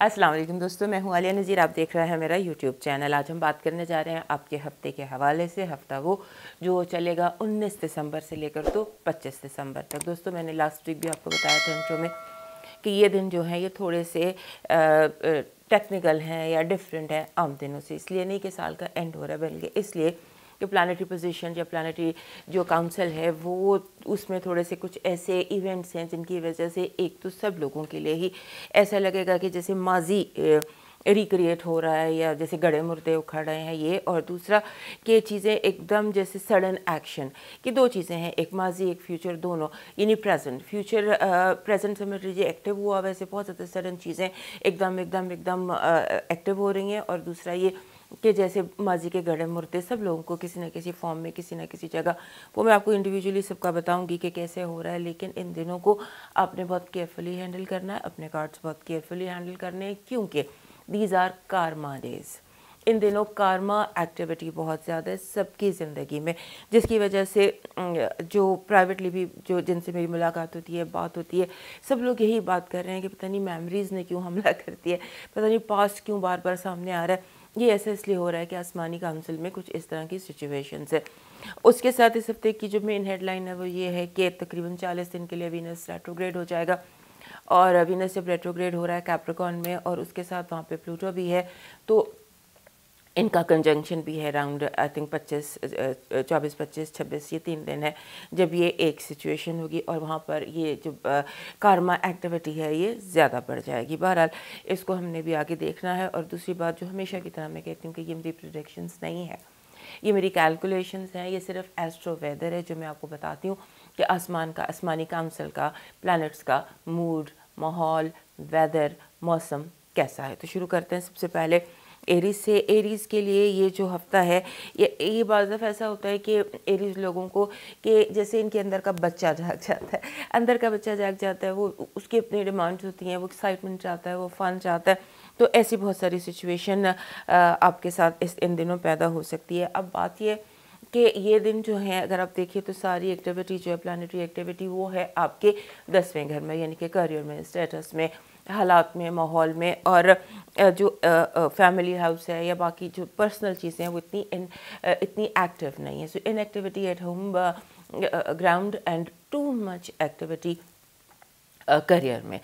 अस्सलाम वालेकुम दोस्तों, मैं हूं आलिया नज़ीर। आप देख रहे हैं मेरा यूट्यूब चैनल। आज हम बात करने जा रहे हैं आपके हफ्ते के हवाले से। हफ्ता वो जो चलेगा 19 दिसंबर से लेकर तो 25 दिसंबर तक। दोस्तों, मैंने लास्ट वीक भी आपको बताया था इंट्रो में कि ये दिन जो हैं ये थोड़े से टेक्निकल हैं या डिफरेंट हैं आम दिनों से। इसलिए नहीं कि साल का एंड हो रहा है, बल्कि इसलिए कि प्लानिटरी पोजीशन या प्लानिटरी जो काउंसिल है वो उसमें थोड़े से कुछ ऐसे इवेंट्स हैं जिनकी वजह से एक तो सब लोगों के लिए ही ऐसा लगेगा कि जैसे माजी रिक्रिएट हो रहा है या जैसे गड़े मुर्दे उखड़ रहे हैं ये, और दूसरा कि चीज़ें एकदम जैसे सडन एक्शन की दो चीज़ें हैं, एक माजी एक फ्यूचर दोनों, यानी प्रेजेंट फ्यूचर प्रेजेंट समझ लीजिए एक्टिव हुआ, वैसे बहुत ज़्यादा सडन चीज़ें एकदम एकदम एकदम एक्टिव हो रही हैं। और दूसरा ये कि जैसे माजी के गड़े मुर्दे सब लोगों को किसी न किसी फॉर्म में किसी न किसी जगह, वो मैं आपको इंडिविजुअली सबका बताऊंगी कि कैसे हो रहा है। लेकिन इन दिनों को आपने बहुत केयरफुली हैंडल करना है, अपने कार्ड्स बहुत केयरफुली हैंडल करने हैं, क्योंकि दीज आर कारमा डेज। इन दिनों कारमा एक्टिविटी बहुत ज़्यादा है सबकी ज़िंदगी में, जिसकी वजह से जो प्राइवेटली भी जो जिनसे मेरी मुलाकात होती है, बात होती है, सब लोग यही बात कर रहे हैं कि पता नहीं मेमोरीज़ ने क्यों हमला करती है, पता नहीं पास्ट क्यों बार बार सामने आ रहा है। ये ऐसा इसलिए हो रहा है कि आसमानी काउंसिल में कुछ इस तरह की सिचुएशंस है। उसके साथ इस हफ्ते की जो मेन हेडलाइन है वो ये है कि तकरीबन 40 दिन के लिए वीनस रेट्रोग्रेड हो जाएगा। और वीनस जब रेट्रोग्रेड हो रहा है कैप्रिकॉर्न में, और उसके साथ वहाँ पे प्लूटो भी है, तो इनका कंजंक्शन भी है अराउंड आई थिंक 24, 25, 26, ये 3 दिन है जब ये एक सिचुएशन होगी, और वहाँ पर ये जो कारमा एक्टिविटी है ये ज़्यादा बढ़ जाएगी। बहरहाल इसको हमने भी आगे देखना है। और दूसरी बात जो हमेशा की तरह मैं कहती हूँ कि ये मेरी प्रेडिक्शंस नहीं है, ये मेरी कैलकुलेशंस हैं, ये सिर्फ एस्ट्रो वेदर है जो मैं आपको बताती हूँ कि आसमानी काउंसिल का, प्लैनेट्स का मूड, माहौल, वेदर, मौसम कैसा है। तो शुरू करते हैं सबसे पहले एरीज से। एरीज के लिए ये जो हफ्ता है ये बाज़ दफ़ा ऐसा होता है कि एरीज लोगों को कि जैसे इनके अंदर का बच्चा जाग जाता है, अंदर का बच्चा जाग जाता है, वो उसकी अपनी डिमांड्स होती हैं, वो एक्साइटमेंट चाहता है, वो फ़न चाहता है। तो ऐसी बहुत सारी सिचुएशन आपके साथ इन दिनों पैदा हो सकती है। अब बात ये कि ये दिन जो है अगर आप देखिए तो सारी एक्टिविटी जो है प्लानिटरी एक्टिविटी वो है आपके 10वें घर में, यानी कि करियर में, स्टेटस में, हालात में, माहौल में। और जो फैमिली हाउस है या बाकी जो पर्सनल चीज़ें हैं वो इतनी एक्टिव नहीं है। So in activity at home, ground and too much activity career में।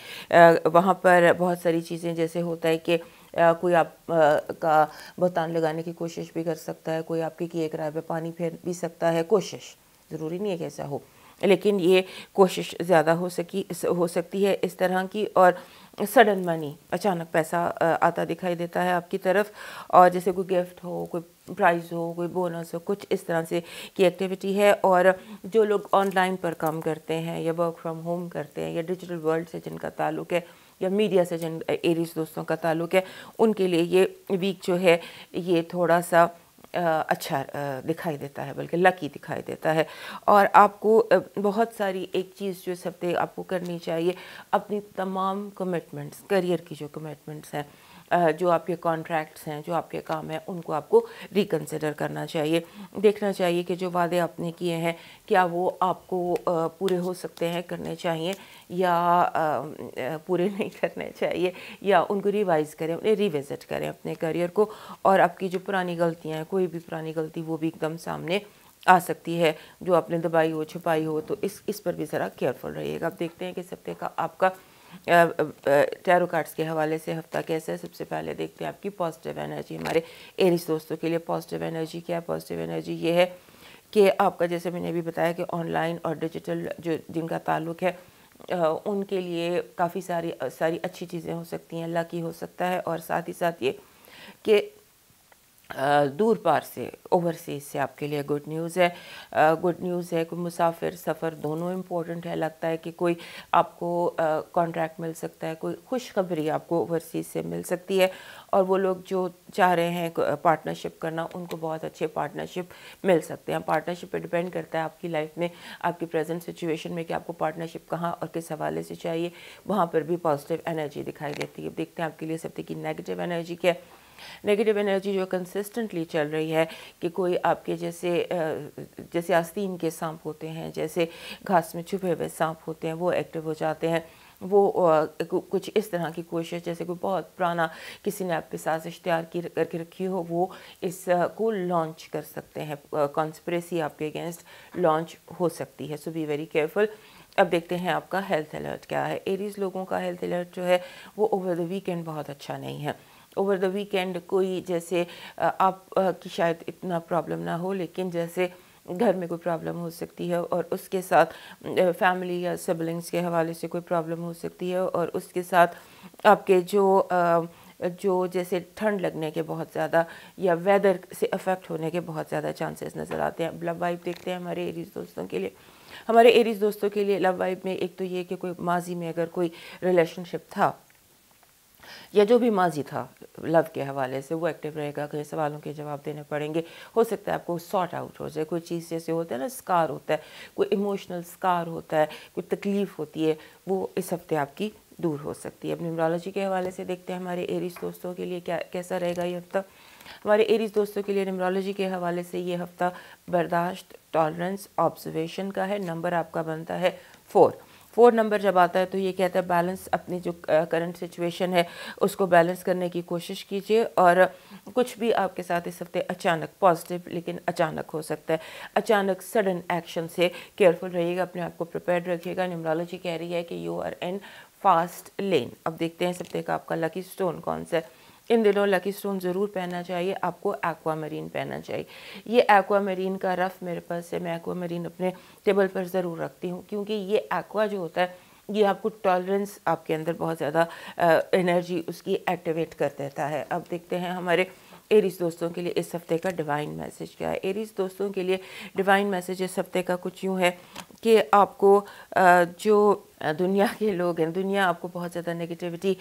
वहाँ पर बहुत सारी चीज़ें जैसे होता है कि कोई आप का बहुतान लगाने की कोशिश भी कर सकता है, कोई आपके किए कराए पे पानी फेर भी सकता है। कोशिश ज़रूरी नहीं है कि ऐसा हो, लेकिन ये कोशिश ज़्यादा हो सकती है इस तरह की। और सडन मनी, अचानक पैसा आता दिखाई देता है आपकी तरफ, और जैसे कोई गिफ्ट हो, कोई प्राइज़ हो, कोई बोनस हो, कुछ इस तरह से की एक्टिविटी है। और जो लोग ऑनलाइन पर काम करते हैं या वर्क फ्रॉम होम करते हैं या डिजिटल वर्ल्ड से जिनका ताल्लुक़ है या मीडिया से जिन एरीज दोस्तों का ताल्लुक़ है, उनके लिए ये वीक जो है ये थोड़ा सा अच्छा दिखाई देता है, बल्कि लकी दिखाई देता है। और आपको बहुत सारी एक चीज़ जो इस हफ्ते आपको करनी चाहिए, अपनी तमाम कमिटमेंट्स, करियर की जो कमिटमेंट्स हैं, जो आपके कॉन्ट्रैक्ट्स हैं, जो आपके काम हैं, उनको आपको रिकंसिडर करना चाहिए। देखना चाहिए कि जो वादे आपने किए हैं क्या वो आपको पूरे हो सकते हैं, करने चाहिए, या पूरे नहीं करने चाहिए, या उनको रिवाइज़ करें, उन्हें रिविज़िट करें अपने करियर को। और आपकी जो पुरानी गलतियाँ हैं, कोई भी पुरानी गलती वो भी एकदम सामने आ सकती है जो आपने दबाई हो, छुपाई हो, तो इस पर भी ज़रा केयरफुल रहिएगा। अब देखते हैं कि इस हफ्ते का आपका टैरो कार्ड्स के हवाले से हफ्ता कैसा है। सबसे पहले देखते हैं आपकी पॉजिटिव एनर्जी। हमारे एरीज दोस्तों के लिए पॉजिटिव एनर्जी क्या है? पॉजिटिव एनर्जी ये है कि आपका, जैसे मैंने अभी बताया कि ऑनलाइन और डिजिटल जो जिनका ताल्लुक़ है उनके लिए काफ़ी सारी अच्छी चीज़ें हो सकती हैं, लकी हो सकता है। और साथ ही साथ ये कि दूर पार से, ओवरसीज से आपके लिए गुड न्यूज़ है। गुड न्यूज़ है, कोई मुसाफिर सफ़र दोनों इम्पोर्टेंट है। लगता है कि कोई आपको कॉन्ट्रैक्ट मिल सकता है, कोई खुशखबरी आपको ओवरसीज से मिल सकती है। और वो लोग जो चाह रहे हैं पार्टनरशिप करना, उनको बहुत अच्छे पार्टनरशिप मिल सकते हैं। पार्टनरशिप पे डिपेंड करता है आपकी लाइफ में, आपकी प्रेजेंट सिचुएशन में कि आपको पार्टनरशिप कहाँ और किस हवाले से चाहिए, वहाँ पर भी पॉजिटिव एनर्जी दिखाई देती है। देखते हैं आपके लिए सब की नेगेटिव एनर्जी क्या है। नेगेटिव एनर्जी जो कंसिस्टेंटली चल रही है कि कोई आपके जैसे आस्तीन के सांप होते हैं, जैसे घास में छुपे हुए सांप होते हैं, वो एक्टिव हो जाते हैं। वो कुछ इस तरह की कोशिश, जैसे कोई बहुत पुराना किसी ने आप पे साजिश तैयार की करके रखी हो, वो इसको लॉन्च कर सकते हैं। कॉन्स्पिरेसी आपके अगेंस्ट लॉन्च हो सकती है, सो बी वेरी केयरफुल। अब देखते हैं आपका हेल्थ अलर्ट क्या है। एरीज लोगों का हेल्थ अलर्ट जो है वो ओवर द वीकेंड बहुत अच्छा नहीं है। ओवर द वीकेंड कोई जैसे आप की शायद इतना प्रॉब्लम ना हो, लेकिन जैसे घर में कोई प्रॉब्लम हो सकती है और उसके साथ फैमिली या सिबलिंग्स के हवाले से कोई प्रॉब्लम हो सकती है, और उसके साथ आपके जो जैसे ठंड लगने के बहुत ज़्यादा या वेदर से अफेक्ट होने के बहुत ज़्यादा चांसेस नज़र आते हैं। लव वाइब देखते हैं हमारे एरीज दोस्तों के लिए। हमारे एरीज दोस्तों के लिए लव वाइब में एक तो ये कि कोई माजी में अगर कोई रिलेशनशिप था या जो भी माजी था लव के हवाले से, वो एक्टिव रहेगा। कई सवालों के जवाब देने पड़ेंगे। हो सकता है आपको सॉर्ट आउट हो जाए कोई चीज़, जैसे होता है ना स्कार होता है, कोई इमोशनल स्कार होता है, कोई तकलीफ़ होती है, वो इस हफ्ते आपकी दूर हो सकती है। अब न्यूमरोलॉजी के हवाले से देखते हैं हमारे एरीज दोस्तों के लिए क्या कैसा रहेगा ये हफ्ता। हमारे एरीज दोस्तों के लिए न्यूमरोलॉजी के हवाले से ये हफ्ता बर्दाश्त, टॉलरेंस, ऑब्जर्वेशन का है। नंबर आपका बनता है 4 नंबर जब आता है तो ये कहता है बैलेंस, अपनी जो करंट सिचुएशन है उसको बैलेंस करने की कोशिश कीजिए। और कुछ भी आपके साथ इस हफ्ते अचानक, पॉजिटिव लेकिन अचानक हो सकता है, अचानक सडन एक्शन से केयरफुल रहिएगा, अपने आप को प्रिपेयर्ड रखिएगा। न्यूमरोलॉजी कह रही है कि you are in fast lane. अब देखते हैं इस हफ्ते का आपका लकी स्टोन कौन सा है। इन दिनों लकी स्टोन ज़रूर पहनना चाहिए आपको, एक्वा मरीन पहनना चाहिए। ये एक्वा मरीन का रफ़ मेरे पास है, मैं एक्वा मरीन अपने टेबल पर ज़रूर रखती हूँ, क्योंकि ये एक्वा जो होता है ये आपको टॉलरेंस, आपके अंदर बहुत ज़्यादा एनर्जी उसकी एक्टिवेट कर देता है। अब देखते हैं हमारे एरीज दोस्तों के लिए इस हफ्ते का डिवाइन मैसेज क्या है। एरीज दोस्तों के लिए डिवाइन मैसेज इस हफ्ते का कुछ यूँ है कि आपको जो दुनिया के लोग हैं, दुनिया आपको बहुत ज़्यादा नेगेटिविटी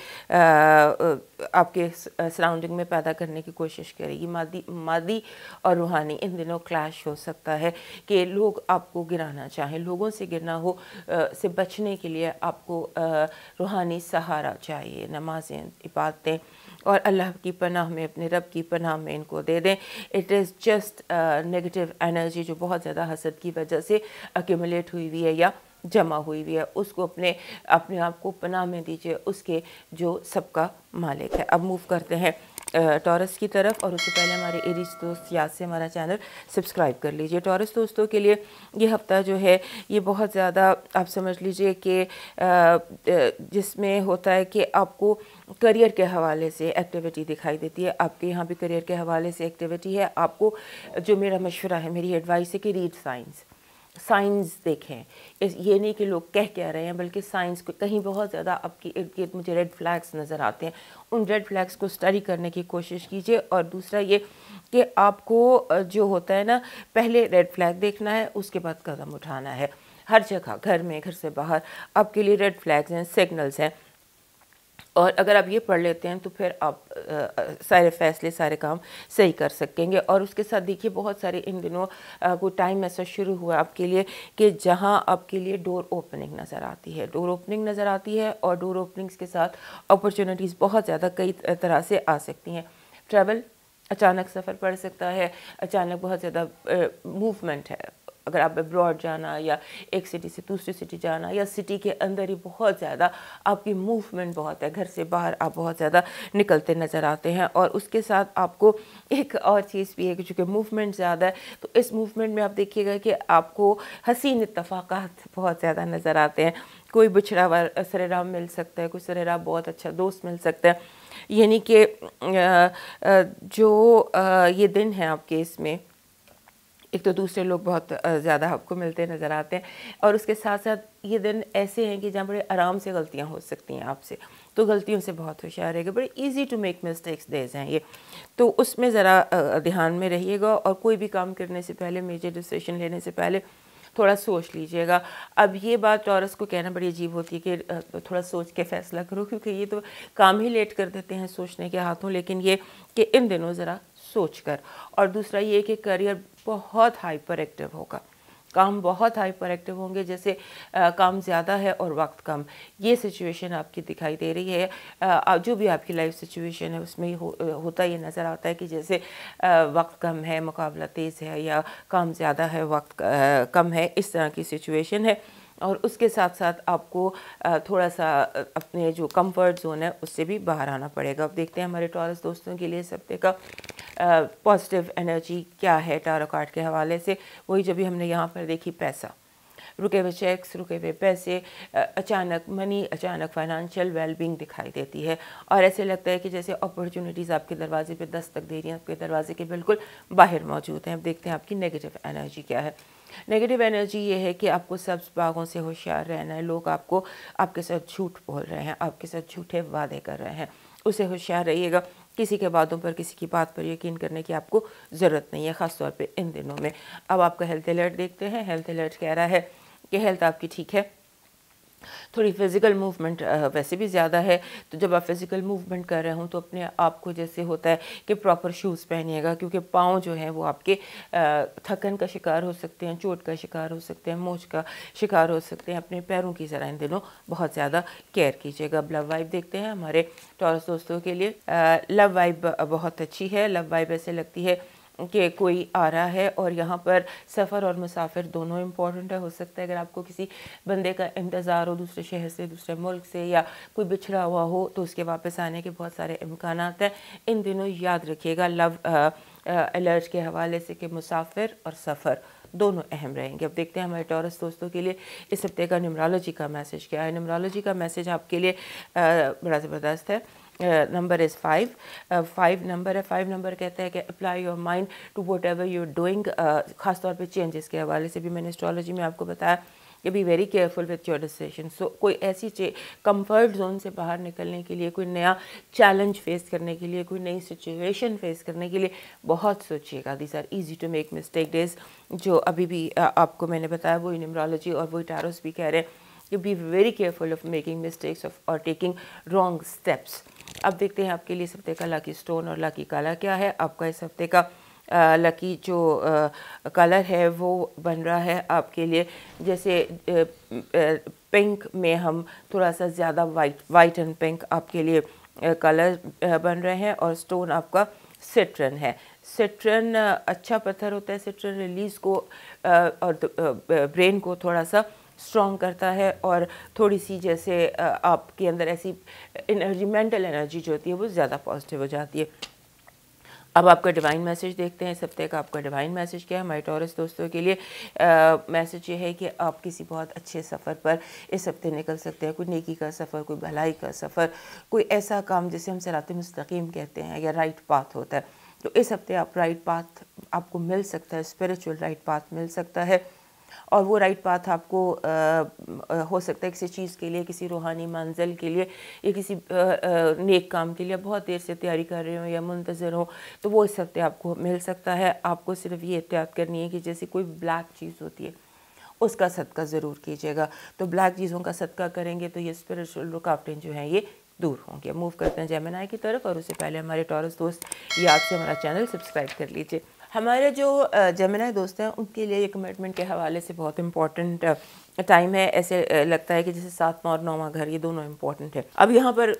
आपके सराउंडिंग में पैदा करने की कोशिश करेगी। मादी और रूहानी इन दिनों क्लैश हो सकता है कि लोग आपको गिराना चाहें। लोगों से गिरना हो से बचने के लिए आपको रूहानी सहारा चाहिए। नमाजें, इबादतें और अल्लाह की पनाह में, अपने रब की पनाह में इनको दे दें। It is just negative energy जो बहुत ज़्यादा हसद की वजह से एक्यूमुलेट हुई हुई है या जमा हुई हुई है, उसको अपने आप को पनाह में दीजिए, उसके जो सबका मालिक है। अब मूव करते हैं टॉरस की तरफ, और उससे पहले हमारे एरीज दोस्त याद से हमारा चैनल सब्सक्राइब कर लीजिए। टॉरस दोस्तों के लिए ये हफ्ता जो है ये बहुत ज़्यादा आप समझ लीजिए कि जिसमें होता है कि आपको करियर के हवाले से एक्टिविटी दिखाई देती है। आपके यहाँ भी करियर के हवाले से एक्टिविटी है। आपको जो मेरा मशवरा है, मेरी एडवाइस है कि रीड साइंस देखें। ये नहीं कि लोग कह रहे हैं, बल्कि साइंस को कहीं बहुत ज़्यादा आपकी इर्द गिर्द मुझे रेड फ्लैग्स नज़र आते हैं, उन रेड फ्लैग्स को स्टडी करने की कोशिश कीजिए। और दूसरा ये कि आपको जो होता है ना, पहले रेड फ्लैग देखना है, उसके बाद कदम उठाना है। हर जगह, घर में, घर से बाहर आपके लिए रेड फ्लैग्स हैं, सिग्नल्स हैं, और अगर आप ये पढ़ लेते हैं तो फिर आप सारे फैसले, सारे काम सही कर सकेंगे। और उसके साथ देखिए बहुत सारे इन दिनों कोई टाइम ऐसा शुरू हुआ आपके लिए कि जहां आपके लिए डोर ओपनिंग नज़र आती है, और डोर ओपनिंग्स के साथ अपॉर्चुनिटीज़ बहुत ज़्यादा कई तरह से आ सकती हैं। ट्रैवल, अचानक सफ़र पड़ सकता है, अचानक बहुत ज़्यादा मूवमेंट है। अगर आप अब्रॉड जाना या एक सिटी से दूसरी सिटी जाना या सिटी के अंदर ही बहुत ज़्यादा आपकी मूवमेंट बहुत है, घर से बाहर आप बहुत ज़्यादा निकलते नज़र आते हैं। और उसके साथ आपको एक और चीज़ भी है कि चूँकि मूवमेंट ज़्यादा है, तो इस मूवमेंट में आप देखिएगा कि आपको हसीन इत्तफाक़ात बहुत ज़्यादा नज़र आते हैं। कोई बिछड़ा हुआ सरेराम मिल सकता है, कोई सरेराम बहुत अच्छा दोस्त मिल सकता है। यानी कि जो ये दिन है आपके, इसमें एक तो दूसरे लोग बहुत ज़्यादा आपको मिलते नज़र आते हैं, और उसके साथ साथ ये दिन ऐसे हैं कि जहाँ बड़े आराम से गलतियाँ हो सकती हैं आपसे, तो गलतियों से बहुत होशियार रहेगा। बड़े easy to make mistakes days हैं ये, तो उसमें ज़रा ध्यान में रहिएगा। और कोई भी काम करने से पहले, मेजर डिसीजन लेने से पहले थोड़ा सोच लीजिएगा। अब ये बात टॉरस को कहना बड़ी अजीब होती है कि थोड़ा सोच के फ़ैसला करो, क्योंकि ये तो काम ही लेट कर देते हैं सोचने के हाथों, लेकिन ये कि इन दिनों ज़रा सोच कर। और दूसरा ये कि करियर बहुत हाइपर एक्टिव होगा, काम बहुत हाइपर एक्टिव होंगे, जैसे काम ज़्यादा है और वक्त कम, ये सिचुएशन आपकी दिखाई दे रही है। जो भी आपकी लाइफ सिचुएशन है उसमें होता ये नज़र आता है कि जैसे वक्त कम है, मुकाबला तेज़ है, या काम ज़्यादा है, वक्त कम है, इस तरह की सिचुएशन है। और उसके साथ साथ आपको थोड़ा सा अपने जो कंफर्ट जोन है उससे भी बाहर आना पड़ेगा। अब देखते हैं हमारे टॉरस दोस्तों के लिए इस हफ्ते का पॉजिटिव एनर्जी क्या है टैरो कार्ड के हवाले से। वही जब भी हमने यहाँ पर देखी, पैसा, रुके हुए चेक्स, रुके हुए पैसे, अचानक मनी, अचानक फाइनेंशियल वेलबींग दिखाई देती है और ऐसे लगता है कि जैसे अपॉर्चुनिटीज़ आपके दरवाजे पे दस्तक दे रही हैं, आपके दरवाजे के बिल्कुल बाहर मौजूद हैं। अब देखते हैं आपकी नेगेटिव एनर्जी क्या है। नेगेटिव एनर्जी ये है कि आपको सब्ज़ बागों से होशियार रहना है। लोग आपके साथ झूठ बोल रहे हैं, आपके साथ झूठे वादे कर रहे हैं, उससे होशियार रहिएगा। किसी के वादों पर, किसी की बात पर यकीन करने की आपको ज़रूरत नहीं है, ख़ासतौर पे इन दिनों में। अब आपका हेल्थ अलर्ट देखते हैं। हेल्थ अलर्ट कह रहा है कि हेल्थ आपकी ठीक है, थोड़ी फिज़िकल मूवमेंट वैसे भी ज़्यादा है, तो जब आप फिज़िकल मूवमेंट कर रहे हों तो अपने आप को जैसे होता है कि प्रॉपर शूज़ पहनिएगा, क्योंकि पाँव जो हैं वो आपके थकन का शिकार हो सकते हैं, चोट का शिकार हो सकते हैं, मोच का शिकार हो सकते हैं। अपने पैरों की ज़रा इन दिनों बहुत ज़्यादा केयर कीजिएगा। अब लव वाइब देखते हैं हमारे टॉरस दोस्तों के लिए। लव वाइब बहुत अच्छी है। लव वाइब ऐसे लगती है कि कोई आ रहा है और यहाँ पर सफ़र और मुसाफिर दोनों इम्पॉर्टेंट है। हो सकता है अगर आपको किसी बंदे का इंतज़ार हो दूसरे शहर से, दूसरे मुल्क से, या कोई बिछड़ा हुआ हो, तो उसके वापस आने के बहुत सारे इम्कान हैं। इन दिनों याद रखिएगा लव अलर्ट के हवाले से कि मुसाफिर और सफ़र दोनों अहम रहेंगे। अब देखते हैं हमारे टॉरस दोस्तों के लिए इस हफ्ते का न्यूमरोलॉजी का मैसेज क्या है। न्यूमरोलॉजी का मैसेज आपके लिए बड़ा ज़बरदस्त है। Number is 5। 5 नंबर है। 5 नंबर कहता है कि apply your mind to whatever you are doing. ख़ासतौर पे चेंजेस के हवाले से भी मैंने एस्ट्रोलॉजी में आपको बताया कि be very careful with your decision. So कोई ऐसी कंफर्ट जोन से बाहर निकलने के लिए, कोई नया चैलेंज फेस करने के लिए, कोई नई सिचुएशन फेस करने के लिए बहुत सोचिएगा। These are easy to make mistake days. जो अभी भी आपको मैंने बताया वही न्यूमरोलॉजी और वही टैरोस भी कह रहे हैं कि be very careful of making mistakes of और टेकिंग रॉन्ग स्टेप्स। अब देखते हैं आपके लिए इस हफ्ते का लकी स्टोन और लकी कलर क्या है। आपका इस हफ्ते का लकी जो कलर है वो बन रहा है आपके लिए, जैसे पिंक में हम थोड़ा सा ज़्यादा वाइट एंड पिंक आपके लिए कलर बन रहे हैं। और स्टोन आपका सिट्रन है। सिट्रन अच्छा पत्थर होता है। सिट्रन रिलीज़ को और ब्रेन को थोड़ा सा स्ट्रॉन्ग करता है और थोड़ी सी जैसे आपके अंदर ऐसी एनर्जी, मेंटल एनर्जी जो होती है वो ज़्यादा पॉजिटिव हो जाती है। अब आपका डिवाइन मैसेज देखते हैं इस हफ्ते का। आपका डिवाइन मैसेज क्या है हमारे टॉरस दोस्तों के लिए। मैसेज ये है कि आप किसी बहुत अच्छे सफ़र पर इस हफ्ते निकल सकते हैं। कोई नेकी का सफ़र, कोई भलाई का सफ़र, कोई ऐसा काम जिसे हम सिरात मुस्तकीम कहते हैं या राइट पाथ होता है। तो इस हफ्ते आप राइट पाथ आपको मिल सकता है, स्पिरिचुअल राइट पाथ मिल सकता है। और वो राइट पाथ आपको हो सकता है किसी चीज़ के लिए, किसी रूहानी मंजिल के लिए या किसी नेक काम के लिए बहुत देर से तैयारी कर रहे हो या मुंतज़र हो, तो वो इस हफ्ते आपको मिल सकता है। आपको सिर्फ ये एहतियात करनी है कि जैसे कोई ब्लैक चीज़ होती है उसका सदका ज़रूर कीजिएगा। तो ब्लैक चीज़ों का सदका करेंगे तो ये स्पिरिचुअल रुकावटें जो हैं ये दूर होंगे। मूव करते हैं जेमिनी की तरफ, और उससे पहले हमारे टॉरस दोस्त याद से हमारा चैनल सब्सक्राइब कर लीजिए। हमारे जो जेमिनी दोस्त हैं उनके लिए ये कमिटमेंट के हवाले से बहुत इम्पॉर्टेंट टाइम है। ऐसे लगता है कि जैसे 7वां और 9वां घर ये दोनों इम्पॉर्टेंट है। अब यहाँ पर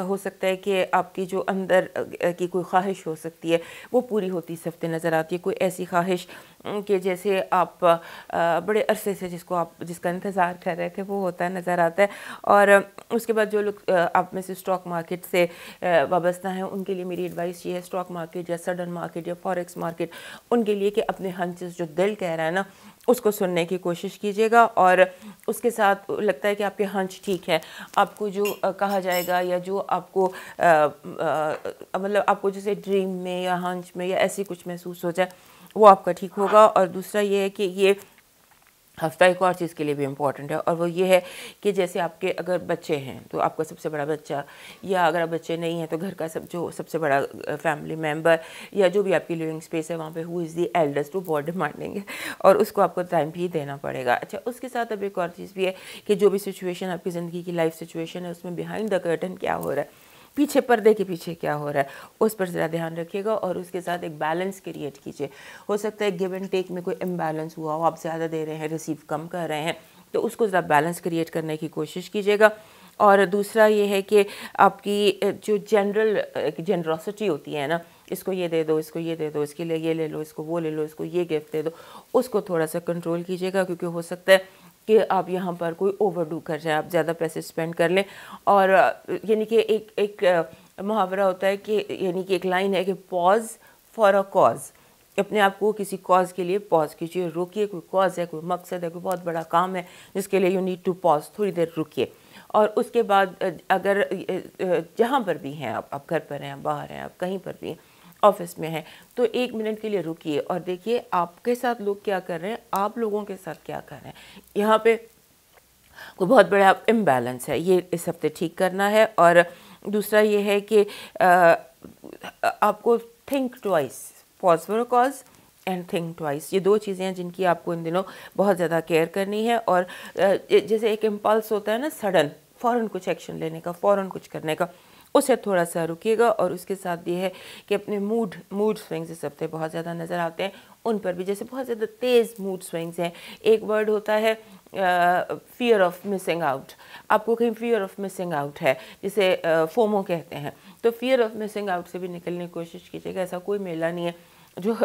हो सकता है कि आपकी जो अंदर की कोई ख्वाहिश हो सकती है वो पूरी होती इस हफ्ते नज़र आती है। कोई ऐसी ख्वाहिश कि जैसे आप बड़े अरसे से जिसका इंतज़ार कर रहे थे वो होता है, नज़र आता है। और उसके बाद जो लोग आप में से स्टॉक मार्केट से वाबस्ता हैं उनके लिए मेरी एडवाइस ये है, स्टॉक मार्केट या सडन मार्केट या फॉरेक्स मार्केट, उनके लिए कि अपने हंचेस जो दिल कह रहा है ना उसको सुनने की कोशिश कीजिएगा। और उसके साथ लगता है कि आपके हंच ठीक है, आपको जो कहा जाएगा या जो आपको मतलब आपको जैसे ड्रीम में या हंच में या ऐसी कुछ महसूस हो जाए वो आपका ठीक होगा। और दूसरा ये है कि ये हफ्ता एक और चीज़ के लिए भी इम्पॉर्टेंट है, और वो ये है कि जैसे आपके अगर बच्चे हैं तो आपका सबसे बड़ा बच्चा, या अगर आप बच्चे नहीं हैं तो घर का सबसे बड़ा फैमिली मेम्बर या जो भी आपकी लिविंग स्पेस है वहाँ पे हु इज़ दी एल्डेस्ट वो बहुत डिमांडिंग है और उसको आपको टाइम भी देना पड़ेगा। अच्छा, उसके साथ अब एक और चीज़ भी है कि जो भी सिचुएशन आपकी ज़िंदगी की लाइफ सिचुएशन है उसमें बिहाइंड द कर्टन क्या हो रहा है, पीछे पर्दे के पीछे क्या हो रहा है, उस पर ज़रा ध्यान रखिएगा और उसके साथ एक बैलेंस क्रिएट कीजिए। हो सकता है गिव एंड टेक में कोई इम्बैलेंस हुआ हो, आप ज़्यादा दे रहे हैं, रिसीव कम कर रहे हैं, तो उसको ज़रा बैलेंस क्रिएट करने की कोशिश कीजिएगा। और दूसरा ये है कि आपकी जो जनरल जनरॉसिटी होती है ना, इसको ये दे दो, इसको ये दे दो, इसके लिए ये ले लो, इसको वो ले लो, इसको ये गिफ्ट दे दो, उसको थोड़ा सा कंट्रोल कीजिएगा, क्योंकि हो सकता है कि आप यहाँ पर कोई ओवरडू कर जाए, आप ज़्यादा पैसे स्पेंड कर लें। और यानी कि एक मुहावरा होता है कि यानी कि एक लाइन है कि पॉज फॉर अ कॉज, अपने आप को किसी कॉज के लिए पॉज कीजिए, रोकिए। कोई कॉज है, कोई मकसद है, कोई बहुत बड़ा काम है जिसके लिए यू नीड टू पॉज, थोड़ी देर रुकिए। और उसके बाद अगर जहाँ पर भी हैं आप घर पर हैं, आप बाहर हैं, आप कहीं पर भी ऑफिस में हैं, तो 1 मिनट के लिए रुकिए और देखिए आपके साथ लोग क्या कर रहे हैं, आप लोगों के साथ क्या कर रहे हैं। यहाँ पे कोई बहुत बड़ा इम्बैलेंस है, ये इस हफ्ते ठीक करना है। और दूसरा ये है कि आपको think twice, pause for a cause and think twice, ये 2 चीज़ें हैं जिनकी आपको इन दिनों बहुत ज़्यादा केयर करनी है। और जैसे एक इम्पल्स होता है ना सडन, फ़ौरन कुछ एक्शन लेने का, फ़ौरन कुछ करने का, उसे थोड़ा सा रुकिएगा। और उसके साथ ये है कि अपने मूड स्विंग्स इस हफ्ते बहुत ज़्यादा नज़र आते हैं, उन पर भी जैसे बहुत ज़्यादा तेज़ मूड स्विंग्स हैं। एक वर्ड होता है फियर ऑफ मिसिंग आउट, आपको कहीं फियर ऑफ मिसिंग आउट है, जिसे फोमो कहते हैं, तो फियर ऑफ मिसिंग आउट से भी निकलने की कोशिश कीजिएगा। ऐसा कोई मेला नहीं है जो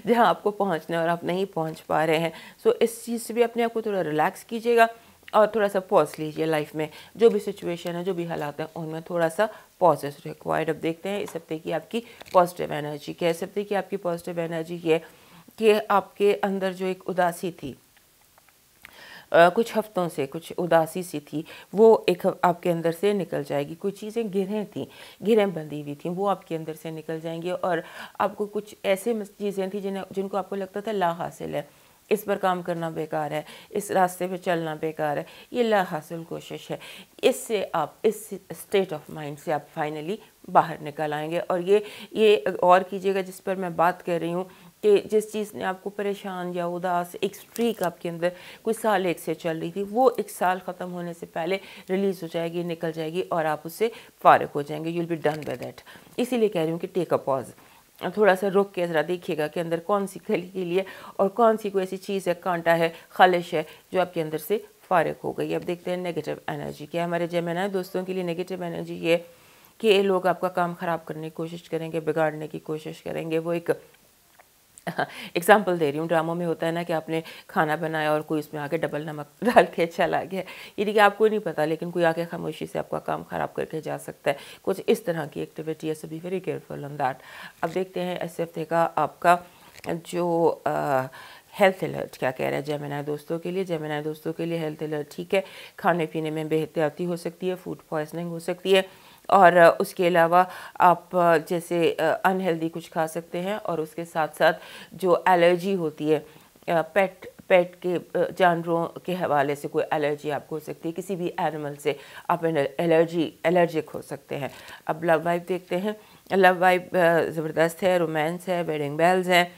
जहां आपको पहुंचना है और आप नहीं पहुंच पा रहे हैं। सो इस चीज़ से भी अपने आप को थोड़ा रिलैक्स कीजिएगा और थोड़ा सा पॉज लीजिए। लाइफ में जो भी सिचुएशन है, जो भी हालात हैं, उनमें थोड़ा सा पॉज इज रिक्वायर्ड। अब देखते हैं इस हफ्ते की आपकी पॉजिटिव एनर्जी क्या है। इस हफ्ते की आपकी पॉजिटिव एनर्जी ये है कि आपके अंदर जो एक उदासी थी, कुछ हफ्तों से कुछ उदासी सी थी, वो एक आपके अंदर से निकल जाएगी। कुछ चीज़ें गिरहें बंधी हुई थी, वो आपके अंदर से निकल जाएंगी। और आपको कुछ ऐसे चीज़ें थी जिनको आपको लगता था ला हासिल है, इस पर काम करना बेकार है, इस रास्ते पे चलना बेकार है, ये ला हासिल कोशिश है, इससे आप इस स्टेट ऑफ माइंड से आप फाइनली बाहर निकल आएंगे। और ये और कीजिएगा जिस पर मैं बात कर रही हूँ कि जिस चीज़ ने आपको परेशान या उदास, एक स्ट्रीक आपके अंदर कोई साल एक से चल रही थी, वो एक साल ख़त्म होने से पहले रिलीज़ हो जाएगी, निकल जाएगी और आप उससे फारिग हो जाएंगे। You will be done with that. इसीलिए कह रही हूँ कि टेक अ पॉज, थोड़ा सा रुक के ज़रा देखिएगा कि अंदर कौन सी खली के लिए और कौन सी कोई ऐसी चीज़ है, कांटा है, खालिश है जो आपके अंदर से फारिग हो गई। अब देखते हैं नेगेटिव एनर्जी क्या है हमारे जेमिनी दोस्तों के लिए। नेगेटिव एनर्जी ये कि ये लोग आपका काम ख़राब करने की कोशिश करेंगे, बिगाड़ने की कोशिश करेंगे। वो एक एग्जाम्पल दे रही हूँ, ड्रामों में होता है ना कि आपने खाना बनाया और कोई उसमें आके डबल नमक डाल के चला गया, यानी कि आपको नहीं पता लेकिन कोई आके खामोशी से आपका काम ख़राब करके जा सकता है। कुछ इस तरह की एक्टिविटी है, so be very careful on that. अब देखते हैं इस हफ्ते का आपका जो हेल्थ अलर्ट क्या कह रहा है जेमिनी दोस्तों के लिए। जेमिनी दोस्तों के लिए हेल्थ अलर्ट ठीक है, खाने पीने में बेहतियाती हो सकती है, फूड पॉइजनिंग हो सकती है, और उसके अलावा आप जैसे अनहेल्दी कुछ खा सकते हैं। और उसके साथ साथ जो एलर्जी होती है पेट के जानवरों के हवाले से कोई एलर्जी आपको हो सकती है, किसी भी एनिमल से आप एलर्जिक हो सकते हैं। अब लव वाइब देखते हैं। लव वाइब ज़बरदस्त है, रोमांस है, वेडिंग बेल्स हैं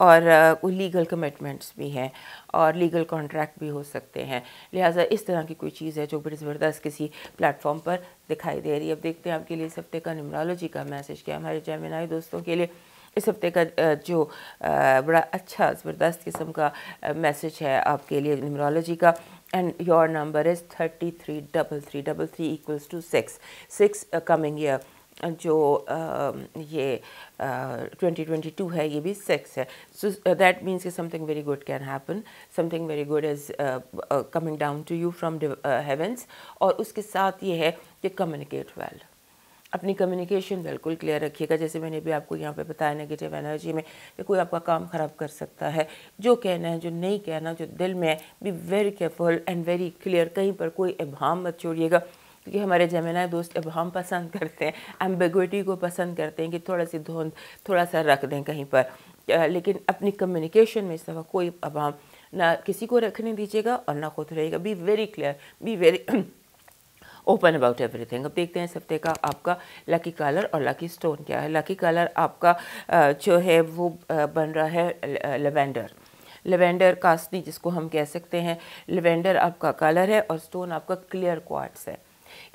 और कोई लीगल कमिटमेंट्स भी हैं और लीगल कॉन्ट्रैक्ट भी हो सकते हैं। लिहाजा इस तरह की कोई चीज़ है जो बड़ी ज़बरदस्त किसी प्लेटफॉर्म पर दिखाई दे रही है। अब देखते हैं आपके लिए इस हफ्ते का न्यूमरोलॉजी का मैसेज क्या है हमारे जेमिनी दोस्तों के लिए। इस हफ्ते का जो बड़ा अच्छा ज़बरदस्त किस्म का मैसेज है आपके लिए न्यूमरोलॉजी का। And your number is 3333 33 equals to 6 coming year. जो ये 2022 है, ये भी 6 है। सो दैट मीन्स कि something very good can happen, something very good is coming down to you from heavens. और उसके साथ ये है कि कम्युनिकेट वेल, अपनी कम्युनिकेशन बिल्कुल क्लियर रखिएगा। जैसे मैंने भी आपको यहाँ पे बताया नेगेटिव एनर्जी में कि कोई आपका काम ख़राब कर सकता है, जो कहना है, जो नहीं कहना, जो दिल में है, B very careful and very clear. कहीं पर कोई इबहम मत छोड़िएगा, क्योंकि हमारे जेमिनी दोस्त इबहम पसंद करते हैं, एम्बिग्विटी को पसंद करते हैं कि थोड़ा सी धुंध थोड़ा सा रख दें कहीं पर। लेकिन अपनी कम्युनिकेशन में इस दफ़ा कोई इबहम ना किसी को रखने दीजिएगा और ना खुद रहेगा। Be very clear, be very open about everything. अब देखते हैं इस हफ्ते का आपका लकी कलर और लकी स्टोन क्या है। लकी कलर आपका जो है वो बन रहा है लेवेंडर कास्नी, जिसको हम कह सकते हैं। लेवेंडर आपका कलर है और स्टोन आपका क्लियर क्वार्ट्स है।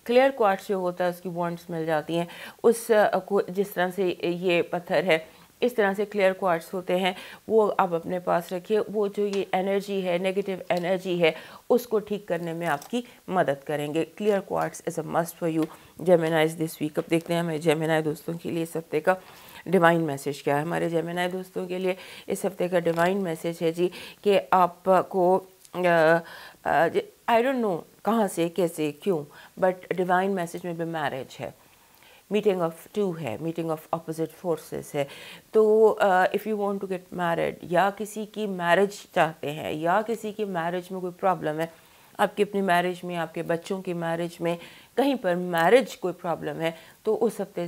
क्लियर क्वार्ट्स जो होता है उसकी बॉन्ड्स मिल जाती हैं उस को, जिस तरह से ये पत्थर है इस तरह से क्लियर क्वार्ट्स होते हैं, वो आप अपने पास रखिए। वो जो ये एनर्जी है, नेगेटिव एनर्जी है, उसको ठीक करने में आपकी मदद करेंगे। Clear quartz is a must for you Geminis this week. अब देखते हैं हमारे जेमिनी दोस्तों के लिए इस हफ्ते का डिवाइन मैसेज क्या है। हमारे जेमिनी दोस्तों के लिए इस हफ्ते का डिवाइन मैसेज है जी कि आपको आई डोंट नो कहाँ से कैसे क्यों, बट डिवाइन मैसेज में भी मैरिज है, मीटिंग ऑफ टू है, मीटिंग ऑफ अपोजिट फोर्सेस है। तो if you want to get married, या किसी की मैरिज चाहते हैं, या किसी की मैरिज में कोई प्रॉब्लम है, आपकी अपनी मैरिज में, आपके बच्चों की मैरिज में, कहीं पर मैरिज कोई प्रॉब्लम है, तो उस हफ्ते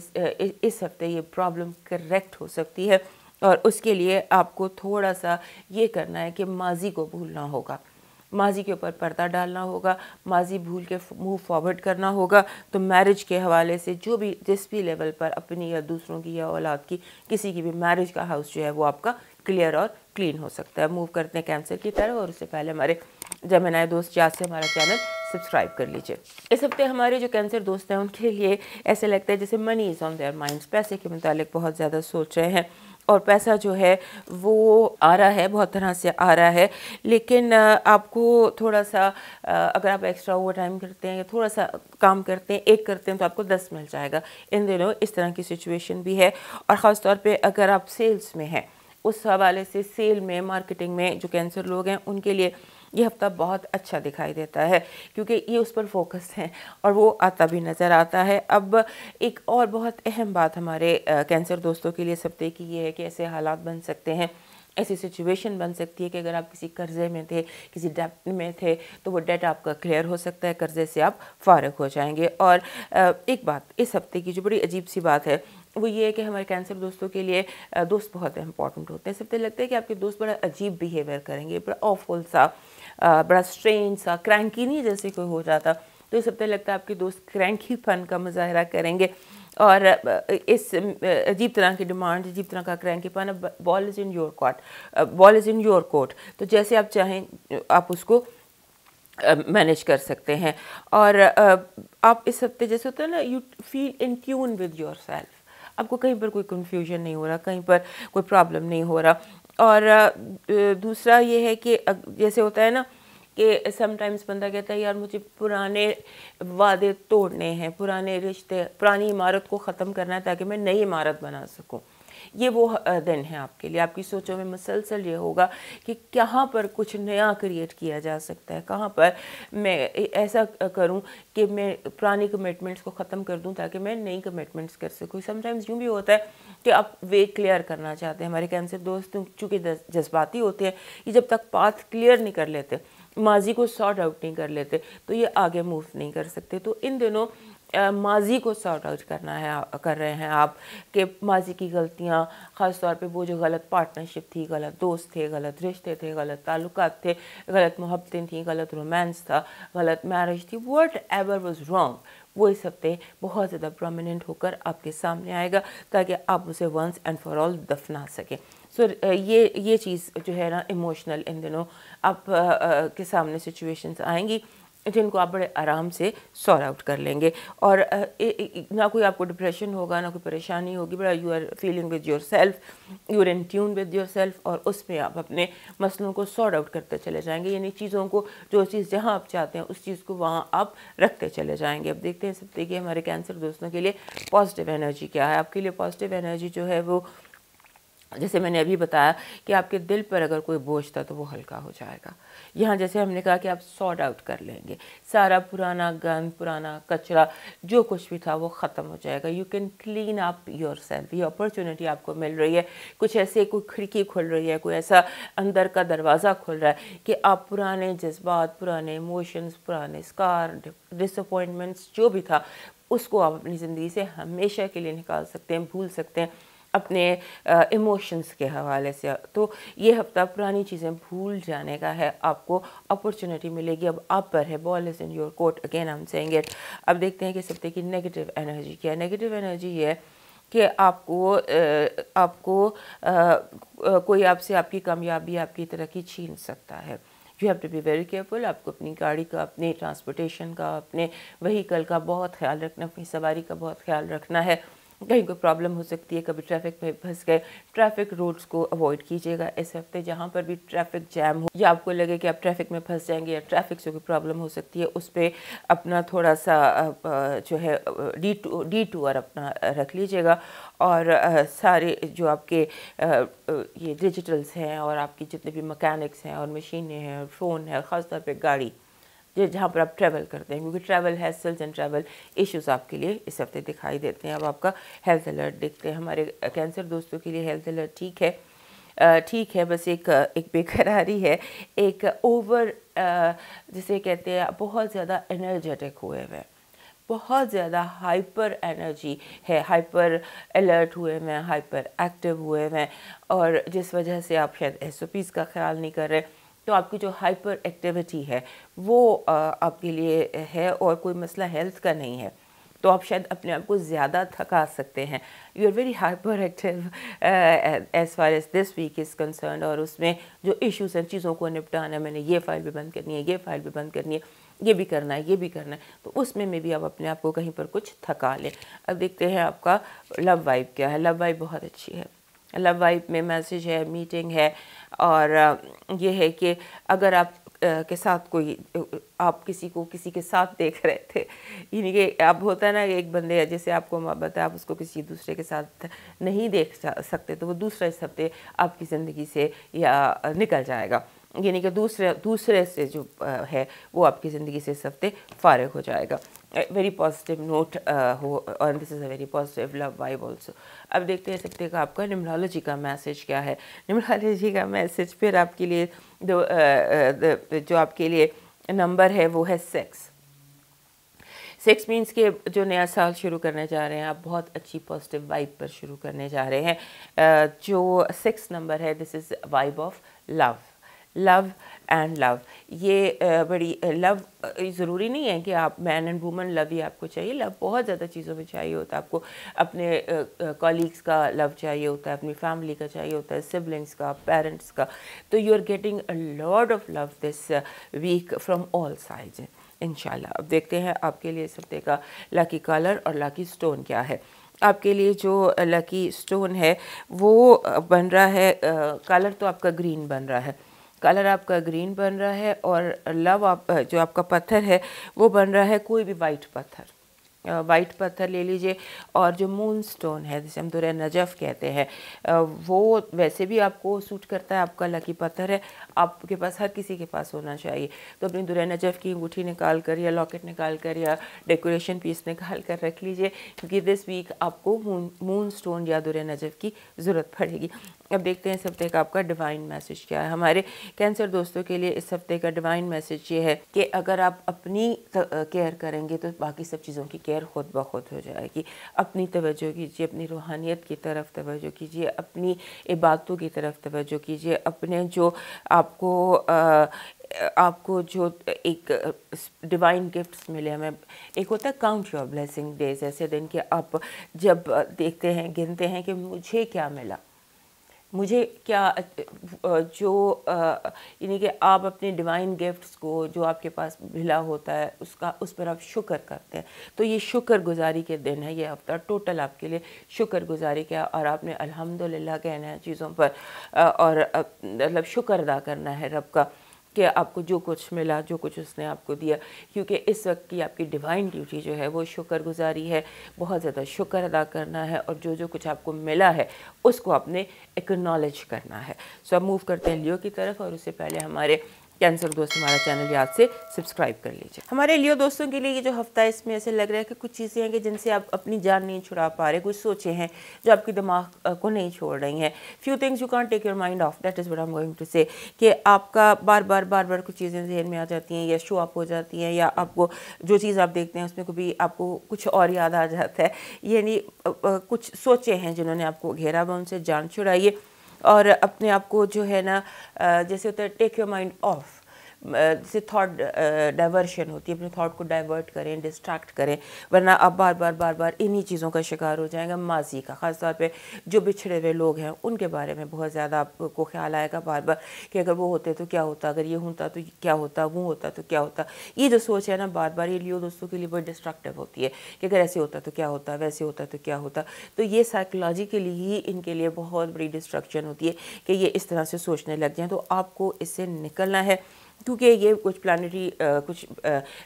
इस हफ्ते ये प्रॉब्लम करेक्ट हो सकती है। और उसके लिए आपको थोड़ा सा ये करना है कि माजी को भूलना होगा, माजी के ऊपर पर्दा डालना होगा, माजी भूल के मूव फॉरवर्ड करना होगा। तो मैरिज के हवाले से जो भी जिस भी लेवल पर अपनी या दूसरों की या औलाद की किसी की भी मैरिज का हाउस जो है वो आपका क्लियर और क्लीन हो सकता है। मूव करते हैं कैंसर की तरफ, और उससे पहले हमारे जेमिनी दोस्त याद से हमारा चैनल सब्सक्राइब कर लीजिए। इस हफ्ते हमारे जो कैंसर दोस्त हैं उनके लिए ऐसे लगता है जैसे money is on their minds, पैसे के मुतालिक बहुत ज़्यादा सोच रहे हैं, और पैसा जो है वो आ रहा है, बहुत तरह से आ रहा है, लेकिन आपको थोड़ा सा अगर आप एक्स्ट्रा ओवर टाइम करते हैं या थोड़ा सा काम करते हैं, एक करते हैं तो आपको 10 मिल जाएगा। इन दिनों इस तरह की सिचुएशन भी है, और ख़ास तौर पे अगर आप सेल्स में हैं, उस हवाले से सेल में, मार्केटिंग में जो कैंसर लोग हैं उनके लिए ये हफ्ता बहुत अच्छा दिखाई देता है, क्योंकि ये उस पर फोकस है और वो आता भी नज़र आता है। अब एक और बहुत अहम बात हमारे कैंसर दोस्तों के लिए इस हफ्ते की ये है कि ऐसे हालात बन सकते हैं, ऐसी सिचुएशन बन सकती है कि अगर आप किसी कर्जे में थे, किसी डेट में थे, तो वो डेट आपका क्लियर हो सकता है, कर्जे से आप फारिग हो जाएंगे। और एक बात इस हफ्ते की जो बड़ी अजीब सी बात है वो ये है कि हमारे कैंसर दोस्तों के लिए दोस्त बहुत इंपॉर्टेंट होते हैं। इस हफ्ते लगता है कि आपके दोस्त बड़ा अजीब बिहेवियर करेंगे, बड़ा ऑफुल सा, बड़ा स्ट्रेंज सा, क्रैंकी नहीं जैसे कोई हो जाता, तो इस हफ्ते लगता है आपके दोस्त क्रैंकी फन का मुजाहरा करेंगे, और इस अजीब तरह की डिमांड, अजीब तरह का क्रैंकीपन, ball is in your court, ball is in your court, तो जैसे आप चाहें आप उसको मैनेज कर सकते हैं। और आप इस हफ्ते जैसे होता है ना, you feel in tune with your self, आपको कहीं पर कोई कन्फ्यूजन नहीं हो रहा, कहीं पर कोई प्रॉब्लम नहीं हो रहा। और दूसरा ये है कि जैसे होता है ना कि समटाइम्स बंदा कहता है यार मुझे पुराने वादे तोड़ने हैं, पुराने रिश्ते, पुरानी इमारत को ख़त्म करना है ताकि मैं नई इमारत बना सकूं। ये वो दिन है आपके लिए, आपकी सोचों में मुसलसल ये होगा कि कहाँ पर कुछ नया क्रिएट किया जा सकता है, कहाँ पर मैं ऐसा करूं कि मैं पुरानी कमिटमेंट्स को ख़त्म कर दूं ताकि मैं नई कमिटमेंट्स कर सकूं। समटाइम्स यूँ भी होता है कि आप वे क्लियर करना चाहते हैं। हमारे कैंसर दोस्त चूँकि जज्बाती होते हैं, ये जब तक पाथ क्लियर नहीं कर लेते, माजी को सॉर्ट आउट नहीं कर लेते, तो ये आगे मूव नहीं कर सकते। तो इन दिनों माजी को सॉर्ट आउट करना है, कर रहे हैं आप, कि माजी की गलतियाँ, ख़ास तौर पे वो जो गलत पार्टनरशिप थी, गलत दोस्त थे, गलत रिश्ते थे, गलत ताल्लुकात थे, गलत मोहब्बतें थी, गलत रोमांस था, गलत मैरिज थी, वट एवर वॉज रॉन्ग, वो इस हफ्ते बहुत ज़्यादा प्रोमिनेंट होकर आपके सामने आएगा ताकि आप उसे वंस एंड फॉर ऑल दफना सकें। सो ये चीज़ जो है ना इमोशनल इन दिनों आप के सामने सिचुएशंस आएंगी जिनको आप बड़े आराम से सॉर्ट आउट कर लेंगे, और ना कोई आपको डिप्रेशन होगा, ना कोई परेशानी होगी, बड़ा you are feeling with yourself, you are in tune with yourself, और उसमें आप अपने मसलों को सॉर्ट आउट करते चले जाएंगे, यानी चीज़ों को, जो चीज़ जहाँ आप चाहते हैं उस चीज़ को वहाँ आप रखते चले जाएंगे। अब देखते हैं सब, देखिए हमारे कैंसर दोस्तों के लिए पॉजिटिव एनर्जी क्या है। आपके लिए पॉजिटिव एनर्जी जो है वो, जैसे मैंने अभी बताया कि आपके दिल पर अगर कोई बोझ था तो वो हल्का हो जाएगा। यहाँ जैसे हमने कहा कि आप सॉर्ट आउट कर लेंगे, सारा पुराना गंद, पुराना कचरा जो कुछ भी था वो ख़त्म हो जाएगा। You can clean up your self, ये अपॉर्चुनिटी आपको मिल रही है। कुछ ऐसे कोई खिड़की खुल रही है, कोई ऐसा अंदर का दरवाज़ा खुल रहा है कि आप पुराने जज्बात, पुराने इमोशंस, पुराने स्कार, डिसअपॉइंटमेंट्स जो भी था उसको आप अपनी ज़िंदगी से हमेशा के लिए निकाल सकते हैं, भूल सकते हैं अपने इमोशंस के हवाले से। तो ये हफ्ता पुरानी चीज़ें भूल जाने का है, आपको अपॉर्चुनिटी मिलेगी। अब आप पर है, ball is in your court, again I am saying it. अब देखते हैं कि इस हफ्ते की नेगेटिव एनर्जी क्या है। नेगेटिव एनर्जी ये है कि आपको कोई आपसे आपकी कामयाबी, आपकी तरक्की छीन सकता है। You have to be very careful. आपको अपनी गाड़ी का, अपने ट्रांसपोर्टेशन का, अपने व्हीकल का बहुत ख्याल रखना, अपनी सवारी का बहुत ख्याल रखना है। कहीं कोई प्रॉब्लम हो सकती है, कभी ट्रैफिक में फंस गए। ट्रैफिक रूट्स को अवॉइड कीजिएगा इस हफ्ते। जहाँ पर भी ट्रैफिक जैम हो या आपको लगे कि आप ट्रैफिक में फंस जाएंगे या ट्रैफिक से कोई प्रॉब्लम हो सकती है, उस पर अपना थोड़ा सा जो है डी टूर अपना रख लीजिएगा। और सारे जो आपके ये डिजिटल्स हैं और आपकी जितने भी मैकेनिक्स हैं और मशीनें हैं और फ़ोन है, ख़ासतौर पे गाड़ी जहाँ पर आप ट्रैवल करते हैं, क्योंकि travel hassles and travel issues आपके लिए इस हफ्ते दिखाई देते हैं। अब आपका हेल्थ अलर्ट देखते हैं। हमारे कैंसर दोस्तों के लिए हेल्थ अलर्ट ठीक है, बस एक बेकरारी है, एक ओवर जिसे कहते हैं बहुत ज़्यादा एनर्जेटिक हुए हुए, बहुत ज़्यादा हाइपर एनर्जी है, हाइपर अलर्ट हुए हुए हैं, हाइपर एक्टिव हुए हुए हैं, और जिस वजह से आप शायद SOPs का ख्याल नहीं कर रहे, तो आपकी जो हाइपर एक्टिविटी है वो आपके लिए है और कोई मसला हेल्थ का नहीं है। तो आप शायद अपने आप को ज़्यादा थका सकते हैं। You are very hyperactive as far as this week is concern, और उसमें जो इश्यूज़ हैं, चीज़ों को निपटाना है, मैंने ये फ़ाइल भी बंद करनी है, ये फ़ाइल भी बंद करनी है, ये भी करना है, ये भी करना है, तो उसमें में भी आप अपने आप को कहीं पर कुछ थका लें। अब देखते हैं आपका लव वाइब क्या है। लव वाइब बहुत अच्छी है। लव वाइब में मैसेज है, मीटिंग है, और ये है कि अगर आप के साथ कोई आप किसी के साथ देख रहे थे, यानी कि अब होता है ना कि एक बंदे जैसे आपको मोहब्बत है, आप उसको किसी दूसरे के साथ नहीं देख सकते, तो वो दूसरे इस हफ्ते आपकी ज़िंदगी से या निकल जाएगा, यानी कि दूसरे से जो है वो आपकी ज़िंदगी से इस हफ्ते फारिग हो जाएगा। वेरी पॉजिटिव नोट हो, और this is a very positive love vibe also. अब देखते हैं इस हफ्ते का आपका न्यूमरोलॉजी का मैसेज क्या है। न्यूमरोलॉजी का मैसेज फिर आपके लिए जो आपके लिए नंबर है वो है 6 मीन्स के जो नया साल शुरू करने जा रहे हैं आप बहुत अच्छी पॉजिटिव वाइब पर शुरू करने जा रहे हैं। जो 6 नंबर है, this is vibe of love and love. ये बड़ी लव ज़रूरी नहीं है कि आप मैन एंड वुमन लव ही आपको चाहिए। लव बहुत ज़्यादा चीज़ों में चाहिए होता है। आपको अपने कॉलीग्स का लव चाहिए होता है, अपनी फैमिली का चाहिए होता है, सिबलिंग्स का, पेरेंट्स का। तो you are getting a lot of love this week from all sides इंशाल्लाह। अब देखते हैं आपके लिए इस हफ्ते का लकी कलर और लकी स्टोन क्या है। आपके लिए जो लकी स्टोन है वो बन रहा है, कलर तो आपका ग्रीन बन रहा है, कलर आपका ग्रीन बन रहा है, और लव आप जो आपका पत्थर है वो बन रहा है कोई भी वाइट पत्थर। वाइट पत्थर ले लीजिए। और जो मून स्टोन है जिसे हम दुर्र नजफ़ कहते हैं, वो वैसे भी आपको सूट करता है, आपका लकी पत्थर है, आपके पास हर किसी के पास होना चाहिए। तो अपनी दुर्र नजफ़ की अंगूठी निकाल कर या लॉकेट निकाल कर या डेकोरेशन पीस निकाल कर रख लीजिए, क्योंकि दिस वीक आपको मून स्टोन या दुर्र नजफ़ की ज़रूरत पड़ेगी। अब देखते हैं इस हफ्ते का आपका डिवाइन मैसेज क्या है। हमारे कैंसर दोस्तों के लिए इस हफ्ते का डिवाइन मैसेज ये है कि अगर आप अपनी केयर करेंगे तो बाकी सब चीज़ों की केयर खुद ब खुद हो जाएगी। अपनी तवज्जो कीजिए, अपनी रूहानियत की तरफ तवज्जो कीजिए, अपनी इबादतों की तरफ तवज्जो कीजिए, अपने जो आपको जो एक डिवाइन गिफ्ट्स मिले हमें, एक होता है काउंट योर ब्लेसिंग डेज, ऐसे दिन कि आप जब देखते हैं, गिनते हैं कि मुझे क्या मिला, मुझे क्या जो यानी कि आप अपने डिवाइन गिफ्ट्स को जो आपके पास मिला होता है उस पर आप शुक्र करते हैं। तो ये शुक्र गुजारी के दिन है, ये हफ्ता टोटल आपके लिए शुक्र गुजारी का, और आपने अल्हम्दुलिल्लाह कहना है चीज़ों पर, और मतलब शुक्र अदा करना है रब का कि आपको जो कुछ मिला, जो कुछ उसने आपको दिया, क्योंकि इस वक्त की आपकी डिवाइन ड्यूटी जो है वो शुक्रगुजारी है, बहुत ज़्यादा शुक्र अदा करना है, और जो जो कुछ आपको मिला है उसको आपने एक्नॉलेज करना है। सो अब मूव करते हैं लियो की तरफ, और उससे पहले हमारे कैंसर दोस्त हमारा चैनल याद से सब्सक्राइब कर लीजिए। हमारे लियो दोस्तों के लिए ये जो हफ्ता है इसमें ऐसे लग रहा है कि कुछ चीज़ें हैं कि जिनसे आप अपनी जान नहीं छुड़ा पा रहे, कुछ सोचें हैं जो आपके दिमाग को नहीं छोड़ रही हैं। Few things you can't take your mind off, that is what I am going to say, कि आपका बार बार कुछ चीज़ें जहन में आ जाती हैं या शो अप हो जाती हैं, या आपको जो चीज़ आप देखते हैं उसमें कभी आपको कुछ और याद आ जाता है, यानी कुछ सोचे हैं जिन्होंने आपको घेरा हुआ, उनसे जान छुड़ाइए और अपने आप को जो है ना, जैसे होता है टेक योर माइंड ऑफ, जैसे थॉट डाइवर्शन होती है, अपने थॉट को डाइवर्ट करें, डिस्ट्रैक्ट करें, वरना आप बार बार इन्हीं चीज़ों का शिकार हो जाएगा। माजी का ख़ास तौर पे जो बिछड़े हुए लोग हैं उनके बारे में बहुत ज़्यादा आपको ख्याल आएगा बार बार कि अगर वो होते तो क्या होता, अगर ये होता तो क्या होता, वो होता तो क्या होता। ये जो सोच है ना बार बार, ये लियो दोस्तों के लिए बहुत डिस्ट्रक्टिव होती है कि अगर ऐसे होता तो क्या होता, वैसे होता तो क्या होता। तो ये साइकोलॉजिकली ही इनके लिए बहुत बड़ी डिस्ट्रक्शन होती है कि ये इस तरह से सोचने लग जाएं। तो आपको इससे निकलना है, क्योंकि ये कुछ प्लानिटरी कुछ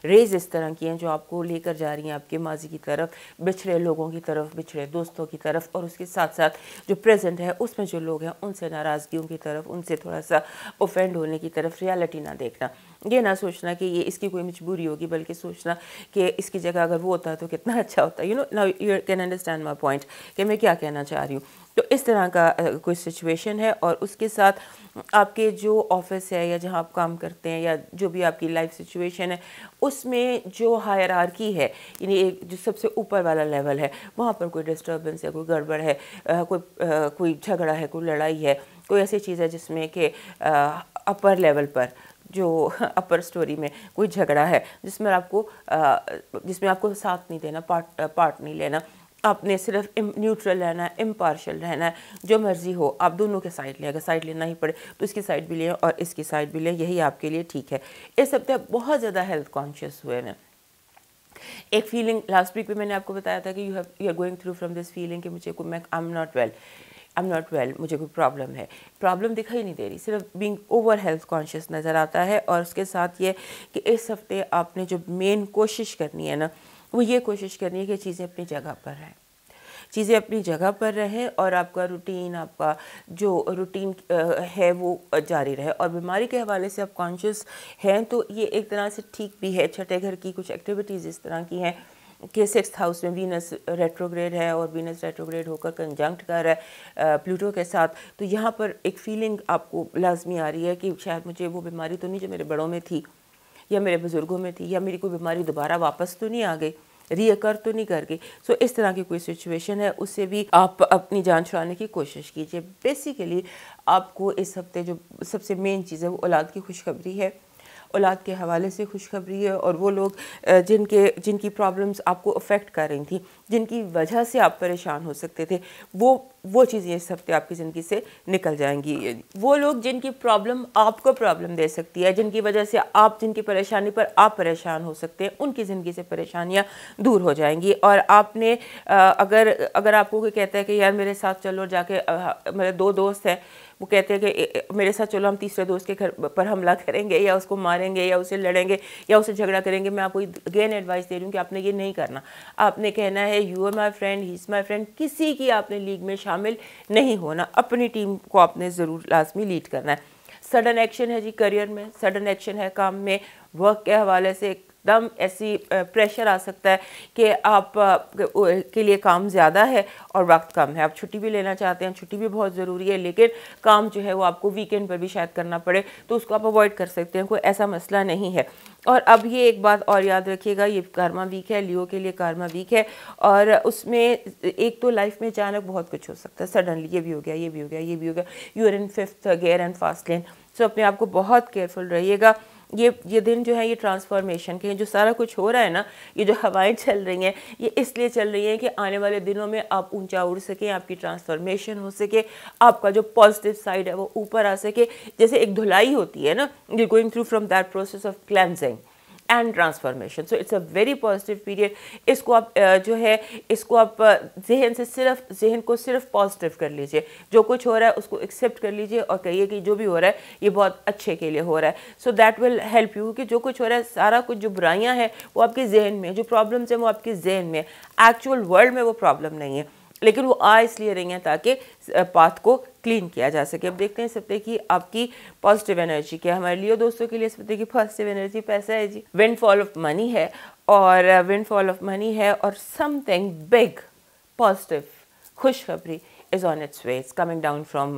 रेज इस तरह की हैं जो आपको लेकर जा रही हैं आपके माजी की तरफ, बिछड़े लोगों की तरफ, बिछड़े दोस्तों की तरफ, और उसके साथ साथ जो प्रेजेंट है उसमें जो लोग हैं उनसे नाराज़गियों की तरफ, उनसे थोड़ा सा ऑफेंड होने की तरफ। रियलिटी ना देखना, ये ना सोचना कि ये इसकी कोई मजबूरी होगी, बल्कि सोचना कि इसकी जगह अगर वो होता तो कितना अच्छा होता। You know, now you can understand my point कि मैं क्या कहना चाह रही हूँ। तो इस तरह का कोई सिचुएशन है, और उसके साथ आपके जो ऑफिस है या जहाँ आप काम करते हैं या जो भी आपकी लाइफ सिचुएशन है उसमें जो हायरार्की है, यानी एक जो सबसे ऊपर वाला लेवल है, वहाँ पर कोई डिस्टर्बेंस है, कोई गड़बड़ है, कोई झगड़ा है, कोई लड़ाई है, कोई ऐसी चीज़ है जिसमें कि अपर लेवल पर जो अपर स्टोरी में कोई झगड़ा है जिसमें आपको साथ नहीं देना, पार्ट नहीं लेना, आपने सिर्फ न्यूट्रल रहना है, इम्पार्शल रहना है, जो मर्जी हो आप दोनों के साइड लें, अगर साइड लेना ही पड़े तो इसकी साइड भी लें और इसकी साइड भी लें, यही आपके लिए ठीक है। इस हफ्ते बहुत ज़्यादा हेल्थ कॉन्शियस हुए हैं। एक फीलिंग लास्ट वीक भी मैंने आपको बताया था कि you are going through from this feeling कि मुझे कोई आई एम नॉट वेल, मुझे कोई प्रॉब्लम है। प्रॉब्लम दिखाई नहीं दे रही, सिर्फ बीइंग ओवर हेल्थ कॉन्शियस नज़र आता है। और उसके साथ ये कि इस हफ्ते आपने जो मेन कोशिश करनी है ना, वो ये कोशिश करनी है कि चीज़ें अपनी जगह पर रहें, चीज़ें अपनी जगह पर रहें, और आपका रूटीन, आपका जो रूटीन है वो जारी रहे। और बीमारी के हवाले से आप कॉन्शियस हैं तो ये एक तरह से ठीक भी है। छठे घर की कुछ एक्टिविटीज़ इस तरह की हैं कि 6th हाउस में वीनस रेट्रोग्रेड है, और वीनस रेट्रोग्रेड होकर कंजंक्ट कर रहा है प्लूटो के साथ। तो यहाँ पर एक फीलिंग आपको लाजमी आ रही है कि शायद मुझे वो बीमारी तो नहीं जो मेरे बड़ों में थी या मेरे बुज़ुर्गों में थी, या मेरी कोई बीमारी दोबारा वापस तो नहीं आ गई, रीअकर तो नहीं कर गई। सो इस तरह की कोई सिचुएशन है, उससे भी आप अपनी जान छुड़ाने की कोशिश कीजिए। बेसिकली आपको इस हफ्ते जो सबसे मेन चीज़ है वो औलाद की खुशखबरी है, औलाद के हवाले से खुशखबरी है। और वो लोग जिनकी प्रॉब्लम्स आपको अफेक्ट कर रही थी, जिनकी वजह से आप परेशान हो सकते थे, वो चीज़ें इस हफ्ते आपकी ज़िंदगी से निकल जाएंगी। वो लोग जिनकी प्रॉब्लम आपको प्रॉब्लम दे सकती है, जिनकी वजह से जिनकी परेशानी पर आप परेशान हो सकते हैं, उनकी ज़िंदगी से परेशानियां दूर हो जाएंगी। और आपने अगर आपको कोई कहता है कि यार मेरे साथ चलो, जाके मेरे 2 दोस्त हैं, वो कहते हैं कि मेरे साथ चलो, हम तीसरे दोस्त के घर पर हमला करेंगे या उसको मारेंगे या उसे लड़ेंगे या उसे झगड़ा करेंगे, मैं आपको अगेन एडवाइस दे रही हूँ कि आपने ये नहीं करना। आपने कहना है you are my friend, he is my friend, किसी की आपने लीग में शामिल नहीं होना, अपनी टीम को आपने ज़रूर लाजमी लीड करना है। सडन एक्शन है जी करियर में, सडन एक्शन है काम में, वर्क के हवाले से एकदम ऐसी प्रेशर आ सकता है कि आप के लिए काम ज़्यादा है और वक्त कम है। आप छुट्टी भी लेना चाहते हैं, छुट्टी भी बहुत ज़रूरी है, लेकिन काम जो है वो आपको वीकेंड पर भी शायद करना पड़े, तो उसको आप अवॉइड कर सकते हैं, कोई ऐसा मसला नहीं है। और अब ये एक बात और याद रखिएगा, ये कार्मा वीक है, लियो के लिए कार्मा वीक है, और उसमें एक तो लाइफ में अचानक बहुत कुछ हो सकता है, सडनली ये भी हो गया, ये भी हो गया, ये भी हो गया, you are in 5th gear and fast lane. So अपने आप को बहुत केयरफुल रहिएगा। ये दिन जो है ये ट्रांसफॉर्मेशन के, जो सारा कुछ हो रहा है ना, ये जो हवाएं चल रही हैं, ये इसलिए चल रही हैं कि आने वाले दिनों में आप ऊंचा उड़ सकें, आपकी ट्रांसफॉर्मेशन हो सके, आपका जो पॉजिटिव साइड है वो ऊपर आ सके। जैसे एक धुलाई होती है ना, you going through from that process of cleansing and transformation. So it's a very positive period. इसको आप इसको आप जहन को सिर्फ पॉजिटिव कर लीजिए, जो कुछ हो रहा है उसको एक्सेप्ट कर लीजिए और कहिए कि जो भी हो रहा है ये बहुत अच्छे के लिए हो रहा है। So that will help you, कि जो कुछ हो रहा है, सारा कुछ जो बुराइयां हैं वो आपके जहन में, जो प्रॉब्लम्स हैं वो आपके जहन में, एक्चुअल वर्ल्ड में वो प्रॉब्लम नहीं है, लेकिन वो आ इसलिए रही हैं ताकि पाथ को क्लीन किया जा सके। अब देखते हैं इस हफ्ते की आपकी पॉजिटिव एनर्जी क्या है। हमारे लियो दोस्तों के लिए इस हफ्ते की पॉजिटिव एनर्जी पैसा है जी, विंडफॉल ऑफ मनी है, और विंडफॉल ऑफ मनी है, और समथिंग बिग पॉजिटिव खुशखबरी is on its way. It's coming down from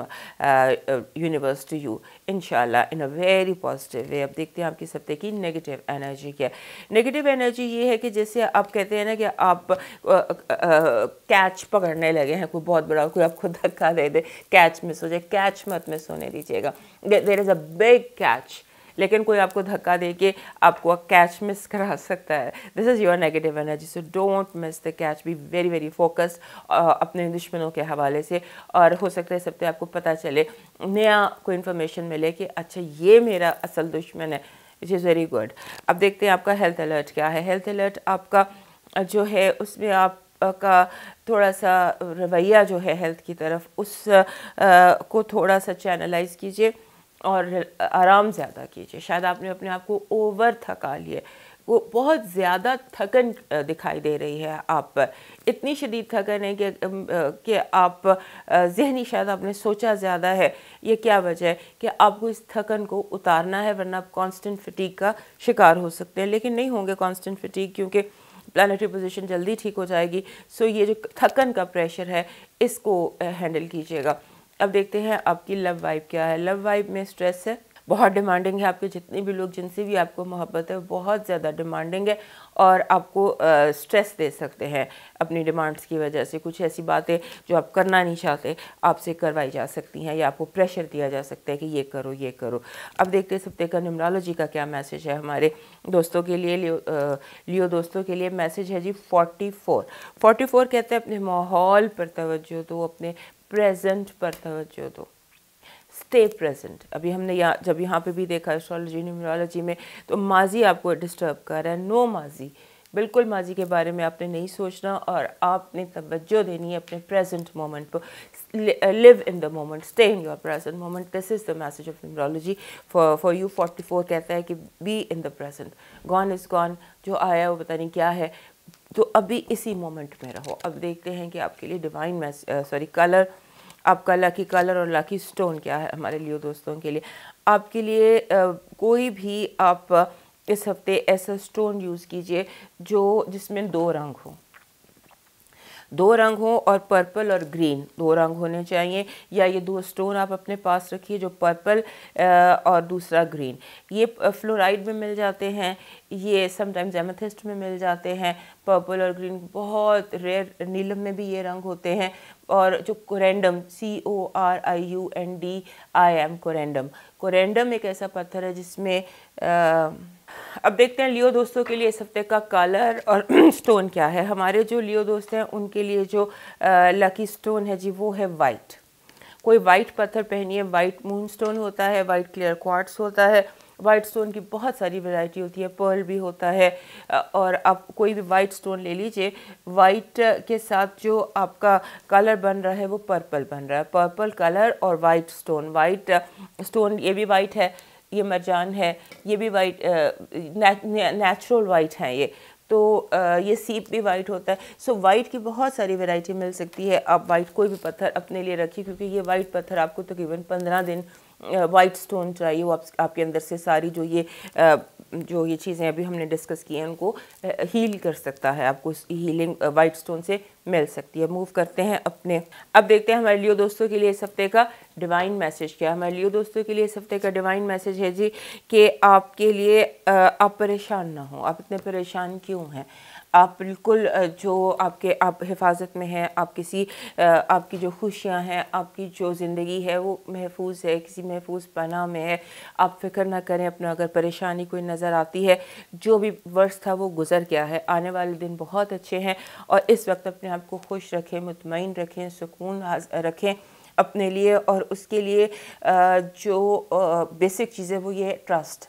universe to you, inshallah, in a very positive way. अब देखते हैं आपकी सप्ताह की नेगेटिव एनर्जी क्या है। नेगेटिव एनर्जी ये है कि जैसे आप कहते हैं ना कि आप कैच पकड़ने लगे हैं, कोई बहुत बड़ा, कोई आपको धक्का दे दे, कैच मिस हो जाए, कैच मत मिस होने दीजिएगा। There is a big catch लेकिन कोई आपको धक्का दे के आपको कैच मिस करा सकता है। This is your negative energy, so don't miss the catch, be very very focused अपने दुश्मनों के हवाले से। और हो सकता है इस हफ्ते आपको पता चले, नया कोई इन्फॉर्मेशन मिले कि अच्छा ये मेरा असल दुश्मन है, विच इज़ वेरी गुड। अब देखते हैं आपका हेल्थ अलर्ट क्या है। हेल्थ अलर्ट आपका जो है उसमें आप का थोड़ा सा रवैया जो है हेल्थ की तरफ, उस को थोड़ा सा चैनलाइज कीजिए और आराम ज़्यादा कीजिए। शायद आपने अपने आप को ओवर थका लिया, वो बहुत ज़्यादा थकन दिखाई दे रही है आप पर, इतनी शदीद थकन है कि आप जहनी शायद आपने सोचा ज़्यादा है। ये क्या वजह है कि आपको इस थकन को उतारना है, वरना आप कांस्टेंट फटीग का शिकार हो सकते हैं। लेकिन नहीं होंगे कांस्टेंट फटीग, क्योंकि प्लानिटरी पोजीशन जल्दी ठीक हो जाएगी। सो ये जो थकन का प्रेशर है इसको हैंडल कीजिएगा। अब देखते हैं आपकी लव वाइब क्या है। लव वाइब में स्ट्रेस है, बहुत डिमांडिंग है। आपके जितने भी लोग जिनसे भी आपको मोहब्बत है बहुत ज़्यादा डिमांडिंग है और आपको स्ट्रेस दे सकते हैं अपनी डिमांड्स की वजह से। कुछ ऐसी बातें जो आप करना नहीं चाहते आपसे करवाई जा सकती हैं, या आपको प्रेशर दिया जा सकता है कि ये करो ये करो। अब देखते हैं इस हफ्ते का न्यूमरोलॉजी का क्या मैसेज है हमारे दोस्तों के लिए। लियो दोस्तों के लिए मैसेज है जी 44 कहते हैं अपने माहौल पर तवज्जो दो, अपने प्रेजेंट पर तवज्जो दो, स्टे प्रेजेंट। अभी हमने जब यहाँ पे भी देखा एस्ट्रोलॉजी न्यूमरोलॉजी में, तो माजी आपको डिस्टर्ब कर रहा है। नो माजी, बिल्कुल माजी के बारे में आपने नहीं सोचना और आपने तवज्जो देनी है अपने प्रेजेंट मोमेंट को। Live in the moment, stay in your present moment, this is the message of numerology for you. 44 कहता है कि be in the present, gone is gone, जो आया वो पता नहीं क्या है, तो अभी इसी मोमेंट में रहो। अब देखते हैं कि आपके लिए डिवाइन कलर, आपका लकी कलर और लकी स्टोन क्या है हमारे लियो दोस्तों के लिए। आपके लिए कोई भी आप इस हफ्ते ऐसा स्टोन यूज़ कीजिए जिसमें 2 रंग हो, 2 रंग हो, और पर्पल और ग्रीन 2 रंग होने चाहिए। या ये 2 स्टोन आप अपने पास रखिए, जो पर्पल और दूसरा ग्रीन। ये फ्लोराइड में मिल जाते हैं, ये समटाइम्स एमेथिस्ट में मिल जाते हैं। पर्पल और ग्रीन बहुत रेयर, नीलम में भी ये रंग होते हैं। और जो कोरेंडम, CORIUNDIM, कोरेंडम एक ऐसा पत्थर है जिसमें अब देखते हैं लियो दोस्तों के लिए इस हफ्ते का कलर और स्टोन क्या है। हमारे जो लियो दोस्त हैं उनके लिए जो लकी स्टोन है जी वो है वाइट। कोई वाइट पत्थर पहनिए, वाइट मून स्टोन होता है, वाइट क्लियर क्वार्ट्स होता है। वाइट स्टोन की बहुत सारी वैरायटी होती है, पर्ल भी होता है। और आप कोई भी वाइट स्टोन ले लीजिए। वाइट के साथ जो आपका कलर बन रहा है वो पर्पल बन रहा है, पर्पल कलर और वाइट स्टोन। वाइट स्टोन ये भी वाइट है, ये मरजान है, ये भी वाइट, नेचुरल वाइट है ये, तो ये सीप भी वाइट होता है। सो वाइट की बहुत सारी वैरायटी मिल सकती है। आप वाइट कोई भी पत्थर अपने लिए रखिए, क्योंकि ये वाइट पत्थर आपको तकरीबन 15 दिन वाइट स्टोन चाहिए। वो आपके अंदर से सारी जो ये चीज़ें अभी हमने डिस्कस की हैं उनको हील कर सकता है। आपको हीलिंग वाइट स्टोन से मिल सकती है। मूव करते हैं अपने, अब देखते हैं हमारे लियो दोस्तों के लिए इस हफ्ते का डिवाइन मैसेज क्या है। हमारे लियो दोस्तों के लिए इस हफ्ते का डिवाइन मैसेज है जी कि आपके लिए आप परेशान ना हो। आप इतने परेशान क्यों हैं? आप बिल्कुल आप हिफाजत में हैं। आपकी जो खुशियां हैं, आपकी जो ज़िंदगी है वो महफूज है, किसी महफूज पनाह में है। आप फिक्र ना करें अपना। अगर परेशानी कोई नज़र आती है, जो भी वर्ष था वो गुज़र गया है, आने वाले दिन बहुत अच्छे हैं। और इस वक्त अपने आप को खुश रखें, मुतमईन रखें, सुकून रखें अपने लिए। और उसके लिए जो बेसिक चीज़ें वो ये trust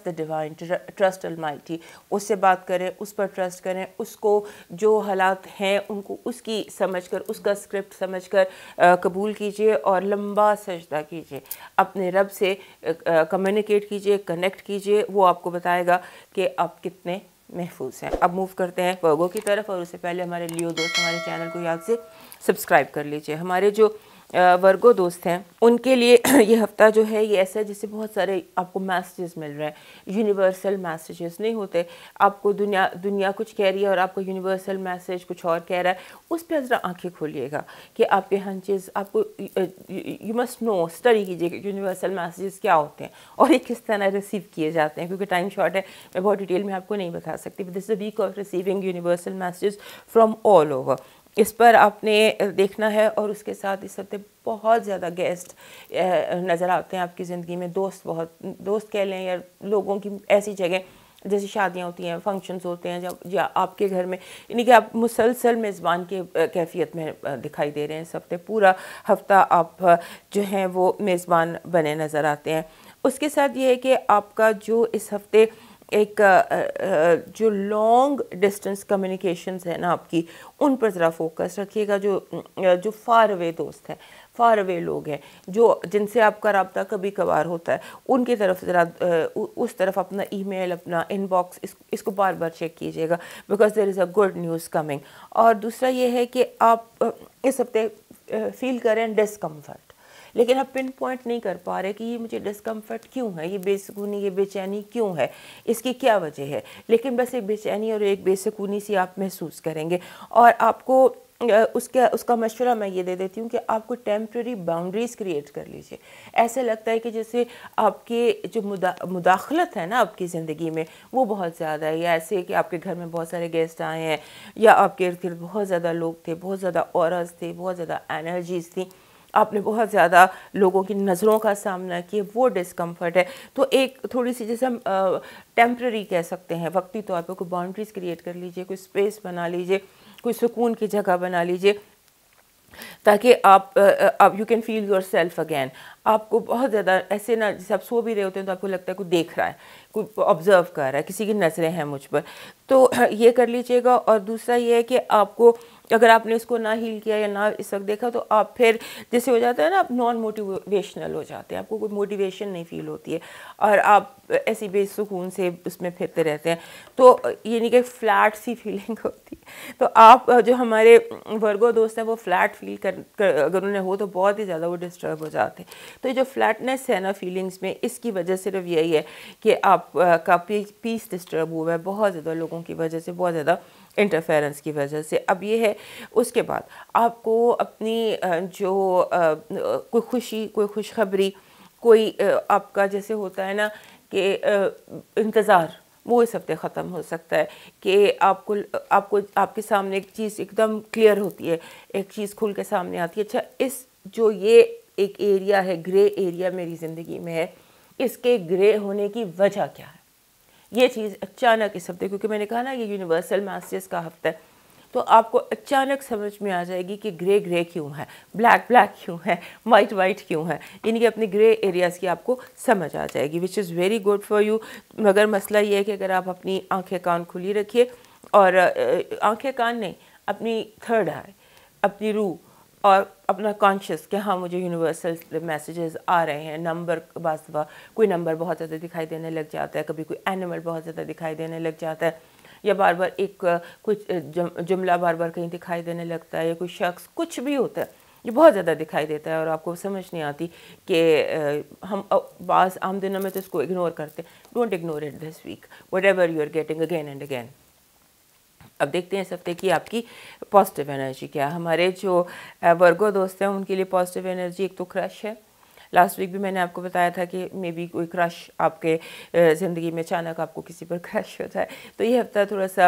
the divine, trust Almighty. उससे बात करें, उस पर ट्रस्ट करें, उसको जो हालात हैं उनको उसकी समझकर, उसका स्क्रिप्ट समझकर कबूल कीजिए और लंबा सजदा कीजिए। अपने रब से कम्युनिकेट कीजिए, कनेक्ट कीजिए। वो आपको बताएगा कि आप कितने महफूज हैं। अब मूव करते हैं वर्गो की तरफ, और उससे पहले हमारे लियो दोस्त हमारे चैनल को याद से सब्सक्राइब कर लीजिए। हमारे जो वर्गो दोस्त हैं उनके लिए ये हफ्ता जो है ये ऐसा है जिससे बहुत सारे आपको मैसेजेस मिल रहे हैं। यूनिवर्सल मैसेजेस नहीं होते, आपको दुनिया कुछ कह रही है और आपको यूनिवर्सल मैसेज कुछ और कह रहा है। उस पर ज़रा आंखें खोलिएगा कि आपके हंचेस आपको, यू मस्ट नो, स्टडी कीजिए कि यूनिवर्सल मैसेजेस क्या होते हैं और ये किस तरह रिसीव किए जाते हैं। क्योंकि टाइम शॉर्ट है, मैं बहुत डिटेल में आपको नहीं बता सकती। This is a week of receiving universal messages from all over. इस पर आपने देखना है। और उसके साथ इस हफ्ते बहुत ज़्यादा गेस्ट नज़र आते हैं आपकी ज़िंदगी में, दोस्त कह लें या लोगों की ऐसी जगह जैसे शादियाँ होती हैं, फंक्शंस होते हैं, जब या आपके घर में, यानी कि आप मुसलसल मेज़बान की कैफियत में दिखाई दे रहे हैं इस हफ्ते। पूरा हफ्ता आप जो हैं वो मेज़बान बने नज़र आते हैं। उसके साथ ये है कि आपका जो इस हफ्ते एक जो लॉन्ग डिस्टेंस कम्युनिकेशंस है ना आपकी, उन पर ज़रा फोकस रखिएगा। जो फार अवे दोस्त हैं, फार अवे लोग हैं, जो जिनसे आपका रब्ता कभी कभार होता है, उनकी तरफ ज़रा उस तरफ अपना ईमेल, अपना इनबॉक्स, इसको बार बार चेक कीजिएगा, because there is a good news coming. और दूसरा ये है कि आप इस हफ्ते फील करें डिस्कम्फर्ट, लेकिन आप पिन पॉइंट नहीं कर पा रहे कि ये मुझे डिस्कम्फर्ट क्यों है, ये बेसुकूनी, ये बेचैनी क्यों है, इसकी क्या वजह है। लेकिन बस एक बेचैनी और एक बेसुकूनी सी आप महसूस करेंगे। और आपको उसका मशवरा मैं ये दे देती हूँ कि आपको टेम्प्रेरी बाउंड्रीज़ क्रिएट कर लीजिए। ऐसा लगता है कि जैसे आपके जो मुदाखलत है ना आपकी ज़िंदगी में, वो बहुत ज़्यादा है। या ऐसे कि आपके घर में बहुत सारे गेस्ट आए हैं, या आपके इर्द गिर्द बहुत ज़्यादा लोग थे, बहुत ज़्यादा ऑरास थे, बहुत ज़्यादा एनर्जीज थी, आपने बहुत ज़्यादा लोगों की नज़रों का सामना किया, वो डिस्कम्फर्ट है। तो एक थोड़ी सी, जैसे हम टेम्प्रेरी कह सकते हैं, वक्ती तौर पर कोई बाउंड्रीज़ क्रिएट कर लीजिए, कोई स्पेस बना लीजिए, कोई सुकून की जगह बना लीजिए, ताकि आप you can feel your self again. आपको बहुत ज़्यादा ऐसे ना, जैसे आप सो भी रहे होते हैं तो आपको लगता है कोई देख रहा है, कोई ऑब्ज़र्व कर रहा है, किसी की नज़रें हैं मुझ पर, तो ये कर लीजिएगा। और दूसरा ये है कि आपको, अगर आपने इसको ना हील किया या ना इस वक्त देखा, तो आप फिर जैसे हो जाता है ना, आप नॉन मोटिवेशनल हो जाते हैं, आपको कोई मोटिवेशन नहीं फील होती है और आप ऐसी बेसुकून से उसमें फिरते रहते हैं। तो ये नहीं कि फ्लैट सी फीलिंग होती है। तो आप जो हमारे वर्गो दोस्त हैं वो फ्लैट फील अगर उन्हें हो तो बहुत ही ज़्यादा वो डिस्टर्ब हो जाते हैं। तो ये जो फ्लैटनेस है ना फीलिंग्स में, इसकी वजह सिर्फ यही है कि आप का पीस डिस्टर्ब हुआ है बहुत ज़्यादा लोगों की वजह से, बहुत ज़्यादा इंटरफेरेंस की वजह से। अब ये है, उसके बाद आपको अपनी जो कोई खुशी, कोई खुशखबरी, कोई आपका जैसे होता है ना कि इंतज़ार, वो इस हफ्ते ख़त्म हो सकता है कि आपको आपके सामने एक चीज़ एकदम क्लियर होती है, एक चीज़ खुल के सामने आती है। अच्छा, जो ये एक एरिया है, ग्रे एरिया मेरी ज़िंदगी में है, इसके ग्रे होने की वजह क्या है, ये चीज़ अचानक इस हफ्ते, क्योंकि मैंने कहा ना ये यूनिवर्सल मैसेज का हफ्ता है, तो आपको अचानक समझ में आ जाएगी कि ग्रे ग्रे क्यों है, ब्लैक ब्लैक क्यों है, वाइट वाइट क्यों है। यानी कि अपने ग्रे एरियाज़ की आपको समझ आ जाएगी, which is very good for you. मगर मसला ये है कि अगर आप अपनी आंखें कान खुली रखिए, और आंखें कान नहीं, अपनी थर्ड आई, अपनी रूह और अपना कॉन्शियस कि हाँ मुझे यूनिवर्सल मैसेजेस आ रहे हैं। नंबर, बाज़ दफ़ा कोई नंबर बहुत ज़्यादा दिखाई देने लग जाता है, कभी कोई एनिमल बहुत ज़्यादा दिखाई देने लग जाता है, या बार बार एक कुछ जुमला बार बार कहीं दिखाई देने लगता है, या कोई शख्स, कुछ भी होता है ये बहुत ज़्यादा दिखाई देता है और आपको समझ नहीं आती कि हम बाज़ आम दिनों में तो इसको इग्नोर करते हैं। Don't ignore it this week, whatever you are getting again and again. अब देखते हैं इस हफ्ते की आपकी पॉजिटिव एनर्जी क्या है। हमारे जो वर्गो दोस्त हैं उनके लिए पॉजिटिव एनर्जी एक तो क्रश है। लास्ट वीक भी मैंने आपको बताया था कि मे बी कोई क्रश आपके ज़िंदगी में अचानक आपको किसी पर क्रश होता है। तो ये हफ्ता थोड़ा सा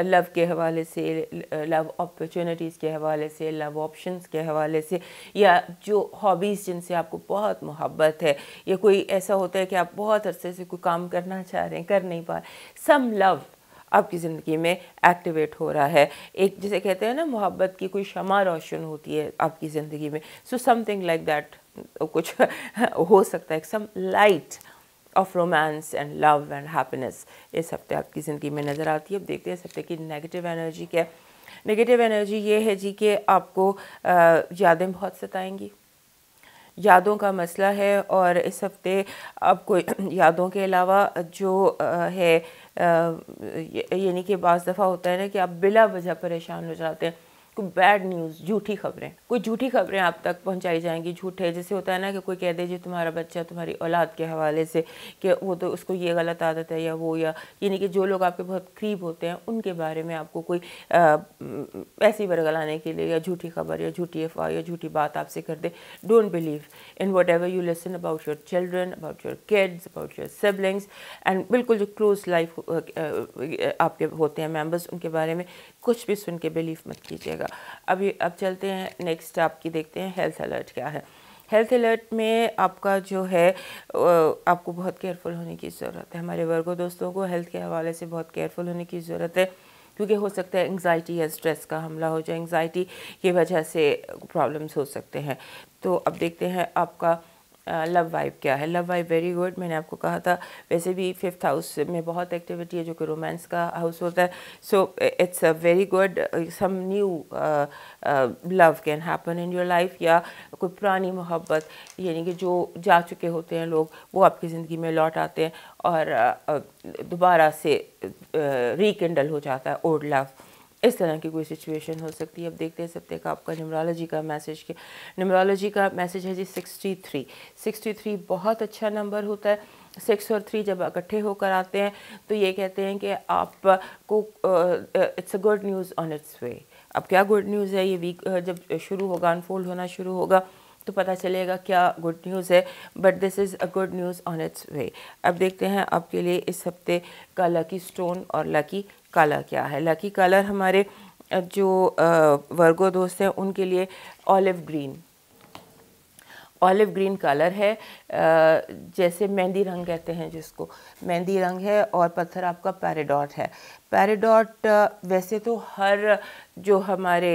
लव के हवाले से, लव अपॉर्चुनिटीज़ के हवाले से, लव ऑप्शंस के हवाले से, या जो हॉबीज़ जिनसे आपको बहुत मोहब्बत है, या कोई ऐसा होता है कि आप बहुत अरसे से कोई काम करना चाह रहे हैं, कर नहीं पा रहे, सम लव आपकी ज़िंदगी में एक्टिवेट हो रहा है। एक जिसे कहते हैं ना मोहब्बत की कोई शमा रोशन होती है आपकी ज़िंदगी में, सो समथिंग लाइक दैट कुछ हो सकता है। Some light of romance and love and happiness इस हफ्ते आपकी ज़िंदगी में नज़र आती है। अब देखते हैं इस हफ्ते की नेगेटिव एनर्जी क्या है। नेगेटिव एनर्जी ये है जी कि आपको यादें बहुत सताएंगी, यादों का मसला है। और इस हफ्ते आपको यादों के अलावा जो है यानी कि बाज़ दफ़ा होता है ना कि आप बिला वजह परेशान हो जाते हैं, कोई बैड न्यूज़, झूठी खबरें, कोई झूठी खबरें आप तक पहुंचाई जाएंगी। झूठे जैसे होता है ना कि कोई कह दे जी तुम्हारा बच्चा तुम्हारी औलाद के हवाले से कि वो तो उसको ये गलत आदत है या वो, या यानी कि जो लोग आपके बहुत करीब होते हैं उनके बारे में आपको कोई ऐसी बरगलाने के लिए या झूठी खबर या झूठी अफवाह या झूठी बात आपसे कर दे। Don't believe in whatever you listen about your children, about your kids, about your siblings and बिल्कुल जो क्लोज लाइफ आपके होते हैं मेंबर्स, उनके बारे में कुछ भी सुन के बिलीव मत कीजिएगा। अब चलते हैं नेक्स्ट, आपकी देखते हैं हेल्थ अलर्ट क्या है। हेल्थ अलर्ट में आपका जो है आपको बहुत केयरफुल होने की ज़रूरत है। हमारे वर्गो दोस्तों को हेल्थ के हवाले से बहुत केयरफुल होने की ज़रूरत है, क्योंकि हो सकता है एंग्जाइटी या स्ट्रेस का हमला हो जाए, एंग्जाइटी की वजह से प्रॉब्लम्स हो सकते हैं। तो अब देखते हैं आपका लव वाइब क्या है। लव वाइब वेरी गुड, मैंने आपको कहा था। वैसे भी 5th हाउस में बहुत एक्टिविटी है जो कि रोमांस का हाउस होता है। So it's a very good, some new love can happen in your life, या कोई पुरानी मोहब्बत यानी कि जो जा चुके होते हैं लोग वो आपकी ज़िंदगी में लौट आते हैं और दोबारा से रिकिंडल हो जाता है ओल्ड लव। इस तरह की कोई सिचुएशन हो सकती है। अब देखते हैं इस हफ्ते का आपका न्यूमरोलॉजी का मैसेज। के न्यूमरोलॉजी का मैसेज है जी 63। 63 बहुत अच्छा नंबर होता है। 6 और 3 जब इकट्ठे होकर आते हैं तो ये कहते हैं कि आपको it's a good news on its way. अब क्या गुड न्यूज़ है, ये वीक जब शुरू होगा, अनफोल्ड होना शुरू होगा तो पता चलेगा क्या गुड न्यूज़ है, but this is a good news on its way. अब देखते हैं आपके लिए इस हफ्ते का लकी स्टोन और लकी कलर क्या है। लकी कलर हमारे जो वर्गो दोस्त हैं उनके लिए olive green, olive green colour है, जैसे मेहंदी रंग कहते हैं जिसको, मेहंदी रंग है। और पत्थर आपका पैराडॉट है। पैराडॉट वैसे तो हर जो हमारे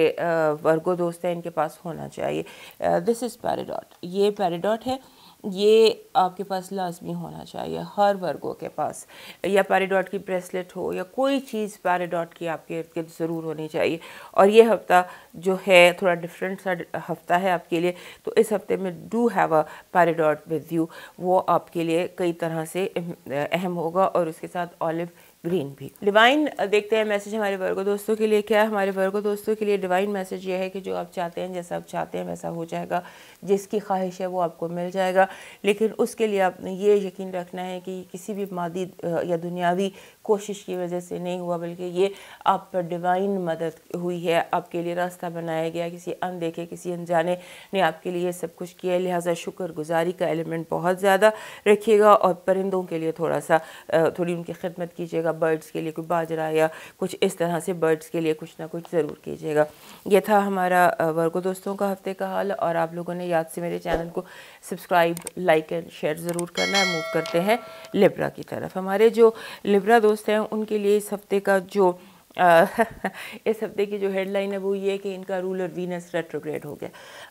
वर्गो दोस्त हैं इनके पास होना चाहिए। दिस इज़ पैराडॉट, ये पैराडॉट है, ये आपके पास लाजमी होना चाहिए हर वर्गों के पास। या पैराडॉट की ब्रेसलेट हो या कोई चीज़ पैराडॉट की आपके इर्द गिर्द ज़रूर होनी चाहिए। और ये हफ़्ता जो है थोड़ा डिफरेंट सा हफ़्ता है आपके लिए, तो इस हफ्ते में do have a peridot with you, वो आपके लिए कई तरह से अहम होगा। और उसके साथ ऑलिव ग्रीन भी। डिवाइन देखते हैं मैसेज हमारे वर्गो दोस्तों के लिए क्या है। हमारे वर्गो दोस्तों के लिए डिवाइन मैसेज ये है कि जो आप चाहते हैं, जैसा आप चाहते हैं वैसा हो जाएगा, जिसकी ख्वाहिश है वो आपको मिल जाएगा। लेकिन उसके लिए आपने ये यकीन रखना है कि किसी भी मादी या दुनियावी कोशिश की वजह से नहीं हुआ, बल्कि ये आप पर डिवाइन मदद हुई है, आपके लिए रास्ता बनाया गया, किसी अनदेखे किसी अनजाने ने आपके लिए सब कुछ किया। लिहाजा शुक्रगुजारी का एलिमेंट बहुत ज़्यादा रखिएगा और परिंदों के लिए थोड़ी उनकी खिदमत कीजिएगा। बर्ड्स के लिए कोई बाजरा या कुछ इस तरह से बर्ड्स के लिए कुछ ना कुछ ज़रूर कीजिएगा। ये था हमारा वर्गो दोस्तों का हफ्ते का हाल। और आप लोगों ने याद से मेरे चैनल को सब्सक्राइब, लाइक एंड शेयर ज़रूर करना है। मूव करते हैं लिब्रा की तरफ। हमारे जो लिब्रा दोस्त हैं उनके लिए इस हफ्ते का जो इस हफ्ते की जो हेडलाइन है वो ये कि इनका रूलर वीनस रेट्रोग्रेड हो गया।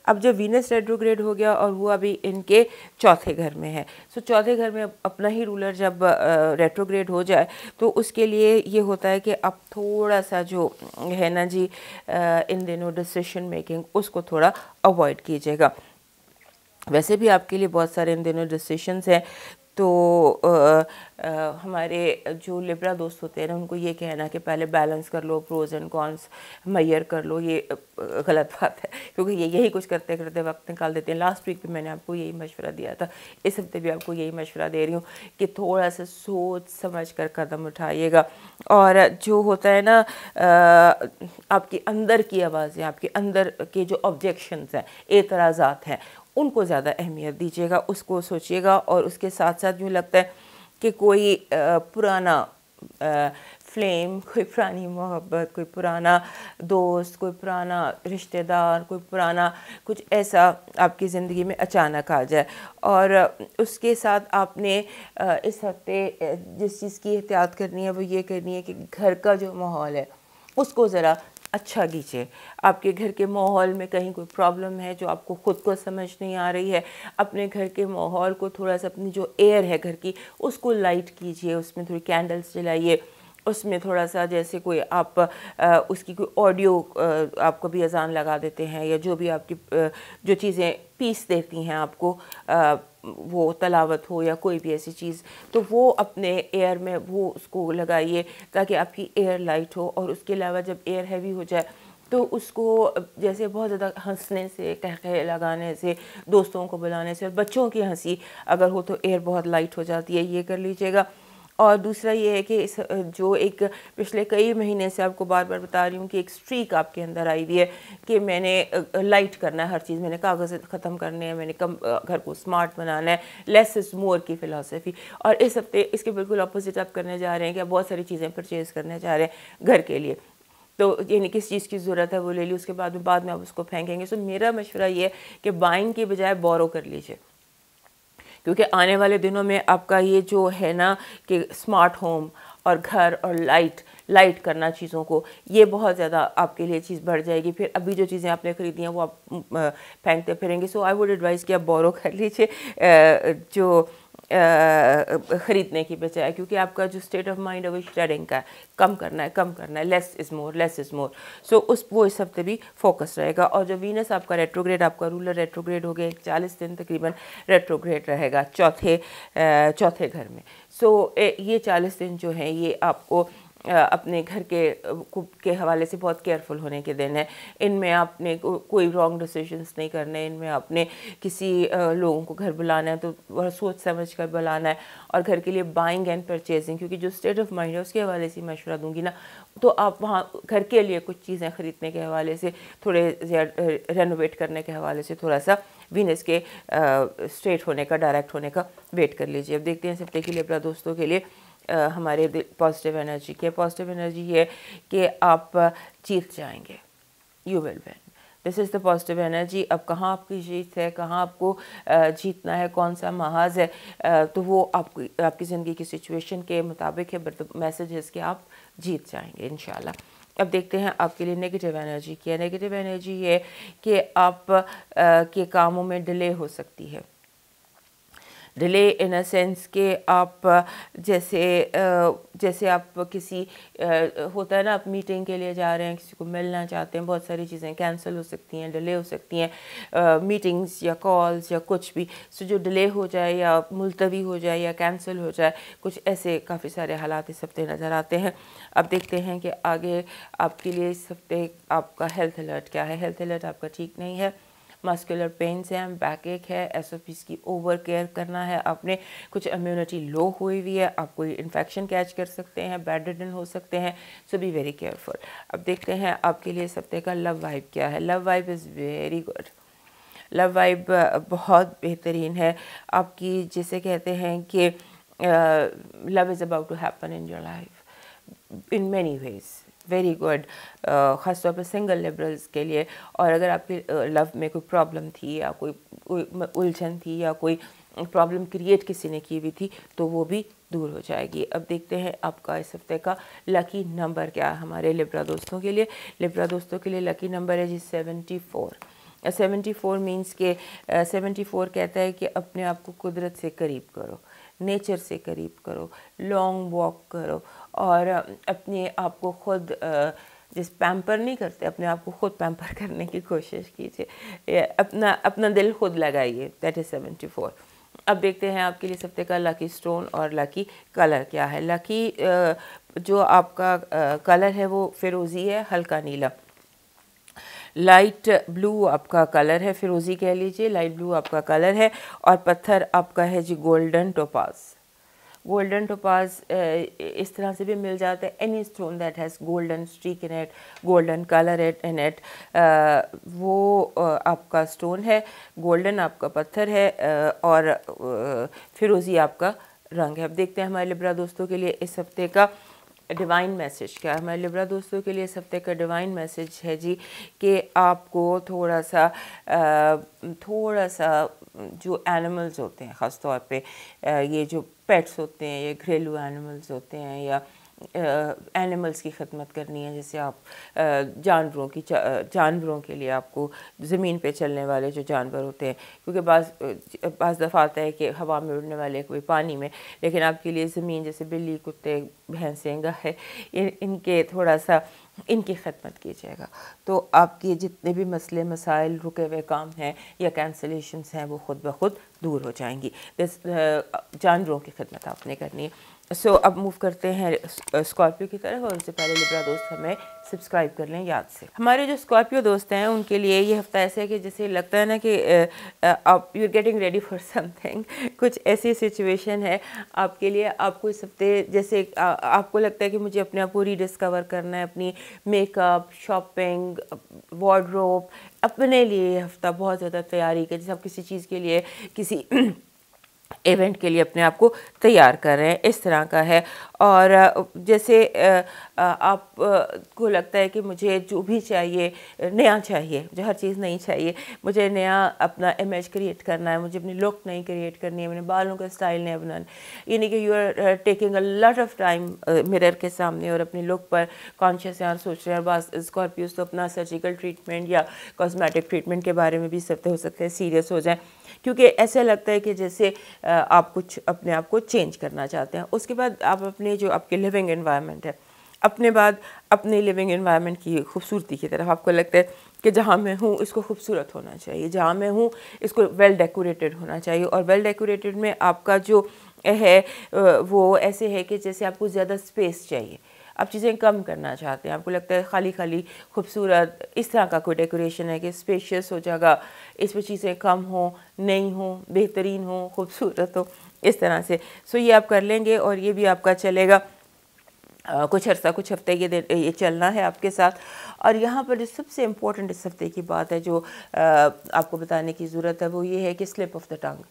अब जब वीनस रेट्रोग्रेड हो गया और वो अभी इनके चौथे घर में है, सो चौथे घर में अपना ही रूलर जब रेट्रोग्रेड हो जाए तो उसके लिए ये होता है कि अब थोड़ा सा जो है ना जी इन दिनों डिसीजन मेकिंग उसको थोड़ा अवॉइड कीजिएगा। वैसे भी आपके लिए बहुत सारे इन दिनों डिसीशंस हैं, तो हमारे जो लिब्रा दोस्त होते हैं ना उनको ये कहना कि पहले बैलेंस कर लो, प्रोज एंड कॉन्स मैयर कर लो, ये गलत बात है, क्योंकि ये यही कुछ करते करते वक्त निकाल देते हैं। लास्ट वीक भी मैंने आपको यही मशवरा दिया था, इस हफ्ते भी आपको यही मशवरा दे रही हूँ कि थोड़ा सा सोच समझ कर कदम उठाइएगा। और जो होता है ना आपके अंदर की आवाज़ें, आपके अंदर के जो ऑब्जेक्शंस हैं, एतराज़ात हैं, उनको ज़्यादा अहमियत दीजिएगा, उसको सोचिएगा। और उसके साथ साथ यूँ लगता है कि कोई पुराना फ्लेम, कोई पुरानी मोहब्बत, कोई पुराना दोस्त, कोई पुराना रिश्तेदार, कोई पुराना कुछ ऐसा आपकी ज़िंदगी में अचानक आ जाए। और उसके साथ आपने इस हफ्ते जिस चीज़ की एहतियात करनी है वो ये करनी है कि घर का जो माहौल है उसको ज़रा अच्छा कीजिए। आपके घर के माहौल में कहीं कोई प्रॉब्लम है जो आपको ख़ुद को समझ नहीं आ रही है, अपने घर के माहौल को थोड़ा सा, अपनी जो एयर है घर की उसको लाइट कीजिए, उसमें थोड़ी कैंडल्स जलाइए, उसमें थोड़ा सा जैसे कोई आप उसकी कोई ऑडियो आप कभी अजान लगा देते हैं या जो भी आपकी जो चीज़ें पीस देती हैं आपको, वो तलावत हो या कोई भी ऐसी चीज़, तो वो अपने एयर में वो उसको लगाइए ताकि आपकी एयर लाइट हो। और उसके अलावा जब एयर हैवी हो जाए तो उसको जैसे बहुत ज़्यादा हंसने से, कहके लगाने से, दोस्तों को बुलाने से और बच्चों की हंसी अगर हो तो एयर बहुत लाइट हो जाती है, ये कर लीजिएगा। और दूसरा ये है कि इस जो एक पिछले कई महीने से आपको बार बार बता रही हूँ कि एक स्ट्रीक आपके अंदर आई हुई है कि मैंने लाइट करना है हर चीज़, मैंने कागज़ ख़त्म करने हैं, मैंने कम घर को स्मार्ट बनाना है, लेस इज़ मोर की फ़िलासफ़ी। और इस हफ्ते इसके बिल्कुल अपोजिट आप करने जा रहे हैं कि आप बहुत सारी चीज़ें परचेज़ करने जा रहे हैं घर के लिए। तो यानी किस चीज़ की ज़रूरत है वो ले ली, उसके बाद में आप उसको फेंकेंगे। सो मेरा मशवरा ये है कि बाइंग की बजाय बोरो कर लीजिए, क्योंकि आने वाले दिनों में आपका ये जो है ना कि स्मार्ट होम और घर और लाइट करना चीज़ों को, ये बहुत ज़्यादा आपके लिए चीज़ बढ़ जाएगी। फिर अभी जो चीज़ें आपने ख़रीदी हैं वो आप फेंकते फिरेंगे। सो आई वुड एडवाइस कि आप बोरो कर लीजिए जो ख़रीदने की बजाय, क्योंकि आपका जो स्टेट ऑफ माइंड है वो शेडिंग का है, कम करना है, लेस इज़ मोर। सो वो इस हफ्ते भी फोकस रहेगा। और जो वीनस आपका रेट्रोग्रेड, आपका रूलर रेट्रोग्रेड हो गया, 40 दिन तकरीबन रेट्रोग्रेड रहेगा चौथे घर में। सो ये 40 दिन जो हैं ये आपको अपने घर के हवाले से बहुत केयरफुल होने के दिन है। इनमें आपने कोई रॉन्ग डिसीजंस नहीं करने, इनमें आपने किसी लोगों को घर बुलाना है तो बहुत सोच समझ कर बुलाना है। और घर के लिए बाइंग एंड परचेजिंग, क्योंकि जो स्टेट ऑफ माइंड है उसके हवाले से मशवरा दूंगी ना, तो आप वहाँ घर के लिए कुछ चीज़ें ख़रीदने के हवाले से, थोड़े रेनोवेट करने के हवाले से थोड़ा सा वीनस के स्ट्रेट होने का, डायरेक्ट होने का वेट कर लीजिए। अब देखते हैं इस हफ्ते के लिए अपना दोस्तों के लिए हमारे पॉजिटिव एनर्जी के पॉजिटिव एनर्जी ये कि आप जीत जाएंगे, you will win. This is the positive energy. अब कहाँ आपकी जीत है, कहाँ आपको जीतना है, कौन सा महाज है, तो वो आपकी ज़िंदगी की सिचुएशन के मुताबिक है, बट द मैसेज है कि आप जीत जाएंगे इंशाल्लाह। अब देखते हैं आपके लिए नेगेटिव एनर्जी क्या है। नेगेटिव एनर्जी ये कि आप के कामों में डिले हो सकती है। डिले इन अ सेंस कि आप जैसे आप किसी होता है ना, आप मीटिंग के लिए जा रहे हैं, किसी को मिलना चाहते हैं, बहुत सारी चीज़ें कैंसिल हो सकती हैं, डिले हो सकती हैं, मीटिंग्स या कॉल्स या कुछ भी। सो जो डिले हो जाए या मुलतवी हो जाए या कैंसिल हो जाए, कुछ ऐसे काफ़ी सारे हालात इस हफ्ते नज़र आते हैं। अब देखते हैं कि आगे आपके लिए इस हफ्ते आपका हेल्थ अलर्ट क्या है। हेल्थ अलर्ट आपका ठीक नहीं है। मस्कुलर पेन्स हैं, बैक एक है, एसओपीज़ की ओवर केयर करना है आपने, कुछ इम्यूनिटी लो हुई हुई है, आप कोई इन्फेक्शन कैच कर सकते हैं, बेड रिडन हो सकते हैं। सो बी वेरी केयरफुल। अब देखते हैं आपके लिए इस हफ्ते का लव वाइब क्या है। Love vibe is very good. Love vibe बहुत बेहतरीन है आपकी, जिसे कहते हैं कि love is about to happen in your life in many ways. Very good, ख़ासतौर पर सिंगल लिबरल्स के लिए। और अगर आपकी लव में कोई प्रॉब्लम थी या कोई उलझन थी या कोई प्रॉब्लम क्रिएट किसी ने की हुई थी, तो वो भी दूर हो जाएगी। अब देखते हैं आपका इस हफ्ते का लकी नंबर क्या है हमारे लिब्रा दोस्तों के लिए। लिब्रा दोस्तों के लिए लकी नंबर है जी 74। 74 मीन्स के 74 कहता है कि अपने आप को कुदरत से करीब करो, नेचर से करीब करो, लॉन्ग वॉक करो और अपने आप को खुद जिस पैम्पर नहीं करते, अपने आप को खुद पैम्पर करने की कोशिश कीजिए, अपना दिल खुद लगाइए। That is 74। अब देखते हैं आपके लिए इस हफ्ते का लकी स्टोन और लकी कलर क्या है। लकी जो आपका कलर है वो फिरोज़ी है, हल्का नीला। लाइट ब्लू आपका कलर है, फिरोज़ी कह लीजिए, लाइट ब्लू आपका कलर है। और पत्थर आपका है जी गोल्डन टोपाज। गोल्डन टोपाज इस तरह से भी मिल जाता है, any stone that has golden streak in it, golden colour in it, वो आपका स्टोन है। गोल्डन आपका पत्थर है और फिरोज़ी आपका रंग है। अब देखते हैं हमारे लिब्रा दोस्तों के लिए इस हफ्ते का डिवाइन मैसेज क्या है। हमारे लिब्रा दोस्तों के लिए इस हफ्ते का डिवाइन मैसेज है जी कि आपको थोड़ा सा जो एनिमल्स होते हैं, ख़ास तौर पे ये जो पेट्स होते हैं, ये घरेलू एनिमल्स होते हैं या एनिमल्स की खिदमत करनी है। जैसे आप जानवरों के लिए आपको ज़मीन पे चलने वाले जो जानवर होते हैं, क्योंकि बाज़ दफ़ा आता है कि हवा में उड़ने वाले कोई पानी में, लेकिन आपके लिए ज़मीन जैसे बिल्ली, कुत्ते, भैंसें, गाय, इनके थोड़ा सा इनकी खिदमत कीजिएगा, तो आपके जितने भी मसले मसाइल, रुके हुए काम हैं या कैंसलेशंस हैं, वो खुद ब खुद दूर हो जाएंगी। जानवरों की खिदमत आपने करनी है। सो अब मूव करते हैं स्कॉर्पियो की तरफ, और उससे पहले लिब्रा दोस्त हमें सब्सक्राइब कर लें याद से। हमारे जो स्कॉर्पियो दोस्त हैं उनके लिए ये हफ्ता ऐसा है कि जैसे लगता है ना कि आप you are getting ready for something, कुछ ऐसी सिचुएशन है आपके लिए। आपको इस हफ्ते जैसे आपको लगता है कि मुझे अपने आप को रीडिस्कवर करना है, अपनी मेकअप, शॉपिंग, वार्डरोब, अपने लिए ये हफ्ता बहुत ज़्यादा तैयारी का, जैसे आप किसी चीज़ के लिए, किसी इवेंट के लिए अपने आप को तैयार कर रहे हैं, इस तरह का है। और जैसे आप को लगता है कि मुझे जो भी चाहिए नया चाहिए, मुझे हर चीज़ नहीं चाहिए, मुझे नया अपना इमेज क्रिएट करना है, मुझे अपनी लुक नहीं क्रिएट करनी है, मैंने बालों का स्टाइल नहीं बनाना, यानी कि you are taking a lot of time mirror के सामने और अपनी लुक पर कॉन्शियस हैं और सोच रहे हैं। बस स्कॉर्पियोज तो अपना सर्जिकल ट्रीटमेंट या कॉस्मेटिक ट्रीटमेंट के बारे में भी हो सकते हैं सीरियस हो जाएं, क्योंकि ऐसा लगता है कि जैसे आप कुछ अपने आप को चेंज करना चाहते हैं। उसके बाद आप अपने जो आपके लिविंग एनवायरनमेंट है, अपने बाद अपने लिविंग एनवायरनमेंट की खूबसूरती की तरफ आपको लगता है कि जहाँ मैं हूँ इसको खूबसूरत होना चाहिए, जहाँ मैं हूँ इसको वेल डेकोरेटेड होना चाहिए। और वेल डेकोरेटेड में आपका जो है वो ऐसे है कि जैसे आपको ज़्यादा स्पेस चाहिए, आप चीज़ें कम करना चाहते हैं, आपको लगता है खाली खाली खूबसूरत, इस तरह का कोई डेकोरेशन है कि स्पेशियस हो जाएगा, इसमें चीज़ें कम हो, नई हो, बेहतरीन हो, खूबसूरत हो, इस तरह से। सो ये आप कर लेंगे और ये भी आपका चलेगा कुछ अर्सा, कुछ हफ्ते ये चलना है आपके साथ। और यहाँ पर जो सबसे इम्पोर्टेंट इस हफ्ते की बात है जो आपको बताने की ज़रूरत है वो ये है कि स्लिप ऑफ द टंग।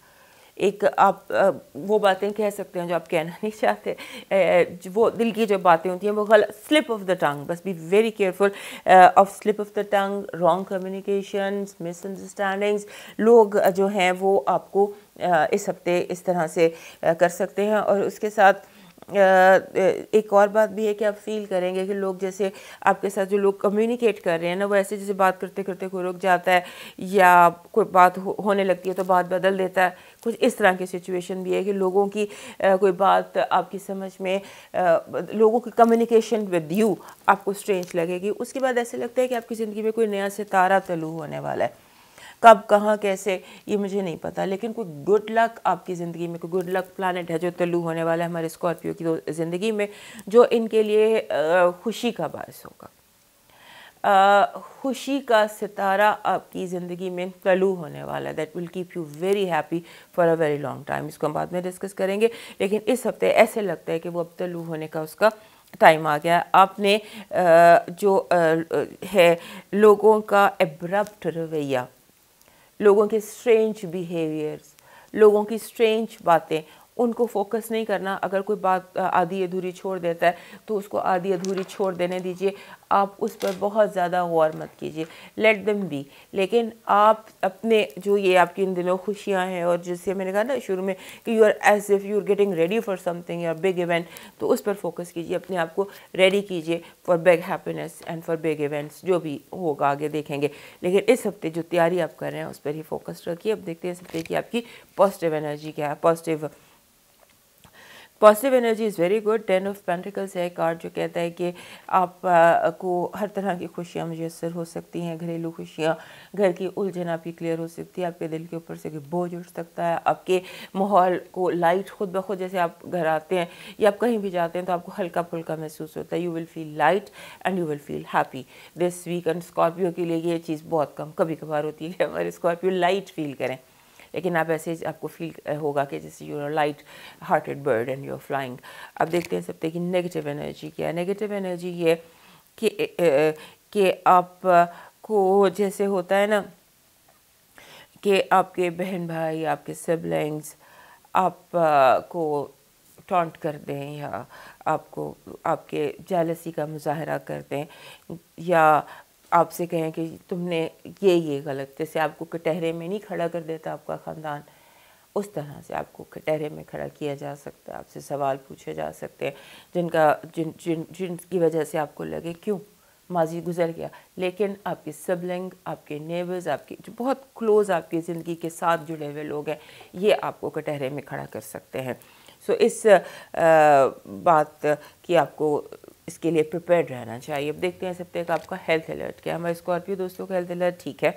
एक आप वो बातें कह सकते हैं जो आप कहना नहीं चाहते, वो दिल की जो बातें होती हैं वो गलत, स्लिप ऑफ द टंग, बस B very careful of slip of the tongue, wrong communication, misunderstandings. लोग जो हैं वो आपको इस हफ्ते इस तरह से कर सकते हैं। और उसके साथ एक और बात भी है कि आप फील करेंगे कि लोग जैसे आपके साथ जो लोग कम्युनिकेट कर रहे हैं ना, वो ऐसे जैसे बात करते करते कोई रुक जाता है या कोई बात होने लगती है तो बात बदल देता है, कुछ इस तरह की सिचुएशन भी है कि लोगों की कोई बात आपकी समझ में, लोगों की कम्युनिकेशन विद यू आपको स्ट्रेंज लगेगी। उसके बाद ऐसे लगता है कि आपकी ज़िंदगी में कोई नया सितारा तलू होने वाला है। कब, कहाँ, कैसे, ये मुझे नहीं पता, लेकिन कोई गुड लक आपकी ज़िंदगी में, कोई गुड लक प्लानट है जो तल्लू होने वाला है हमारे स्कॉर्पियो की ज़िंदगी में, जो इनके लिए खुशी का बायस होगा। खुशी का सितारा आपकी ज़िंदगी में तल्लू होने वाला है, that will keep you very happy for a very long time. इसको हम बाद में डिस्कस करेंगे, लेकिन इस हफ्ते ऐसे लगता है कि वो अब तल्लू होने का उसका टाइम आ गया। आपने जो है लोगों का एब्रप्ट रवैया, लोगों के स्ट्रेंज बिहेवियर्स, लोगों की स्ट्रेंज बातें, उनको फोकस नहीं करना। अगर कोई बात आधी अधूरी छोड़ देता है तो उसको आधी अधूरी छोड़ देने दीजिए, आप उस पर बहुत ज़्यादा गौर मत कीजिए, लेट देम बी। लेकिन आप अपने जो ये आपकी इन दिनों खुशियाँ हैं, और जिससे मैंने कहा ना शुरू में कि you are as if you are getting ready for something या बिग इवेंट, तो उस पर फोकस कीजिए, अपने आप को रेडी कीजिए for big happiness and for big events, जो भी होगा आगे देखेंगे। लेकिन इस हफ्ते जो तैयारी आप कर रहे हैं उस पर ही फोकस रखिए। अब देखते हैं इस हफ्ते की आपकी पॉजिटिव एनर्जी क्या है। Positive energy is very good. 10 of pentacles है कार्ड जो कहता है कि आप को हर तरह की खुशियाँ मुयसर हो सकती हैं, घरेलू खुशियाँ, घर की उलझन आपकी क्लियर हो सकती है, आपके दिल के ऊपर से बोझ उठ सकता है, आपके माहौल को लाइट खुद ब खुद, जैसे आप घर आते हैं या आप कहीं भी जाते हैं तो आपको हल्का फुल्का महसूस होता है। You will feel light and you will feel happy this week. And Scorpio के लिए ये चीज़ बहुत कम कभी कभार होती है कि हमारे स्कॉर्पियो लाइट फील करें, लेकिन आप ऐसे आपको फील होगा कि जैसे you are light hearted bird and you are flying. अब देखते हैं सबसे कि नेगेटिव एनर्जी क्या है। नेगेटिव एनर्जी ये कि आप को जैसे होता है ना कि आपके बहन भाई, आपके सिबलिंग्स आप को टॉन्ट कर दें या आपको आपके जेलसी का मुजाहरा कर दें, या आपसे कहें कि तुमने ये गलत, जैसे आपको कटहरे में नहीं खड़ा कर देता आपका ख़ानदान, उस तरह से आपको कटहरे में खड़ा किया जा सकता है। आपसे सवाल पूछे जा सकते हैं जिनकी वजह से आपको लगे क्यों माजी गुजर गया, लेकिन आपके सिबलिंग, आपके नेबर्स, आपके जो बहुत क्लोज़ आपकी ज़िंदगी के साथ जुड़े हुए लोग हैं, ये आपको कटहरे में खड़ा कर सकते हैं। सो इस बात की आपको इसके लिए प्रिपेयर्ड रहना चाहिए। अब देखते हैं इस हफ्ते का आपका हेल्थ अलर्ट क्या है। हमारे स्कॉर्पियो दोस्तों का हेल्थ अलर्ट ठीक है,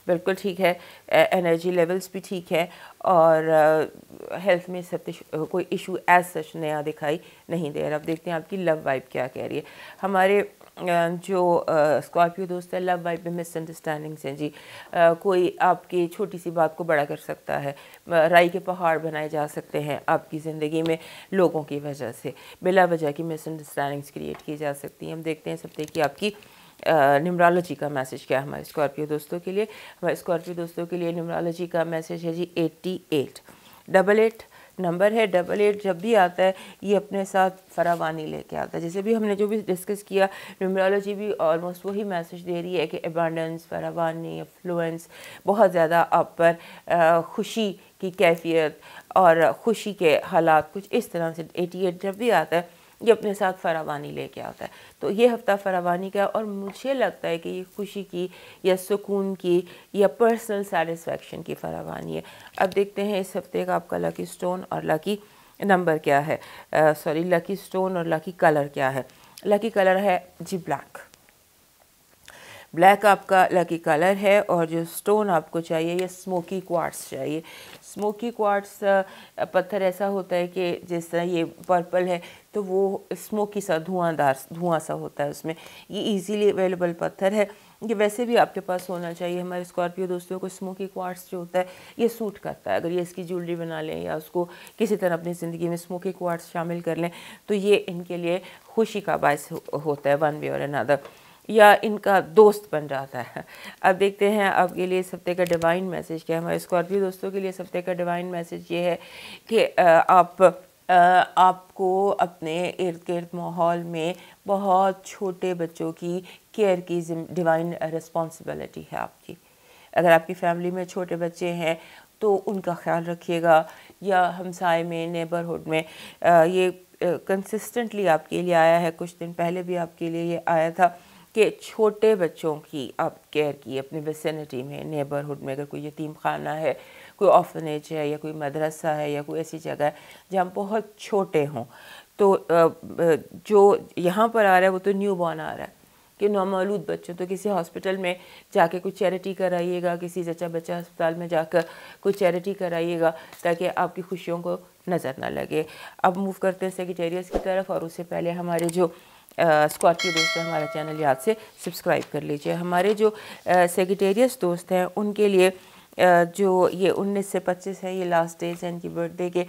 बिल्कुल ठीक है, एनर्जी लेवल्स भी ठीक है और हेल्थ में सब कोई इशू एज सच नया दिखाई नहीं दे रहा। अब देखते हैं आपकी लव वाइब क्या कह रही है। हमारे जो स्कॉर्पियो दोस्त है, लव वाइब में मिसअंडरस्टैंडिंग्स हैं जी। कोई आपकी छोटी सी बात को बड़ा कर सकता है, राई के पहाड़ बनाए जा सकते हैं आपकी ज़िंदगी में लोगों की वजह से, बिला वजह की मिसअंडरस्टैंडिंग्स क्रिएट की जा सकती हैं। हम देखते हैं सब देखिए आपकी न्यूमरोलॉजी का मैसेज क्या है हमारे स्कॉर्पियो दोस्तों के लिए। हमारे स्कॉर्पियो दोस्तों के लिए न्यूमरोलॉजी का मैसेज है जी 88। 88 नंबर है। 88 जब भी आता है ये अपने साथ फरावानी लेके आता है। जैसे भी हमने जो भी डिस्कस किया, न्यूमरोलॉजी भी ऑलमोस्ट वही मैसेज दे रही है कि अबंडेंस, फरावानी, अफ्लुएंस, बहुत ज़्यादा आप पर खुशी की कैफियत और खुशी के हालात कुछ इस तरह से 88 जब भी आता है ये अपने साथ फरावानी लेके आता है। तो ये हफ्ता फरावानी का, और मुझे लगता है कि ये खुशी की या सुकून की या पर्सनल सेटिस्फैक्शन की फरावानी है। अब देखते हैं इस हफ्ते का आपका लकी स्टोन और लकी नंबर क्या है, लकी स्टोन और लकी कलर क्या है। लकी कलर है जी ब्लैक। ब्लैक आपका लकी कलर है और जो स्टोन आपको चाहिए ये स्मोकी क्वार्ट्स चाहिए। स्मोकी क्वार्ट्स पत्थर ऐसा होता है कि जिस तरह ये पर्पल है तो वो स्मोकी सा धुआं सा होता है उसमें। ये इजीली अवेलेबल पत्थर है, ये वैसे भी आपके पास होना चाहिए। हमारे स्कॉर्पियो दोस्तों को स्मोकी क्वार्ट्स जो होता है ये सूट करता है। अगर ये इसकी ज्वेलरी बना लें या उसको किसी तरह अपनी ज़िंदगी में स्मोकी क्वार्ट्स शामिल कर लें तो ये इनके लिए खुशी का बायस होता है वन वे और अनदर, या इनका दोस्त बन जाता है। अब देखते हैं आपके लिए इस हफ्ते का डिवाइन मैसेज क्या है। हमारे स्कॉर्पियो दोस्तों के लिए इस हफ्ते का डिवाइन मैसेज ये है कि आपको अपने इर्द गिर्द माहौल में बहुत छोटे बच्चों की केयर की डिवाइन रिस्पॉन्सिबिलिटी है आपकी। अगर आपकी फैमिली में छोटे बच्चे हैं तो उनका ख्याल रखिएगा, या हमसाए में, नेबरहुड में ये कंसिस्टेंटली आपके लिए आया है। कुछ दिन पहले भी आपके लिए ये आया था कि छोटे बच्चों की आप केयर की अपनी विसिनिटी में, नेबरहुड में। अगर कोई यतीम खाना है, कोई ऑर्फनेज है, या कोई मदरसा है, या कोई ऐसी जगह है जहाँ बहुत छोटे हों, तो जो यहाँ पर आ रहा है वो तो न्यू बॉर्न आ रहा है कि नौमौलूद बच्चों, तो किसी हॉस्पिटल में जाके कुछ चैरिटी कराइएगा, किसी जच्चा बच्चा अस्पताल में जाकर कुछ चैरिटी कराइएगा ताकि आपकी खुशियों को नज़र ना लगे। अब मूव करते हैं सेक्रेटेरियस की तरफ, और उससे पहले हमारे जो स्कॉर्पियो दोस्त हैं हमारा चैनल याद से सब्सक्राइब कर लीजिए। हमारे जो सेक्रेटेरियस दोस्त हैं उनके लिए जो ये 19 से 25 है, ये लास्ट डेज हैं इनकी बर्थडे के।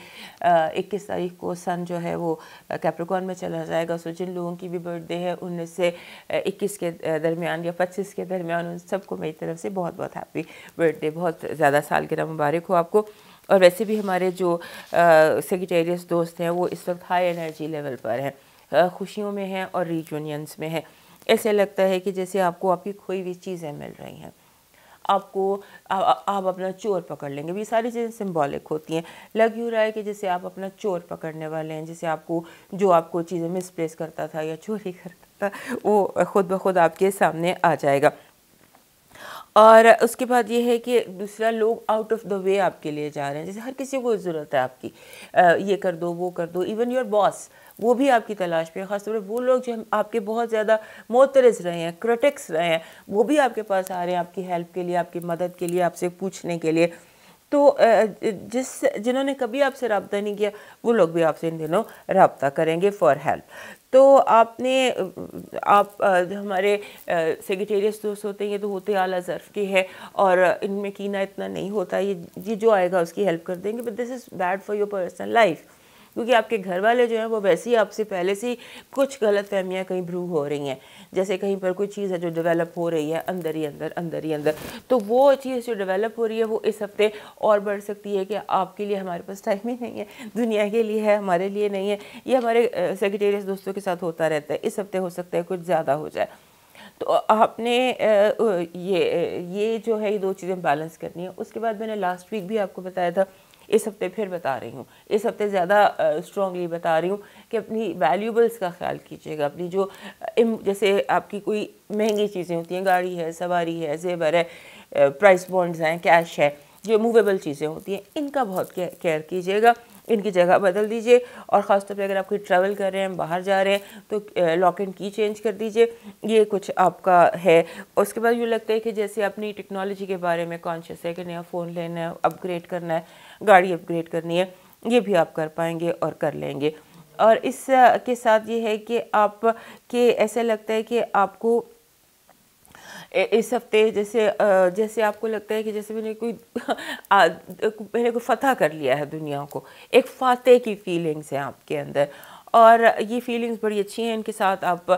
21 तारीख को सन जो है वो कैप्रिकॉर्न में चला जाएगा। सो जिन लोगों की भी बर्थडे है 19 से 21 के दरमियान या 25 के दरमियान, उन सबको मेरी तरफ से बहुत बहुत हैप्पी बर्थडे, बहुत ज़्यादा सालगिरह मुबारक हो आपको। और वैसे भी हमारे जो सेक्रेटेरियस दोस्त हैं वो इस वक्त हाई एनर्जी लेवल पर हैं, खुशियों में हैं और रीयूनियंस में हैं। ऐसे लगता है कि जैसे आपको आपकी खोई हुई चीज़ें मिल रही हैं, आपको आप अपना चोर पकड़ लेंगे। ये सारी चीज़ें सिंबॉलिक होती हैं। लग यूँ रहा है कि जैसे आप अपना चोर पकड़ने वाले हैं, जैसे आपको जो आपको चीज़ें मिसप्लेस करता था या चोरी करता था वो खुद ब खुद आपके सामने आ जाएगा। और उसके बाद ये है कि दूसरा, लोग आउट ऑफ द वे आपके लिए जा रहे हैं। जैसे हर किसी को ज़रूरत है आपकी, ये कर दो, वो कर दो। इवन योर बॉस वो भी आपकी तलाश पे है। ख़ासतौर पर वो लोग जो आपके बहुत ज़्यादा मोतरज़ रहे हैं, क्रिटिक्स रहे हैं, वो भी आपके पास आ रहे हैं आपकी हेल्प के लिए, आपकी मदद के लिए, आपसे पूछने के लिए। तो जिन्होंने कभी आपसे रब्ता नहीं किया वो लोग भी आपसे इन दिनों रब्ता करेंगे फॉर हेल्प। तो आप हमारे सेक्रेटेरियस दोस्त होते हैं, ये तो होते आला ज़र्फ़ के हैं और इनमें कीना इतना नहीं होता। ये जो आएगा उसकी हेल्प कर देंगे, but this is bad for your personal life, क्योंकि आपके घर वाले जो हैं वो वैसे ही आपसे पहले से ही कुछ गलत फहमियाँ कहीं भ्रू हो रही हैं। जैसे कहीं पर कोई चीज़ है जो डेवलप हो रही है अंदर ही अंदर, तो वो चीज़ जो डेवलप हो रही है वो इस हफ्ते और बढ़ सकती है कि आपके लिए हमारे पास टाइम ही नहीं है, दुनिया के लिए है, हमारे लिए नहीं है। ये हमारे सेक्रेटेरियस दोस्तों के साथ होता रहता है। इस हफ्ते हो सकता है कुछ ज़्यादा हो जाए, तो आपने ये जो है ये दो चीज़ें बैलेंस करनी है। उसके बाद मैंने लास्ट वीक भी आपको बताया था, इस हफ्ते फिर बता रही हूँ, इस हफ्ते ज़्यादा स्ट्रॉन्गली बता रही हूँ कि अपनी वैल्यूबल्स का ख्याल कीजिएगा। अपनी जो जैसे आपकी कोई महंगी चीज़ें होती हैं, गाड़ी है, सवारी है, जेवर है, प्राइस बॉन्ड्स हैं, कैश है, जो मूवेबल चीज़ें होती हैं, इनका बहुत केयर कीजिएगा। इनकी जगह बदल दीजिए। और ख़ासतौर पे अगर आप कोई ट्रैवल कर रहे हैं, बाहर जा रहे हैं, तो लॉक एंड की चेंज कर दीजिए। ये कुछ आपका है। उसके बाद यूँ लगता है कि जैसे अपनी टेक्नोलॉजी के बारे में कॉन्शियस है कि नया फ़ोन लेना है, अपग्रेड करना है, गाड़ी अपग्रेड करनी है, ये भी आप कर पाएंगे और कर लेंगे। और इस के साथ ये है कि आप के ऐसा लगता है कि आपको इस हफ्ते जैसे आपको लगता है कि जैसे मैंने कोई फ़तह कर लिया है दुनिया को, एक फ़ातह की फीलिंग्स हैं आपके अंदर। और ये फीलिंग्स बड़ी अच्छी हैं। इनके साथ आप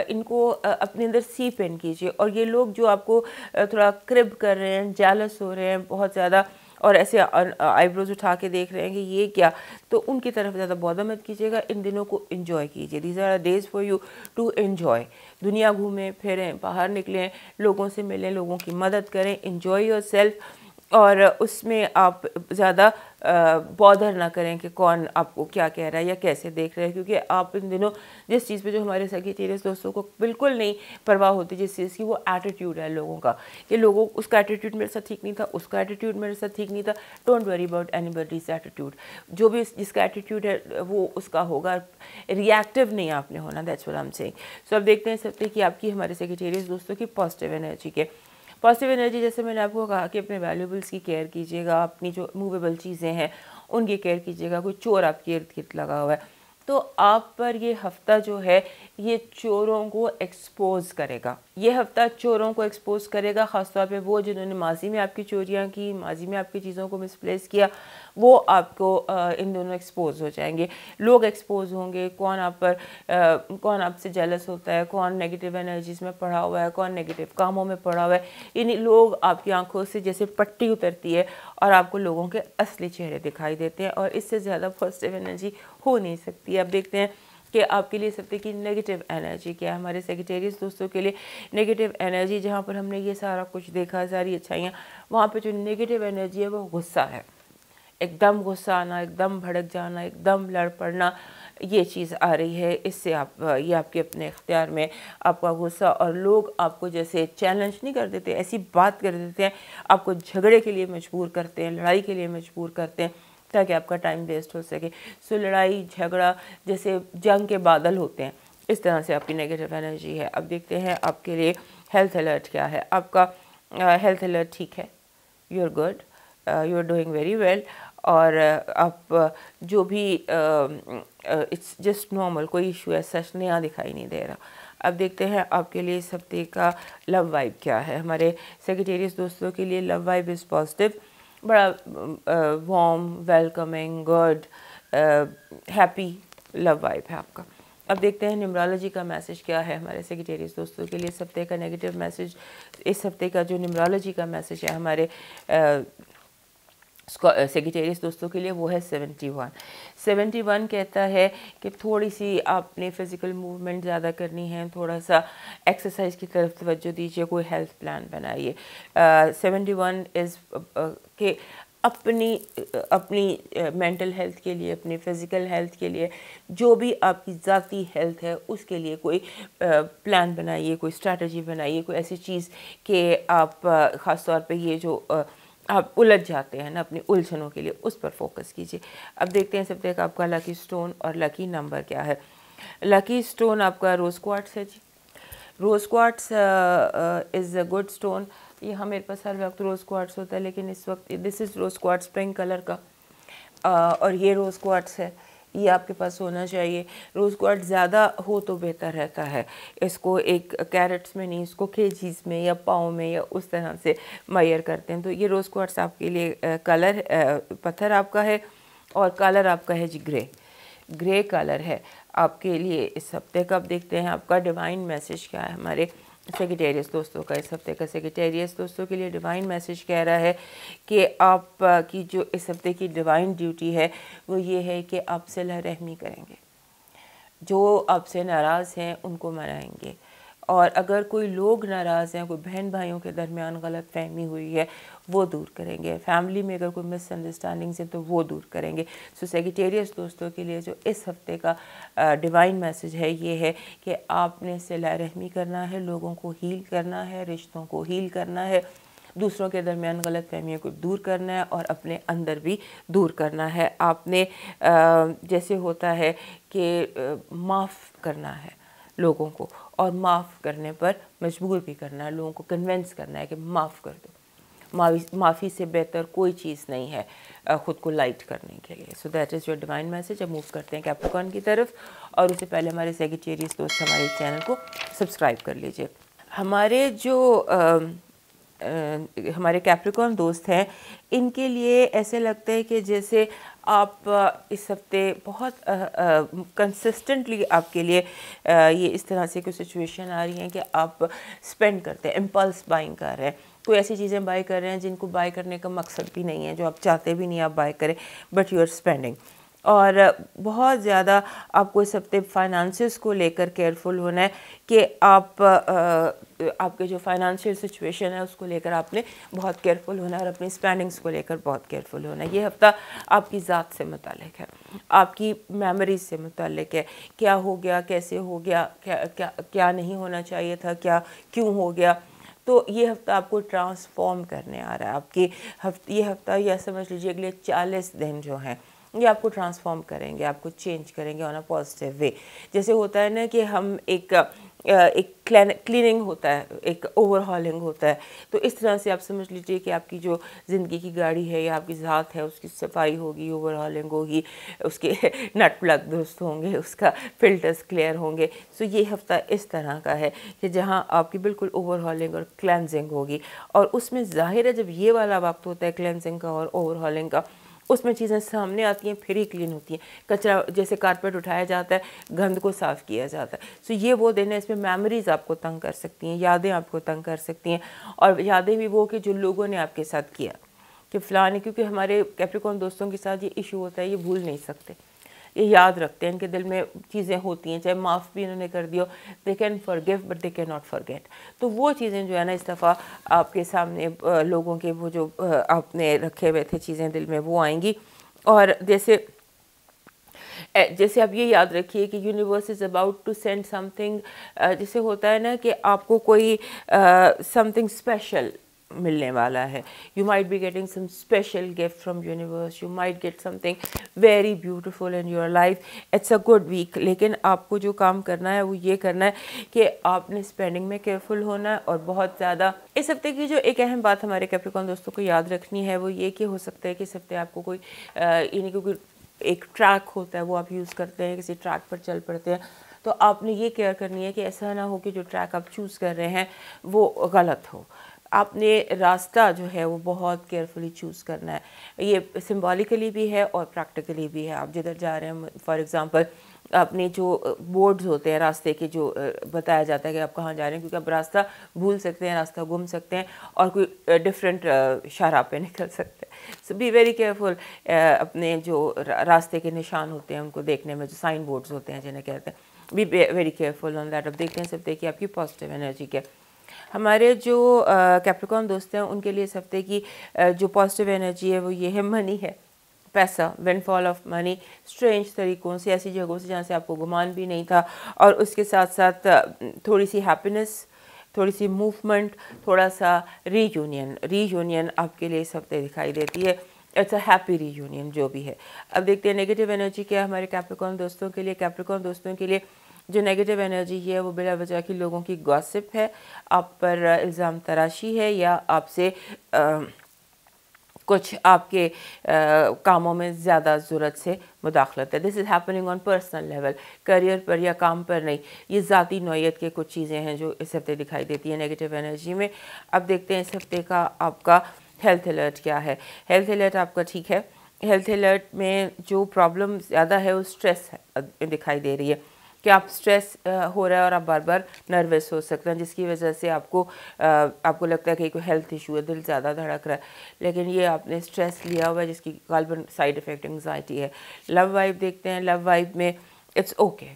इनको अपने अंदर सीप इन कीजिए। और ये लोग जो आपको थोड़ा क्रिब कर रहे हैं, जेलस हो रहे हैं बहुत ज़्यादा, और ऐसे आईब्रोज उठा के देख रहे हैं कि ये क्या, तो उनकी तरफ ज़्यादा बॉदर मत कीजिएगा। इन दिनों को एंजॉय कीजिए। These are days for you to enjoy. दुनिया घूमें फिरें, बाहर निकलें, लोगों से मिलें, लोगों की मदद करें, एंजॉय योर सेल्फ। और उसमें आप ज़्यादा बॉदर ना करें कि कौन आपको क्या कह रहा है या कैसे देख रहे हैं, क्योंकि आप इन दिनों जिस चीज़ पे, जो हमारे सैजिटेरियस दोस्तों को बिल्कुल नहीं परवाह होती जिस चीज़ की, वो एटीट्यूड है लोगों का, कि लोगों उसका एटीट्यूड मेरे साथ ठीक नहीं था, उसका एटीट्यूड मेरे साथ ठीक नहीं था। Don't worry about anybody's attitude. जो भी जिसका एटीट्यूड है वो उसका होगा, रिएक्टिव नहीं आपने होना। That's what I am saying. So अब देखते हैं सबसे कि आपकी हमारे सैजिटेरियस दोस्तों की पॉजिटिव एनर्जी के। पॉजिटिव एनर्जी, जैसे मैंने आपको कहा कि अपने वैल्यूबल्स की केयर कीजिएगा, अपनी जो मूवेबल चीज़ें हैं उनकी केयर कीजिएगा। कोई चोर आपके इर्द गिर्द लगा हुआ है तो आप पर ये हफ्ता जो है ये चोरों को एक्सपोज करेगा। ये हफ्ता चोरों को एक्सपोज करेगा, ख़ासतौर पे वो जिन्होंने माजी में आपकी चोरियां की, माजी में आपकी चीज़ों को मिसप्लेस किया, वो आपको इन दोनों एक्सपोज हो जाएंगे। लोग एक्सपोज होंगे, कौन आपसे जेलस होता है, कौन नेगेटिव एनर्जीज़ में पड़ा हुआ है, कौन नेगेटिव कामों में पड़ा हुआ है। यानी लोग आपकी आंखों से जैसे पट्टी उतरती है और आपको लोगों के असली चेहरे दिखाई देते हैं। और इससे ज़्यादा पॉजिटिव एनर्जी हो नहीं सकती। अब देखते हैं कि आपके लिए सबसे की नेगेटिव एनर्जी क्या है। हमारे सैजिटेरियस दोस्तों के लिए नेगेटिव एनर्जी, जहाँ पर हमने ये सारा कुछ देखा, सारी अच्छाइयाँ, वहाँ पे जो नेगेटिव एनर्जी है वो गुस्सा है। एकदम गुस्सा आना, एकदम भड़क जाना, एकदम लड़ पड़ना, ये चीज़ आ रही है। इससे ये आपके अपने इख्तियार में आपका गुस्सा, और लोग आपको जैसे चैलेंज नहीं कर देते, ऐसी बात कर देते हैं, आपको झगड़े के लिए मजबूर करते हैं, लड़ाई के लिए मजबूर करते हैं ताकि आपका टाइम वेस्ट हो सके। सो लड़ाई झगड़ा जैसे जंग के बादल होते हैं, इस तरह से आपकी नेगेटिव एनर्जी है। अब देखते हैं आपके लिए हेल्थ अलर्ट क्या है। आपका हेल्थ अलर्ट ठीक है, you are good, you are doing very well. और आप जो भी इट्स जस्ट नॉर्मल, कोई इशू ऐसा नया दिखाई नहीं दे रहा। अब देखते हैं आपके लिए इस हफ्ते का लव वाइब क्या है। हमारे सैजिटेरियस दोस्तों के लिए लव वाइब इज़ पॉजिटिव, बड़ा warm, welcoming, good, happy love vibe है आपका। अब देखते हैं न्यूमरोलॉजी का मैसेज क्या है हमारे सैजिटेरियस दोस्तों के लिए इस हफ्ते का नेगेटिव मैसेज। इस हफ्ते का जो न्यूमरोलॉजी का मैसेज है हमारे सैजिटेरियस दोस्तों के लिए वो है 71 कहता है कि थोड़ी सी आपने फ़िज़िकल मूवमेंट ज़्यादा करनी है, थोड़ा सा एक्सरसाइज की तरफ तवज्जो दीजिए, कोई हेल्थ प्लान बनाइए। 71 इज़ के अपनी मेंटल हेल्थ के लिए, अपनी फ़िज़िकल हेल्थ के लिए, जो भी आपकी ज़ाती हेल्थ है उसके लिए कोई प्लान बनाइए, कोई स्ट्रैटेजी बनाइए, कोई ऐसी चीज़ कि आप ख़ास तौर पे ये जो आप उलझ जाते हैं ना अपनी उलझनों के लिए, उस पर फोकस कीजिए। अब देखते हैं सब तक आपका लकी स्टोन और लकी नंबर क्या है। लकी स्टोन आपका रोज़ क्वार्ट्स है जी। Rose quartz is a good stone. यहाँ मेरे पास हर वक्त रोज़ क्वार्ट्स होता है, लेकिन इस वक्त this is rose quartz pink colour का, और ये रोज़ क्वार्ट्स है, ये आपके पास होना चाहिए। रोज़ क्वार्ट्स ज़्यादा हो तो बेहतर रहता है। इसको एक कैरेट्स में नहीं, इसको केजीज़ में या पाँव में या उस तरह से मेजर करते हैं। तो ये रोज़ क्वार्ट्स आपके लिए कलर पत्थर आपका है, और कलर आपका है जी ग्रे कलर है आपके लिए इस हफ्ते का। अब देखते हैं आपका डिवाइन मैसेज क्या है। हमारे सैजिटेरियस दोस्तों का इस हफ्ते का सैजिटेरियस दोस्तों के लिए डिवाइन मैसेज कह रहा है कि आप की जो इस हफ्ते की डिवाइन ड्यूटी है वो ये है कि आप सिला रहमी करेंगे, जो आपसे नाराज़ हैं उनको मनाएंगे, और अगर कोई लोग नाराज़ हैं, कोई बहन भाइयों के दरमियान गलत फहमी हुई है वो दूर करेंगे, फैमिली में अगर कोई मिसअंडरस्टैंडिंग्स है तो वो दूर करेंगे। सो सैजिटेरियस दोस्तों के लिए जो इस हफ्ते का डिवाइन मैसेज है ये है कि आपने सिला रहमी करना है, लोगों को हील करना है, रिश्तों को हील करना है, दूसरों के दरमियान गलत फहमियों को दूर करना है और अपने अंदर भी दूर करना है। आपने जैसे होता है कि माफ़ करना है लोगों को, और माफ़ करने पर मजबूर भी करना है, लोगों को कन्विंस करना है कि माफ़ कर दो। माफ़ी से बेहतर कोई चीज़ नहीं है ख़ुद को लाइट करने के लिए। So that is your divine message. अब मूव करते हैं कैप्रिकॉर्न की तरफ, और उससे पहले हमारे सेजिटेरियस दोस्त हमारे चैनल को सब्सक्राइब कर लीजिए। हमारे जो हमारे कैप्रिकॉर्न दोस्त हैं, इनके लिए ऐसे लगता है कि जैसे आप इस हफ्ते बहुत कंसिस्टेंटली आपके लिए ये इस तरह से कोई सिचुएशन आ रही है कि आप स्पेंड करते हैं, इम्पल्स बाइंग कर रहे हैं, कोई ऐसी चीज़ें बाय कर रहे हैं जिनको बाय करने का मकसद भी नहीं है, जो आप चाहते भी नहीं आप बाय करें, बट यू आर स्पेंडिंग। और बहुत ज़्यादा आपको इस हफ्ते फाइनेंसेस को लेकर केयरफुल होना है कि आपके जो फाइनेंशियल सिचुएशन है उसको लेकर आपने बहुत केयरफुल होना है, और अपनी स्पेंडिंग्स को लेकर बहुत केयरफुल होना है। ये हफ्ता आपकी ज़ात से मुतालिक है, आपकी मेमोरीज से मुतालिक है, क्या हो गया, कैसे हो गया, क्या नहीं होना चाहिए था, क्या क्यों हो गया। तो ये हफ्ता आपको ट्रांसफॉर्म करने आ रहा है। ये हफ्ता यह समझ लीजिए अगले 40 दिन जो हैं ये आपको ट्रांसफॉर्म करेंगे, आपको चेंज करेंगे ऑन अ पॉजिटिव वे। जैसे होता है ना कि हम एक क्लीनिंग होता है, एक ओवरहॉलिंग होता है, तो इस तरह से आप समझ लीजिए कि आपकी जो ज़िंदगी की गाड़ी है या आपकी ज़ात है उसकी सफाई होगी, ओवरहॉलिंग होगी, उसके नट प्लग दुरुस्त होंगे, उसका फिल्टर्स क्लियर होंगे। सो ये हफ्ता इस तरह का है कि जहाँ आपकी बिल्कुल ओवरहॉलिंग और क्लेंजिंग होगी, और उसमें ज़ाहिर है जब ये वाला वक्त होता है क्लेंजिंग का और ओवरहॉलिंग का, उसमें चीज़ें सामने आती हैं, फिर ही क्लीन होती हैं। कचरा जैसे कारपेट उठाया जाता है, गंद को साफ़ किया जाता है। सो ये वो दिन है, इसमें मेमोरीज़ आपको तंग कर सकती हैं, यादें आपको तंग कर सकती हैं, और यादें भी वो कि जो लोगों ने आपके साथ किया, कि फ़लाँ, क्योंकि हमारे कैप्रिकॉर्न दोस्तों के साथ ये इशू होता है, ये भूल नहीं सकते, ये याद रखते हैं, इनके दिल में चीज़ें होती हैं, चाहे माफ़ भी इन्होंने कर दियो, they can forgive but they can not forget. तो वो चीज़ें जो है ना इस दफ़ा आपके सामने लोगों के वो जो आपने रखे हुए थे चीज़ें दिल में, वो आएंगी। और जैसे आप ये याद रखिए कि universe is about to send something, जैसे होता है ना कि आपको कोई समथिंग स्पेशल मिलने वाला है। You might be getting some special gift from universe, you might get something very beautiful in your life. It's a good week, लेकिन आपको जो काम करना है वो ये करना है कि आपने स्पेंडिंग में केयरफुल होना है, और बहुत ज़्यादा इस हफ्ते की जो एक अहम बात हमारे कैप्रिकॉर्न दोस्तों को याद रखनी है वो ये कि हो सकता है कि इस हफ्ते आपको कोई यानी क्योंकि एक ट्रैक होता है वो आप यूज़ करते हैं, किसी ट्रैक पर चल पड़ते हैं, तो आपने ये केयर करनी है कि ऐसा ना हो कि जो ट्रैक आप चूज़ कर रहे हैं वो गलत हो। आपने रास्ता जो है वो बहुत केयरफुली चूज़ करना है। ये सिंबॉलिकली भी है और प्रैक्टिकली भी है। आप जिधर जा रहे हैं, फॉर एग्ज़ाम्पल अपने जो बोर्ड्स होते हैं रास्ते के, जो बताया जाता है कि आप कहाँ जा रहे हैं, क्योंकि आप रास्ता भूल सकते हैं, रास्ता गुम सकते हैं, और कोई डिफरेंट शाहराह पे निकल सकते हैं। सो बी वेरी केयरफुल। अपने जो रास्ते के निशान होते हैं उनको देखने में, जो साइन बोर्ड्स होते हैं जिन्हें कहते हैं, B very careful on that. अब देखते हैं इस हफ्ते की आपकी पॉजिटिव एनर्जी क्या। हमारे जो कैप्रिकॉर्न दोस्त हैं उनके लिए इस हफ्ते की जो पॉजिटिव एनर्जी है वो ये है, मनी है, पैसा, विंडफॉल ऑफ मनी, स्ट्रेंज तरीक़ों से, ऐसी जगहों से जहाँ से आपको गुमान भी नहीं था, और उसके साथ साथ थोड़ी सी हैप्पीनेस, थोड़ी सी मूवमेंट, थोड़ा सा रीयूनियन आपके लिए इस हफ्ते दिखाई देती है। इट्स अ हैप्पी रीयूनियन जो भी है। अब देखते हैं नेगेटिव एनर्जी क्या है हमारे कैप्रिकॉर्न दोस्तों के लिए। कैप्रिकॉर्न दोस्तों के लिए जो नेगेटिव एनर्जी है वो बिला वजह की लोगों की गॉसिप है, आप पर इल्ज़ाम तराशी है, या आपसे कुछ आपके कामों में ज़्यादा ज़रूरत से मुदाखलत है। This is happening on personal level, career पर या काम पर नहीं। ये ज़ाती नौयत के कुछ चीज़ें हैं जो इस हफ्ते दिखाई देती है नेगेटिव एनर्जी में। अब देखते हैं इस हफ्ते का आपका हेल्थ अलर्ट क्या है। हेल्थ अलर्ट आपका ठीक है। हेल्थ अलर्ट में जो प्रॉब्लम ज़्यादा है वो स्ट्रेस है, दिखाई दे रही है कि आप स्ट्रेस हो रहा है और आप बार बार नर्वस हो सकते हैं, जिसकी वजह से आपको लगता है कि कोई हेल्थ इशू है, दिल ज़्यादा धड़क रहा है, लेकिन ये आपने स्ट्रेस लिया हुआ है जिसकी गालिबन साइड इफ़ेक्ट एंग्जाइटी है। लव वाइब देखते हैं। लव वाइब में इट्स ओके,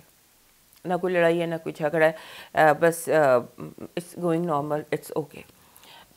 ना कोई लड़ाई है ना कोई झगड़ा है, बस it's going normal, it's okay.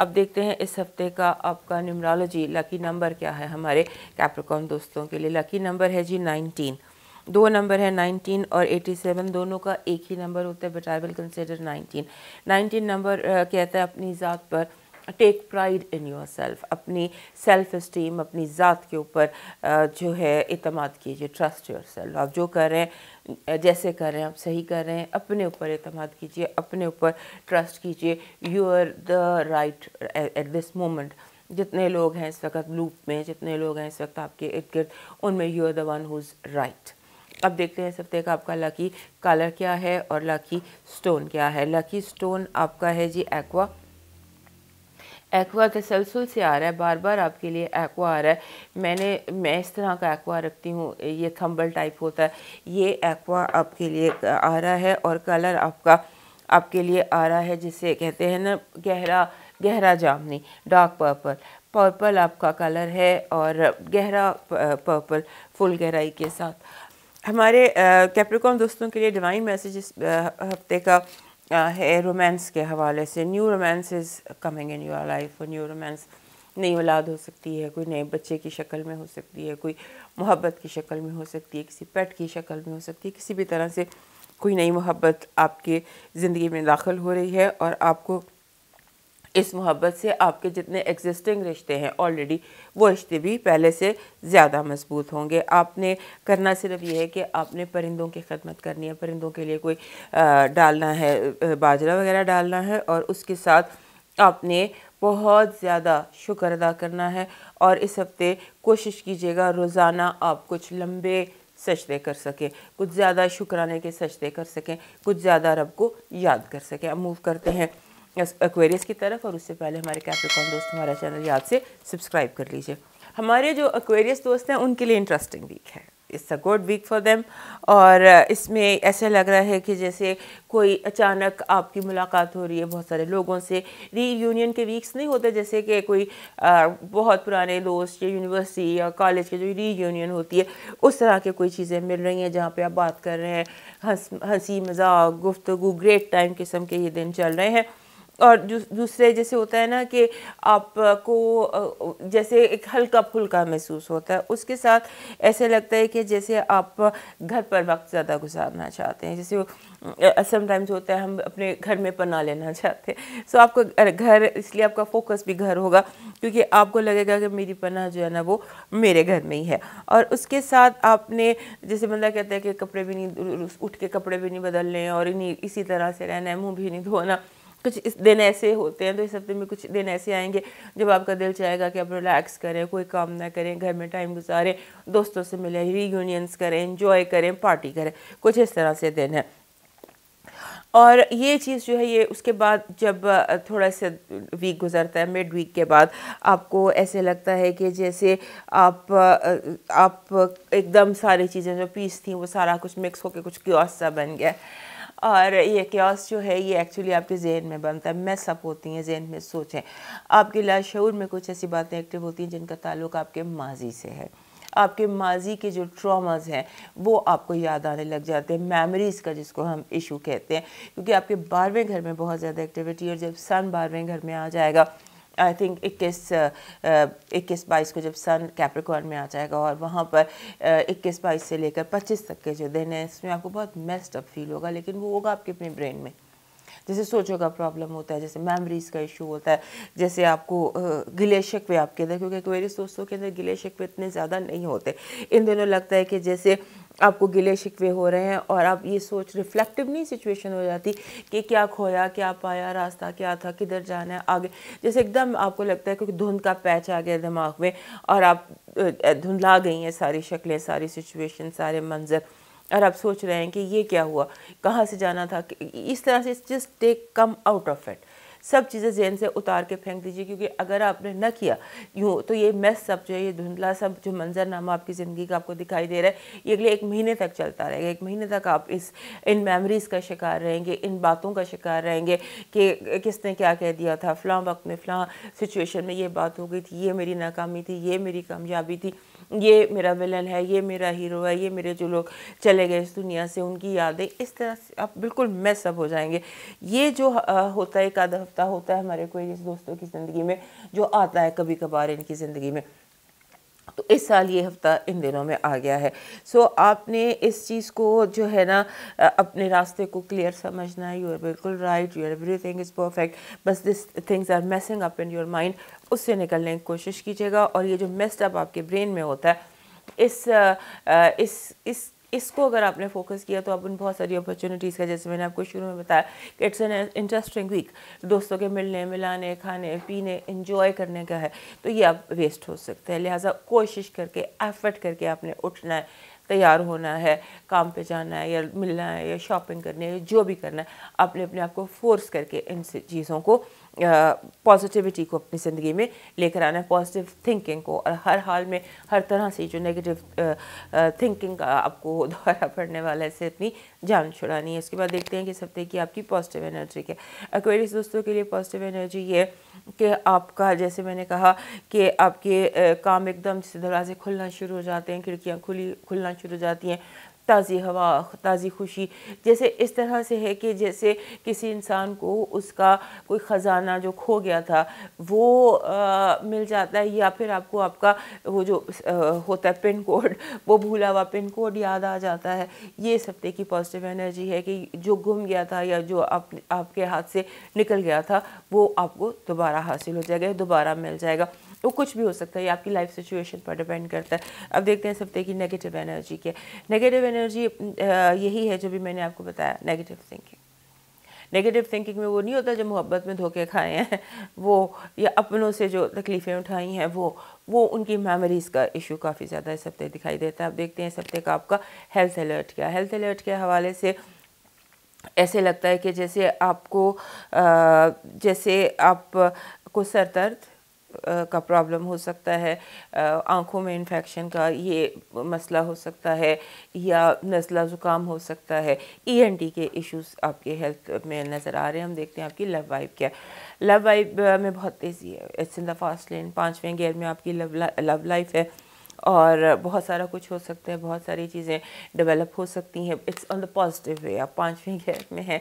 अब देखते हैं इस हफ्ते का आपका न्यूमरोलॉजी, लकी नंबर क्या है हमारे कैप्रिकॉर्न दोस्तों के लिए। लकी नंबर है जी 19। दो नंबर है 19 और 87, दोनों का एक ही नंबर होता है, but I will consider 19। 19 number कहता है अपनी ज़ात पर take pride in yourself, अपनी सेल्फ इस्टीम, अपनी ज़ात के ऊपर जो है इत्मीनान कीजिए। ट्रस्ट योर सेल्फ, आप जो कर रहे हैं, जैसे कर रहे हैं, आप सही कर रहे हैं, अपने ऊपर इत्मीनान कीजिए, अपने ऊपर ट्रस्ट कीजिए। You are the right at this moment. जितने लोग हैं इस वक्त लूप में, जितने लोग हैं इस वक्त आपके इर्द गिर्द, उनमें you are the one who is right. अब देखते हैं इस हफ्ते का आपका लकी कलर क्या है और लकी स्टोन क्या है। लकी स्टोन आपका है जी एक्वा। एक्वा तसलसल से आ रहा है, बार बार आपके लिए एक्वा आ रहा है। मैं इस तरह का एक्वा रखती हूँ, ये थंबल टाइप होता है। ये एक्वा आपके लिए आ रहा है और कलर आपके लिए आ रहा है जिसे कहते हैं ना गहरा जामनी, डार्क पर्पल। पर्पल आपका कलर है और गहरा पर्पल फुल गहराई के साथ। हमारे कैप्रिकॉर्न दोस्तों के लिए डिवाइन मैसेज इस हफ्ते का है रोमांस के हवाले से। New romance is coming in your life. New romance नई औलाद हो सकती है, कोई नए बच्चे की शक्ल में हो सकती है, कोई मोहब्बत की शक्ल में हो सकती है, किसी पेट की शक्ल में हो सकती है। किसी भी तरह से कोई नई मोहब्बत आपके ज़िंदगी में दाखिल हो रही है और आपको इस मोहब्बत से आपके जितने एग्जिस्टिंग रिश्ते हैं ऑलरेडी, वो रिश्ते भी पहले से ज़्यादा मजबूत होंगे। आपने करना सिर्फ ये है कि आपने परिंदों की खिदमत करनी है। परिंदों के लिए कोई डालना है, बाजरा वगैरह डालना है और उसके साथ आपने बहुत ज़्यादा शुक्र अदा करना है। और इस हफ्ते कोशिश कीजिएगा रोज़ाना आप कुछ लंबे सजदे कर सकें, कुछ ज़्यादा शुक्राने के सजदे कर सकें, कुछ ज़्यादा रब को याद कर सकें। अब मूव करते हैं एक्वेरियस की तरफ और उससे पहले हमारे कैप्रिकॉर्न दोस्त हमारा चैनल याद से सब्सक्राइब कर लीजिए। हमारे जो एक्वेरियस दोस्त हैं उनके लिए इंटरेस्टिंग वीक है। It's a good week for them. और इसमें ऐसा लग रहा है कि जैसे कोई अचानक आपकी मुलाकात हो रही है बहुत सारे लोगों से। रीयूनियन के वीक्स नहीं होते जैसे कि कोई बहुत पुराने दोस्त या यूनिवर्सिटी या कॉलेज के जो रीयूनियन होती है, उस तरह के कोई चीज़ें मिल रही हैं जहाँ पे आप बात कर रहे हैं, हंसी मजाक गुफ्तगू ग्रेट टाइम किस्म के ये दिन चल रहे हैं। और दूसरे जैसे होता है ना कि आपको जैसे एक हल्का फुल्का महसूस होता है, उसके साथ ऐसे लगता है कि जैसे आप घर पर वक्त ज़्यादा गुजारना चाहते हैं। जैसे समटाइम्स होता है हम अपने घर में पनाह लेना चाहते हैं। सो आपको घर, इसलिए आपका फोकस भी घर होगा क्योंकि आपको लगेगा कि मेरी पनाह जो है ना वो मेरे घर में ही है। और उसके साथ आपने, जैसे बंदा कहता है कि कपड़े भी नहीं, उठ के कपड़े भी नहीं बदलने और इसी तरह से रहना है, मुँह भी नहीं धोना। कुछ इस दिन ऐसे होते हैं। तो इस हफ्ते में कुछ दिन ऐसे आएंगे जब आपका दिल चाहेगा कि आप रिलैक्स करें, कोई काम ना करें, घर में टाइम गुजारें, दोस्तों से मिलें, रीयूनियंस करें, एंजॉय करें, पार्टी करें। कुछ इस तरह से दिन है। और ये चीज़ जो है ये उसके बाद जब थोड़ा सा वीक गुजरता है, मिड वीक के बाद आपको ऐसे लगता है कि जैसे आप एकदम सारी चीज़ें जो पीस थी वो सारा कुछ मिक्स होकर कुछ क्योस सा बन गया। और ये क्योस जो है ये एक्चुअली आपके जहन में बनता है, मैसअप होती हैं जहन में सोचें। आपके लाशऊर में कुछ ऐसी बातें एक्टिव होती हैं जिनका ताल्लुक आपके माजी से है। आपके माजी के जो ट्रॉमास हैं वो आपको याद आने लग जाते हैं, मेमोरीज़ का जिसको हम इशू कहते हैं। क्योंकि आपके 12वें घर में बहुत ज़्यादा एक्टिविटी, और जब सन 12वें घर में आ जाएगा, आई थिंक 21-22 को जब सन कैप्रिकॉर्न में आ जाएगा और वहाँ पर 21-22 से लेकर 25 तक के जो दिन है इसमें आपको बहुत मेस्ड अप फील होगा। लेकिन वो होगा आपके अपने ब्रेन में। जैसे सोचों का प्रॉब्लम होता है, जैसे मेमोरीज़ का इशू होता है, जैसे आपको गिले शिकवे आपके अंदर, क्योंकि एक्वेरियस दोस्तों के अंदर गिले शिकवे इतने ज़्यादा नहीं होते। इन दिनों लगता है कि जैसे आपको गिले शिकवे हो रहे हैं और आप ये सोच, रिफ्लेक्टिव नहीं सिचुएशन हो जाती कि क्या खोया, क्या पाया, रास्ता क्या था, किधर जाना है आगे। जैसे एकदम आपको लगता है क्योंकि धुंध का पैच आ गया दिमाग में और आप धुंधला गई हैं सारी शक्लें, सारी सिचुएशन, सारे मंजर, और आप सोच रहे हैं कि ये क्या हुआ, कहाँ से जाना था। इस तरह से just take come out of it. सब चीज़ें जहन से उतार के फेंक दीजिए, क्योंकि अगर आपने न किया यूँ तो ये मेस सब जो है, ये धुंधला सब जो मंजरनामा आपकी ज़िंदगी का आपको दिखाई दे रहा है, ये अगले 1 महीने तक चलता रहेगा। 1 महीने तक आप इन मेमोरीज़ का शिकार रहेंगे, इन बातों का शिकार रहेंगे कि किसने क्या कह दिया था, फ़लाँ वक्त में फ़लाँ सिचुएशन में ये बात हो गई थी, ये मेरी नाकामी थी, ये मेरी कामयाबी थी, ये मेरा विलन है, ये मेरा हीरो है, ये मेरे जो लोग चले गए इस दुनिया से उनकी यादें। इस तरह से आप बिल्कुल मेस अप हो जाएंगे। ये जो होता है, एक आधा हफ्ता होता है हमारे कोई दोस्तों की ज़िंदगी में जो आता है कभी कभार इनकी ज़िंदगी में, तो इस साल ये हफ्ता इन दिनों में आ गया है। सो आपने इस चीज़ को जो है ना अपने रास्ते को क्लियर समझना है। यू आर बिल्कुल right, you are everything is perfect, बस this things are messing up in your mind. उससे निकलने की कोशिश कीजिएगा। और ये जो मेस्ड अप आपके ब्रेन में होता है, इसको अगर आपने फोकस किया तो आप उन बहुत सारी अपॉर्चुनिटीज़ का, जैसे मैंने आपको शुरू में बताया कि इट्स एन इंटरेस्टिंग वीक, दोस्तों के मिलने मिलाने खाने पीने एंजॉय करने का है, तो ये आप वेस्ट हो सकते हैं। लिहाजा कोशिश करके एफर्ट करके आपने उठना है, तैयार होना है, काम पे जाना है या मिलना है या शॉपिंग करनी है, जो भी करना है, आपने अपने आप को फोर्स करके इन चीज़ों को पॉजिटिविटी को अपनी ज़िंदगी में लेकर आना है, पॉजिटिव थिंकिंग को। और हर हाल में हर तरह से जो नेगेटिव थिंकिंग का आपको दौरा पड़ने वाला है, इससे अपनी जान छुड़ानी है। इसके बाद देखते हैं कि इस हफ्ते की आपकी पॉजिटिव एनर्जी क्या है। एक्वेरियस दोस्तों के लिए पॉजिटिव एनर्जी ये कि आपका, जैसे मैंने कहा कि आपके काम एकदम से दरवाजे खुलना शुरू हो जाते हैं, खिड़कियाँ खुलना शुरू हो जाती हैं, ताज़ी हवा, ताज़ी खुशी, जैसे इस तरह से है कि जैसे किसी इंसान को उसका कोई ख़जाना जो खो गया था वो मिल जाता है, या फिर आपको आपका वो जो होता है पिन कोड, वो भूला हुआ पिन कोड याद आ जाता है। ये इस हफ्ते की पॉजिटिव एनर्जी है कि जो गुम गया था या जो आपके हाथ से निकल गया था वो आपको दोबारा हासिल हो जाएगा, दोबारा मिल जाएगा। वो कुछ भी हो सकता है, ये आपकी लाइफ सिचुएशन पर डिपेंड करता है। अब देखते हैं इस हफ्ते की नेगेटिव एनर्जी क्या। नेगेटिव एनर्जी यही है जो भी मैंने आपको बताया, नेगेटिव थिंकिंग। नेगेटिव थिंकिंग में वो नहीं होता जो मोहब्बत में धोखे खाए हैं वो, या अपनों से जो तकलीफ़ें उठाई हैं वो उनकी मेमोरीज़ का इशू काफ़ी ज़्यादा इस हफ्ते दिखाई देता है। अब देखते हैं इस हफ्ते का आपका हेल्थ अलर्ट क्या। हेल्थ अलर्ट के हवाले से ऐसे लगता है कि जैसे आपको सर दर्द का प्रॉब्लम हो सकता है, आँखों में इन्फेक्शन का ये मसला हो सकता है, या नज़ला ज़ुकाम हो सकता है, ENT के इश्यूज़ आपके हेल्थ में नज़र आ रहे हैं। हम देखते हैं आपकी लव वाइब क्या है। लव वाइब में बहुत तेज़ी है, it's in the fast lane, 5वें गियर में आपकी लव लाइफ है और बहुत सारा कुछ हो सकता है, बहुत सारी चीज़ें डेवलप हो सकती हैं। It's on the positive way, आप 5वें घेर में हैं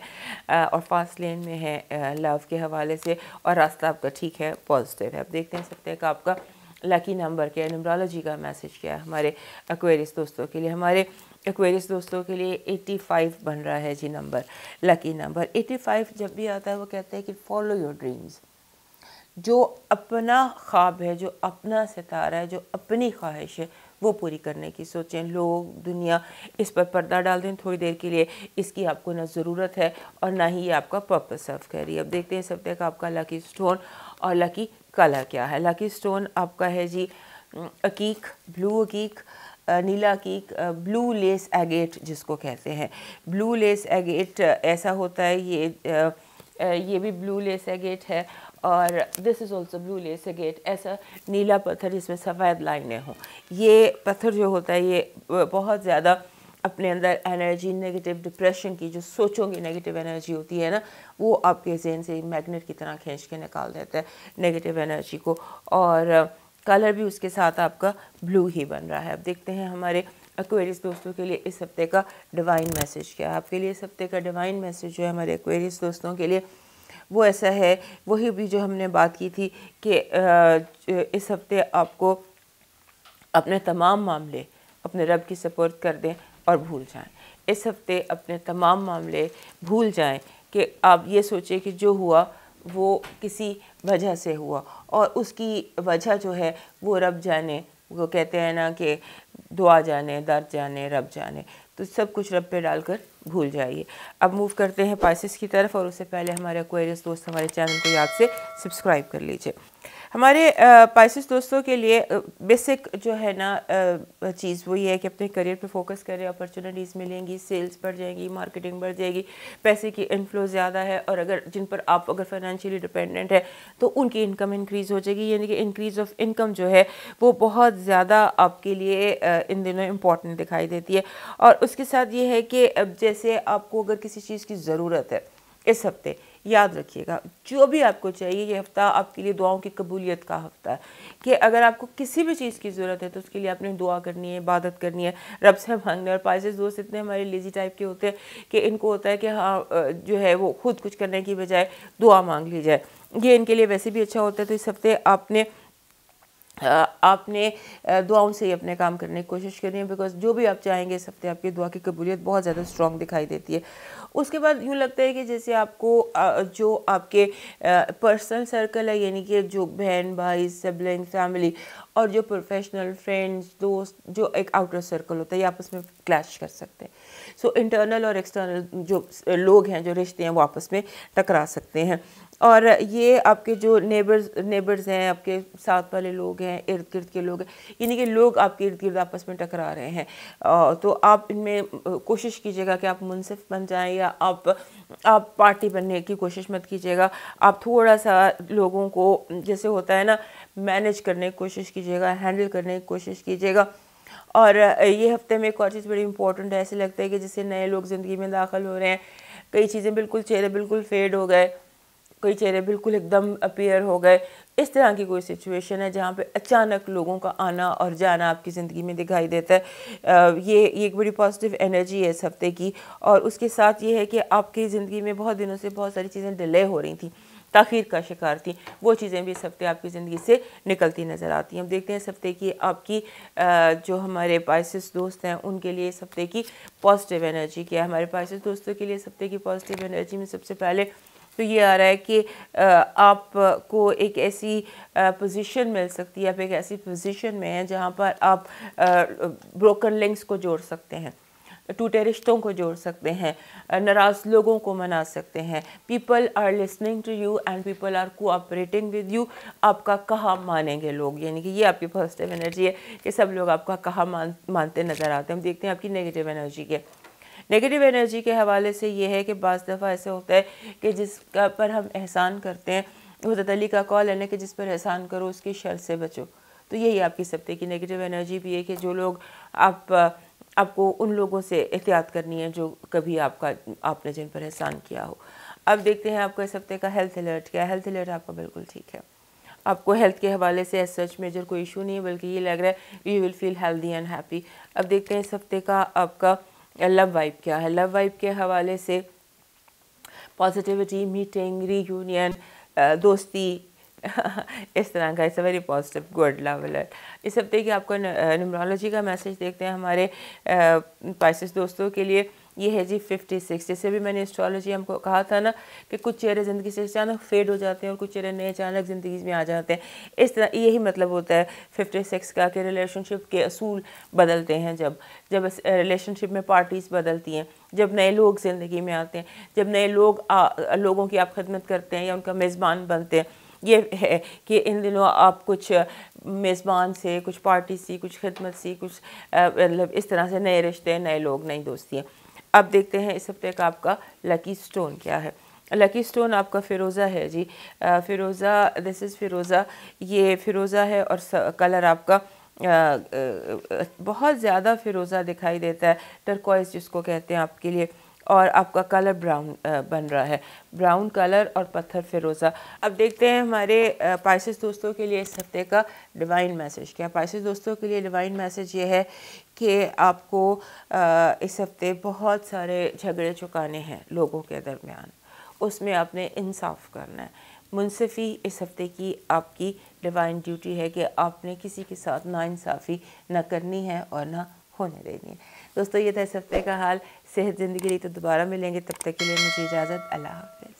और फास्ट लेन में हैं लव के हवाले से, और रास्ता आपका ठीक है, पॉजिटिव है। अब देखते हैं सकते हैं कि आपका लकी नंबर क्या है, न्यूमरोलॉजी का मैसेज क्या है हमारे एक्वेरियस दोस्तों के लिए। हमारे एक्वेरियस दोस्तों के लिए 85 बन रहा है जी नंबर, लकी नंबर 85 जब भी आता है वो कहते हैं कि फॉलो योर ड्रीम्स। जो अपना ख्वाब है, जो अपना सितारा है, जो अपनी ख्वाहिश है, वो पूरी करने की सोचें। लोग दुनिया इस पर पर्दा डाल दें थोड़ी देर के लिए, इसकी आपको ना ज़रूरत है और ना ही ये आपका पर्पस सर्व कर रही है। अब देखते हैं इस हफ्ते का आपका लकी स्टोन और लकी कलर क्या है। लकी स्टोन आपका है जी अकीक, ब्लू अकीक, नीला अकीक, ब्लू लेस एगेट जिसको कहते हैं। ब्लू लेस एगेट ऐसा होता है, ये भी ब्लू लेस एगेट है, और this is also blue less agate. ऐसा नीला पत्थर जिसमें सफ़ेद लाइनें हों, ये पत्थर जो होता है ये बहुत ज़्यादा अपने अंदर एनर्जी, नेगेटिव डिप्रेशन की जो सोचों की नेगेटिव एनर्जी होती है ना, वो आपके ज़हन से मैग्नेट की तरह खींच के निकाल देता है नेगेटिव एनर्जी को। और कलर भी उसके साथ आपका ब्लू ही बन रहा है। अब देखते हैं हमारे एक्वेरियस दोस्तों के लिए इस हफ्ते का डिवाइन मैसेज क्या है। आपके लिए इस हफ्ते का डिवाइन मैसेज जो है हमारे एक्वेरियस दोस्तों के लिए वो ऐसा है, वही भी जो हमने बात की थी कि इस हफ्ते आपको अपने तमाम मामले अपने रब की सपोर्ट कर दें और भूल जाएं। इस हफ्ते अपने तमाम मामले भूल जाएं कि आप ये सोचें कि जो हुआ वो किसी वजह से हुआ, और उसकी वजह जो है वो रब जाने। वो कहते हैं ना कि दुआ जाने, दर्द जाने, रब जाने, तो सब कुछ रब पे डालकर भूल जाइए। अब मूव करते हैं पाइसेस की तरफ, और उससे पहले हमारे एक्वेरियस दोस्त हमारे चैनल को याद से सब्सक्राइब कर लीजिए। हमारे पाइसेस दोस्तों के लिए बेसिक जो है ना चीज़ वो ये है कि अपने करियर पे फोकस करें, अपॉर्चुनिटीज़ मिलेंगी, सेल्स बढ़ जाएंगी, मार्केटिंग बढ़ जाएगी, पैसे की इनफ्लो ज़्यादा है, और अगर जिन पर आप अगर फाइनेंशियली डिपेंडेंट है तो उनकी इनकम इंक्रीज़ हो जाएगी। यानी कि इंक्रीज़ ऑफ इनकम जो है वो बहुत ज़्यादा आपके लिए इन दिनों इम्पॉर्टेंट दिखाई देती है। और उसके साथ ये है कि जैसे आपको अगर किसी चीज़ की ज़रूरत है इस हफ्ते, याद रखिएगा जो भी आपको चाहिए, ये हफ्ता आपके लिए दुआओं की कबूलियत का हफ्ता है कि अगर आपको किसी भी चीज़ की ज़रूरत है तो उसके लिए आपने दुआ करनी है, इबादत करनी है, रब से मांगना है। और पाइसेस दोस्त इतने हमारे लेजी टाइप के होते हैं कि इनको होता है कि हाँ जो है वो खुद कुछ करने की बजाय दुआ मांग ली जाए, ये इनके लिए वैसे भी अच्छा होता है। तो इस हफ्ते आपने आपने दुआओं से ही अपने काम करने की कोशिश करनी है, बिकॉज जो भी आप चाहेंगे इस हफ्ते आपकी दुआ की कबूलियत बहुत ज़्यादा स्ट्रॉन्ग दिखाई देती है। उसके बाद यूँ लगता है कि जैसे आपको जो आपके पर्सनल सर्कल है, यानी कि जो बहन भाई सिबलिंग फैमिली और जो प्रोफेशनल फ्रेंड्स दोस्त, जो एक आउटर सर्कल होता है, ये आपस में क्लैश कर सकते हैं। सो इंटरनल और एक्सटर्नल जो लोग हैं, जो रिश्ते हैं, वो आपस में टकरा सकते हैं। और ये आपके जो नेबर्स हैं, आपके साथ वाले लोग हैं, इर्द गिर्द के लोग हैं, यानी कि लोग आपके इर्द गिर्द आपस में टकरा रहे हैं। तो आप इनमें कोशिश कीजिएगा कि आप मुनसिफ बन जाएं, या आप पार्टी बनने की कोशिश मत कीजिएगा। आप थोड़ा सा लोगों को, जैसे होता है ना, मैनेज करने की कोशिश कीजिएगा, हैंडल करने की कोशिश कीजिएगा। और ये हफ्ते में एक और चीज़ बड़ी इंपॉर्टेंट है, ऐसे लगता है कि जैसे नए लोग ज़िंदगी में दाखिल हो रहे हैं, कई चीज़ें बिल्कुल, चेहरे बिल्कुल फेड हो गए, कई चेहरे बिल्कुल एकदम अपीयर हो गए। इस तरह की कोई सिचुएशन है जहाँ पे अचानक लोगों का आना और जाना आपकी ज़िंदगी में दिखाई देता है। ये एक बड़ी पॉजिटिव एनर्जी है इस हफ्ते की। और उसके साथ ये है कि आपकी ज़िंदगी में बहुत दिनों से बहुत सारी चीज़ें डिले हो रही थी, ताख़ीर का शिकार थी, वो चीज़ें भी इस हफ्ते आपकी ज़िंदगी से निकलती नज़र आती हैं। हम देखते हैं इस हफ्ते की आपकी जो हमारे पाइसेस दोस्त हैं उनके लिए इस हफ्ते की पॉजिटिव एनर्जी क्या है। हमारे पाइसेस दोस्तों के लिए इस हफ्ते की पॉजिटिव एनर्जी में सबसे पहले तो ये आ रहा है कि आपको एक ऐसी पोजीशन मिल सकती है, आप एक ऐसी पोजीशन में हैं जहाँ पर आप ब्रोकन लिंक्स को जोड़ सकते हैं, टूटे रिश्तों को जोड़ सकते हैं, नाराज़ लोगों को मना सकते हैं। People are listening to you and people are cooperating with you. आपका कहा मानेंगे लोग, यानी कि ये आपकी पॉजिटिव एनर्जी है कि सब लोग आपका कहा मानते नज़र आते हैं। हम देखते हैं आपकी नेगेटिव एनर्जी के। नेगेटिव एनर्जी के हवाले से ये है कि बाज़ दफ़ा ऐसे होता है कि जिसका पर हम एहसान करते हैं, हज़रत अली का कौल है ना कि जिस पर एहसान करो उसकी शर से बचो। तो यही आपकी इस हफ्ते की नेगेटिव एनर्जी भी है कि जो लोग आपको उन लोगों से एहतियात करनी है जो कभी आपने जिन पर एहसान किया हो। अब देखते हैं आपका इस हफ्ते का हेल्थ अलर्ट क्या है। हेल्थ अलर्ट आपका बिल्कुल ठीक है, आपको हेल्थ के हवाले से एज सच मेजर कोई इशू नहीं है, बल्कि ये लग रहा है you will feel healthy and happy. अब देखते हैं इस हफ्ते का आपका लव वाइब क्या है। लव वाइब के हवाले से पॉजिटिविटी, मीटिंग, रीयूनियन, दोस्ती इस तरह का, it's a very positive good love alert. इस हफ्ते की आपका न्यूमरोलॉजी का मैसेज देखते हैं हमारे पाइसेस दोस्तों के लिए। ये है जी 56। जैसे भी मैंने एस्ट्रोलॉजी हमको कहा था ना कि कुछ चेहरे ज़िंदगी से अचानक फेड हो जाते हैं और कुछ चेहरे नए अचानक ज़िंदगी में आ जाते हैं। इस तरह यही मतलब होता है 56 का कि रिलेशनशिप के असूल बदलते हैं। जब रिलेशनशिप में पार्टीज़ बदलती हैं, जब नए लोग ज़िंदगी में आते हैं, जब नए लोगों की आप खिदमत करते हैं या उनका मेज़बान बनते हैं। ये है कि इन दिनों आप कुछ मेज़बान से, कुछ पार्टी सी, कुछ खिदमत सी, कुछ मतलब इस तरह से नए रिश्ते, नए लोग, नई दोस्तियाँ। अब देखते हैं इस हफ्ते का आपका लकी स्टोन क्या है। लकी स्टोन आपका फ़िरोज़ा है जी। फ़िरोज़ा, दिस इज़ फ़िरोज़ा। ये फ़िरोज़ा है और कलर आपका बहुत ज़्यादा फ़िरोज़ा दिखाई देता है, टर्कोइज़ जिसको कहते हैं आपके लिए। और आपका कलर ब्राउन बन रहा है, ब्राउन कलर और पत्थर फ़िरोज़ा। अब देखते हैं हमारे पाइसेस दोस्तों के लिए इस हफ्ते का डिवाइन मैसेज क्या। पाइसेस दोस्तों के लिए डिवाइन मैसेज ये है कि आपको इस हफ्ते बहुत सारे झगड़े चुकाने हैं लोगों के दरमियान, उसमें आपने इंसाफ करना है। मुनसिफ़ी इस हफ्ते की आपकी डिवाइन ड्यूटी है कि आपने किसी के साथ नाइंसाफ़ी न करनी है और ना होने देनी है। दोस्तों ये था इस हफ्ते का हाल। सेहत ज़िंदगी रही तो दोबारा मिलेंगे, तब तक के लिए मुझे इजाज़त। अल्लाह हाफ़िज़।